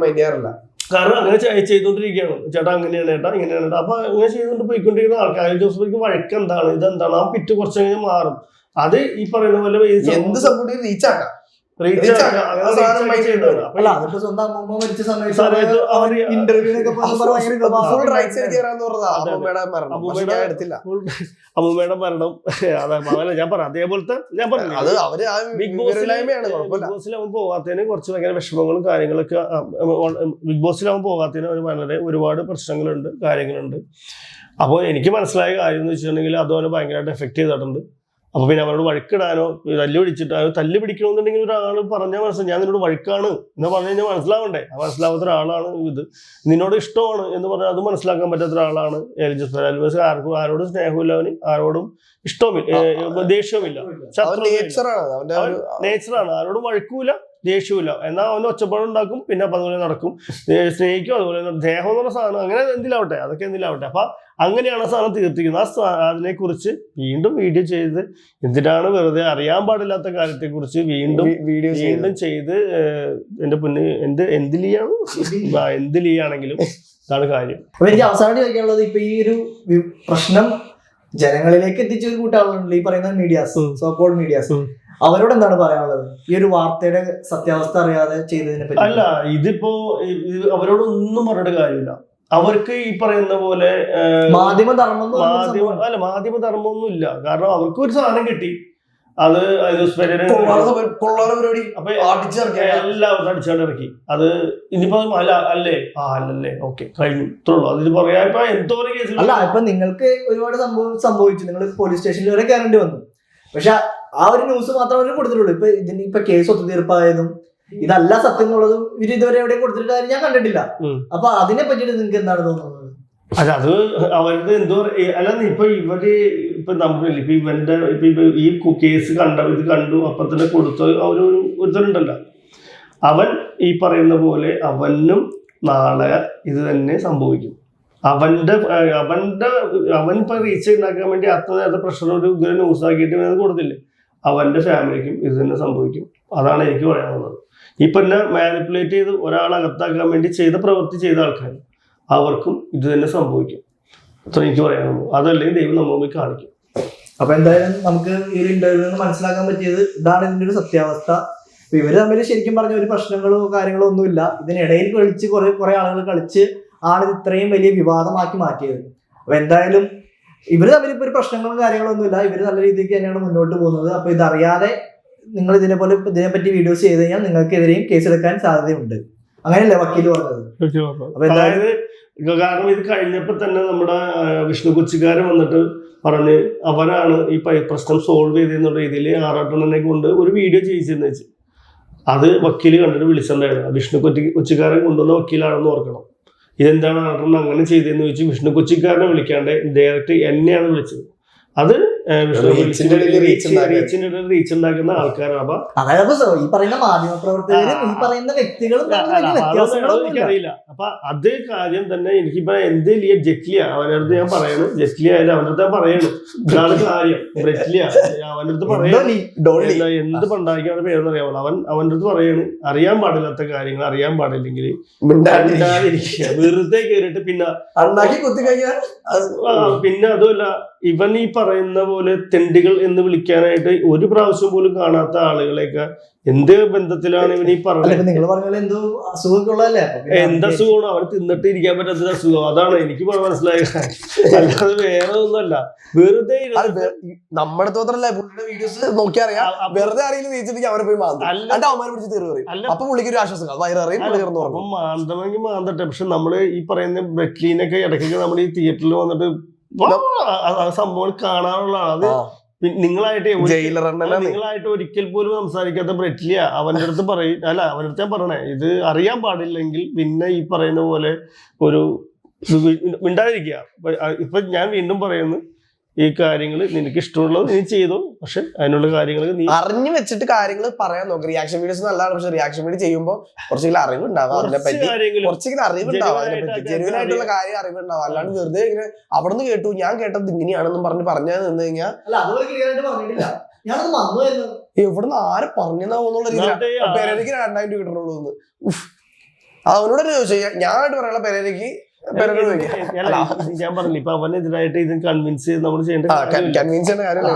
മൈൻഡ് ചെയ്യാറില്ല. കാരണം അങ്ങനെ ചെയ്തോണ്ടിരിക്കുകയാണ്. ചേട്ടാ അങ്ങനെയാണ്, ചേട്ടാ ഇങ്ങനെയാണ്. അപ്പൊ അങ്ങനെ ചെയ്തുകൊണ്ട് പോയിക്കൊണ്ടിരിക്കുന്ന ആൾക്കാർ അലിൻ ജോസ് വഴക്ക് എന്താണ്, ഇതെന്താണ്, ആ പിറ്റ് കുറച്ച് കഴിഞ്ഞാൽ മാറും. അത് ഈ പറയുന്ന പോലെ എന്ത് സപ്പോർട്ട് റീച്ച് ആക്കാം. റീച്ച് അല്ല അതിപ്പോ സ്വന്തം അമ്മൂമ്മ മരിച്ച സമയത്ത് അവൻ ഇന്റർവ്യൂനൊക്കെ അമ്മൂമ്മയുടെ മരണം അതെ ഞാൻ പറയാം അതേപോലത്തെ ഞാൻ പറഞ്ഞു ബിഗ് ബോസിൽ അവൻ പോകാത്തതിന് കുറച്ച് ഭയങ്കര വിഷമങ്ങളും കാര്യങ്ങളൊക്കെ ബിഗ് ബോസിൽ അവൻ പോകാത്തതിന് അവന് വളരെ ഒരുപാട് പ്രശ്നങ്ങളുണ്ട് കാര്യങ്ങളുണ്ട്. അപ്പോൾ എനിക്ക് മനസ്സിലായ കാര്യം എന്ന് വെച്ചിട്ടുണ്ടെങ്കിൽ അത് അവനെ ഭയങ്കരമായിട്ട് എഫക്ട് ചെയ്തിട്ടുണ്ട്. അപ്പൊ പിന്നെ അവരോട് വഴക്കിടാനോ തല്ലു പിടിച്ചിട്ടാനോ തല്ലു പിടിക്കണമെന്നുണ്ടെങ്കിൽ ഒരാൾ പറഞ്ഞാൽ മനസ്സിലാവും ഞാൻ നിന്നോട് വഴക്കാണ് എന്ന് പറഞ്ഞു കഴിഞ്ഞാൽ മനസ്സിലാവണ്ടേ. മനസ്സിലാവാത്ത ഒരാളാണ് ഇത്. നിന്നോട് ഇഷ്ടമാണ് എന്ന് പറഞ്ഞാൽ അത് മനസ്സിലാക്കാൻ പറ്റാത്ത ഒരാളാണ് എലിജസ് പെരേര. ആരോടും സ്നേഹമില്ല, അവന് ആരോടും ഇഷ്ടവുമില്ല, ദേഷ്യവുമില്ല, നേച്ചറാണ്. ആരോടും വഴക്കൂല, ദേഷ്യമില്ല. എന്നാൽ അവന് ഒച്ചപ്പാട് ഉണ്ടാക്കും, പിന്നെ അപ്പം അതുപോലെ നടക്കും, സ്നേഹിക്കും. അതുപോലെ ദേഹം എന്ന് പറഞ്ഞ സാധനം അങ്ങനെ എന്തിലാവട്ടെ, അതൊക്കെ എന്തിലാവട്ടെ. അപ്പൊ അങ്ങനെയാണ് ആ സാധനം തീർത്തിരിക്കുന്നത്. അതിനെക്കുറിച്ച് വീണ്ടും വീഡിയോ ചെയ്ത് എന്തിനാണ് വെറുതെ അറിയാൻ പാടില്ലാത്ത കാര്യത്തെക്കുറിച്ച് വീണ്ടും ചെയ്ത് എന്റെ പൊന്ന് എന്തിലാണെങ്കിലും ഇതാണ് കാര്യം. അപ്പൊ എനിക്ക് അവസാനം ചോദിക്കാനുള്ളത്, ഇപ്പൊ ഈ ഒരു പ്രശ്നം ജനങ്ങളിലേക്ക് എത്തിച്ച ഒരു കൂട്ടാളുണ്ടല്ലോ ഈ പറയുന്ന മീഡിയാസ്, സോ കോൾഡ് മീഡിയാസ്, അവരോട് എന്താണ് പറയാനുള്ളത് ഈ ഒരു വാർത്തയുടെ സത്യാവസ്ഥ അറിയാതെ ചെയ്തതിനെ പറ്റി? അല്ല, ഇതിപ്പോ അവരോടൊന്നും പറഞ്ഞിട്ട് കാര്യമില്ല. അവർക്ക് ഈ പറയുന്ന പോലെ മാധ്യമധർമ്മമൊന്നും ഇല്ല. കാരണം അവർക്ക് ഒരു സാധനം കിട്ടി, അത് എല്ലാവരും അടിച്ചാണ്ട് ഇറക്കി. അത് ഇനിയിപ്പോ അല്ലേ അല്ലല്ലേ ഓക്കെ കഴിഞ്ഞു, ഇത്രയുള്ളൂ. അതിന് പറയാ ഇപ്പൊ എന്തോരം കേസ്. അല്ല, ഇപ്പൊ നിങ്ങൾക്ക് ഒരുപാട് സംഭവിച്ചു, നിങ്ങൾ പോലീസ് സ്റ്റേഷനിൽ വരെ കയറേണ്ടി വന്നു. പക്ഷെ ആ ഒരു ന്യൂസ് മാത്രമേ കൊടുത്തിട്ടുള്ളൂ. ഇപ്പൊ കേസ് ഒത്തുതീർപ്പായതും ഇതല്ല സത്യം എന്നുള്ളതും ഇവര് ഇതുവരെ എവിടെയും കൊടുത്തിട്ട് ഞാൻ കണ്ടിട്ടില്ല. അപ്പൊ അതിനെ പറ്റിയിട്ട് നിങ്ങൾക്ക് എന്താണ് തോന്നുന്നത്? അല്ല, അത് അവരുടെ എന്തോ അല്ല ഇപ്പൊ നമ്മളില്ല ഇപ്പൊ ഇവന്റെ ഈ കേസ് കണ്ടു അപ്പൊ തന്നെ കൊടുത്ത ഒരുത്തരുണ്ടല്ലോ, അവൻ ഈ പറയുന്ന പോലെ അവനും നാളെ ഇത് തന്നെ സംഭവിക്കും. അവൻ ഇപ്പൊ റീച്ച് ഉണ്ടാക്കാൻ വേണ്ടി അത്ര നേരത്തെ പ്രഷർ ഒരു ന്യൂസ് ആക്കിയിട്ട് അത് കൊടുത്തില്ലേ, അവന്റെ ഫാമിലിക്കും ഇത് തന്നെ സംഭവിക്കും. അതാണ് എനിക്ക് പറയാനുള്ളത്. ഇപ്പൊ എന്നെ മാനിപ്പുലേറ്റ് ചെയ്ത് ഒരാളകത്താക്കാൻ വേണ്ടി പ്രവൃത്തി ചെയ്ത ആൾക്കാർ അവർക്കും ഇത് തന്നെ സംഭവിക്കും. അത്ര എനിക്ക് പറയാനുള്ളൂ. അതല്ലെങ്കിൽ ദൈവം നമ്മൾ കാണിക്കും. അപ്പൊ എന്തായാലും നമുക്ക് ഈ ഇന്റർവ്യൂവിൽ നിന്ന് മനസ്സിലാക്കാൻ പറ്റിയത് ഇതാണ് ഇതിന്റെ ഒരു സത്യാവസ്ഥ. ഇവര് തമ്മിൽ ശരിക്കും പറഞ്ഞ ഒരു പ്രശ്നങ്ങളോ കാര്യങ്ങളോ ഒന്നുമില്ല. ഇതിനിടയിൽ കളിച്ച് കുറെ ആളുകൾ കളിച്ച് ആണിത് ഇത്രയും വലിയ വിവാദമാക്കി മാറ്റിയത്. അപ്പൊ എന്തായാലും ഇവര് തമ്മിൽ ഇപ്പൊ ഒരു പ്രശ്നങ്ങളും കാര്യങ്ങളും ഒന്നുമില്ല. ഇവര് നല്ല രീതിക്ക് തന്നെയാണ് മുന്നോട്ട് പോകുന്നത്. അപ്പൊ ഇതറിയാതെ നിങ്ങൾ ഇതിനെപ്പറ്റി വീഡിയോസ് ചെയ്ത് കഴിഞ്ഞാൽ നിങ്ങൾക്കെതിരെയും കേസെടുക്കാൻ സാധ്യതയുണ്ട്. അങ്ങനെയല്ലേ വക്കീല് പറഞ്ഞത്? അപ്പൊ അതായത് കാരണം ഇത് കഴിഞ്ഞപ്പോ തന്നെ നമ്മുടെ വിഷ്ണു കൊച്ചിക്കാരൻ വന്നിട്ട് പറഞ്ഞ് അവനാണ് ഈ പ്രശ്നം സോൾവ് ചെയ്തെന്നുള്ള രീതിയിൽ ആറാട്ടണ്ണനെ കൊണ്ട് ഒരു വീഡിയോ ചെയ്യിച്ചെന്ന് വെച്ച് അത് വക്കീല് കണ്ടിട്ട് വിളിച്ചിട്ടുണ്ടായിരുന്നു. വിഷ്ണു കൊച്ചിക്കാരൻ കൊണ്ടുവന്ന വക്കീലാണെന്ന് ഓർക്കണം. ഇതെന്താണ് ആറാട്ടണ്ണൻ അങ്ങനെ ചെയ്തതെന്ന് ചോദിച്ചു വിഷ്ണു കൊച്ചിക്കാരനെ വിളിക്കാണ്ട് ഡയറക്റ്റ് എന്നെയാണ് വിളിച്ചത്. അത് റീച്ച് ഉണ്ടാക്കുന്ന ആൾക്കാരാണ്. അപ്പൊ അതായത് ഈ പറയുന്ന മാധ്യമപ്രവർത്തകരും ഈ പറയുന്ന വ്യക്തികളും എനിക്കറിയില്ല. അപ്പൊ അതേ കാര്യം തന്നെ എനിക്കിപ്പോ എന്തില്ല ജെറ്റ്ലിയ അവനടുത്ത് ഞാൻ പറയണു, ജെറ്റ്ലിയ ആയാലും അവനടുത്ത് ഞാൻ പറയണു ഇതാണ് കാര്യം. ജെറ്റ്ലിയ അവനടുത്ത് പറയണ എന്ത് പണ്ടാക്കി അവന്റെ പേരെന്ന് അറിയാവുള്ളൂ. അവൻ്റെ അടുത്ത് പറയണ് അറിയാൻ പാടില്ലാത്ത കാര്യങ്ങൾ അറിയാൻ പാടില്ലെങ്കിൽ വെറുതെ കേറിട്ട് പിന്നെ അതുമല്ല ഇവൻ ഈ പറയുന്ന പോലെ തെണ്ടികൾ എന്ന് വിളിക്കാനായിട്ട് ഒരു പ്രാവശ്യം പോലും കാണാത്ത ആളുകളെയൊക്കെ എന്ത് ബന്ധത്തിലാണ് ഇവൻ ഈ പറഞ്ഞത്? എന്തസുഖമാണ് അവൻ തിന്നിട്ട് ഇരിക്കാൻ പറ്റാത്ത അസുഖം. അതാണ് എനിക്ക് മനസ്സിലായത്. അല്ലാതെ വേറെ ഒന്നുമല്ല. വെറുതെ നമ്മുടെ വീഡിയോസ് നോക്കി അറിയാം. വെറുതെ അറിയില്ല അവനെ പോയി അപ്പൊ പുള്ളിക്ക് ഒരു ആശ്വാസം അപ്പൊ മാന്തമെങ്കിൽ മാന്തട്ടെ. പക്ഷെ നമ്മള് ഈ പറയുന്ന ബ്രെറ്റ്ലീനൊക്കെ ഇടയ്ക്കൊക്കെ നമ്മൾ ഈ തിയേറ്ററിൽ വന്നിട്ട് സംഭവം കാണാനുള്ളതാണ്. അത് നിങ്ങളായിട്ട് ഒരിക്കൽ പോലും സംസാരിക്കാത്ത ബ്രെറ്റ്ലിയ അവന്റെ അടുത്ത് പറയും. അല്ല, അവന്റെ അടുത്ത് ഞാൻ പറയണേ ഇത് അറിയാൻ പാടില്ലെങ്കിൽ പിന്നെ ഈ പറയുന്ന പോലെ ഒരു മിണ്ടാതിരിക്കുക. ഇപ്പൊ ഞാൻ വീണ്ടും പറയുന്നു, ഈ കാര്യങ്ങൾ നിനക്ക് ഇഷ്ടമുള്ളത് നീ ചെയ്തോ, പക്ഷെ അതിനുള്ള കാര്യങ്ങൾ നീ അറിഞ്ഞു വെച്ചിട്ട് കാര്യങ്ങൾ പറയാൻ നോക്ക്. റിയാക്ഷൻ വീഡിയോസ് നല്ലതാണ്, പക്ഷെ റിയാക്ഷൻ വീഡിയോ ചെയ്യുമ്പോൾ കുറച്ചെങ്കിലും അറിവുണ്ടാവും അതിനെപ്പറ്റി, കുറച്ചെങ്കിലും അറിവുണ്ടാവും അതിനെപ്പറ്റി, ജെന്യുവൻ ആയിട്ടുള്ള കാര്യം അറിവുണ്ടാവും. അല്ലാണ്ട് വെറുതെ ഇങ്ങനെ അവിടെ നിന്ന് കേട്ടു ഞാൻ കേട്ടത് ഇങ്ങനെയാണെന്നും പറഞ്ഞു നിന്ന് കഴിഞ്ഞാൽ എവിടുന്ന് ആരെ പറഞ്ഞെന്നുള്ള രീതിയിൽ പെരേരയ്ക്ക് 2000 രൂപ കിട്ടണുള്ളൂ എന്ന് അവനോട് ചോദിച്ചാൽ ഞാനായിട്ട് പറയാനുള്ള പെരേരയ്ക്ക് പെരേരയോട് ചോദിക്കാം. ഞാൻ പറഞ്ഞില്ല ഇപ്പൊ അവനെതിരായിട്ട് ഇത് കൺവിൻസ് ചെയ്ത് നമ്മൾ ചെയ്യേണ്ട കാര്യമില്ല. കൺവിൻസ് ചെയ്യേണ്ട കാര്യമില്ല.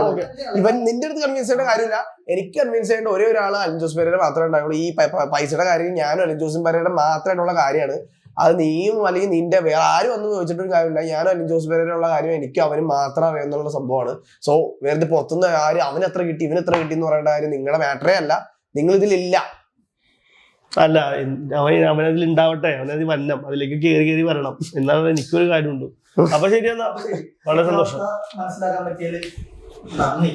ഇവൻ നിന്റെ അടുത്ത് കൺവിൻസ് ചെയ്യേണ്ട കാര്യമില്ല. എനിക്ക് കൺവിൻസ് ചെയ്യേണ്ട ഒരേ ഒരാൾ അലിൻ ജോസ് പെരേര മാത്രമേ ഉണ്ടാവുള്ളൂ. ഈ പൈസയുടെ കാര്യം ഞാനും അലിൻ ജോസ് പെരേര മാത്രമായിട്ടുള്ള കാര്യമാണ്. അത് നീയും അല്ലെങ്കിൽ നിന്റെ വേറെ ആരും ഒന്നും ചോദിച്ചിട്ടൊരു കാര്യമില്ല. ഞാനും അലിൻ ജോസ് പെരേരയുള്ള കാര്യം എനിക്ക് അവന് മാത്രം അറിയാന്നുള്ള സംഭവമാണ്. സോ വേറെ പുറത്തുനിന്ന് ആരും അവന് എത്ര കിട്ടി ഇവന് എത്ര കിട്ടി എന്ന് പറയേണ്ട കാര്യം നിങ്ങളുടെ മാറ്ററേ അല്ല. നിങ്ങൾ ഇതിലില്ല. അല്ല അവനതിൽ ഉണ്ടാവട്ടെ, അവനത് വരണം, അതിലേക്ക് കയറി വരണം എന്നാണ് എനിക്കൊരു കാര്യമുണ്ട്. അപ്പൊ ശരിയെന്നാ, വളരെ സന്തോഷം. മനസ്സിലാക്കാൻ പറ്റിയത് നന്ദി.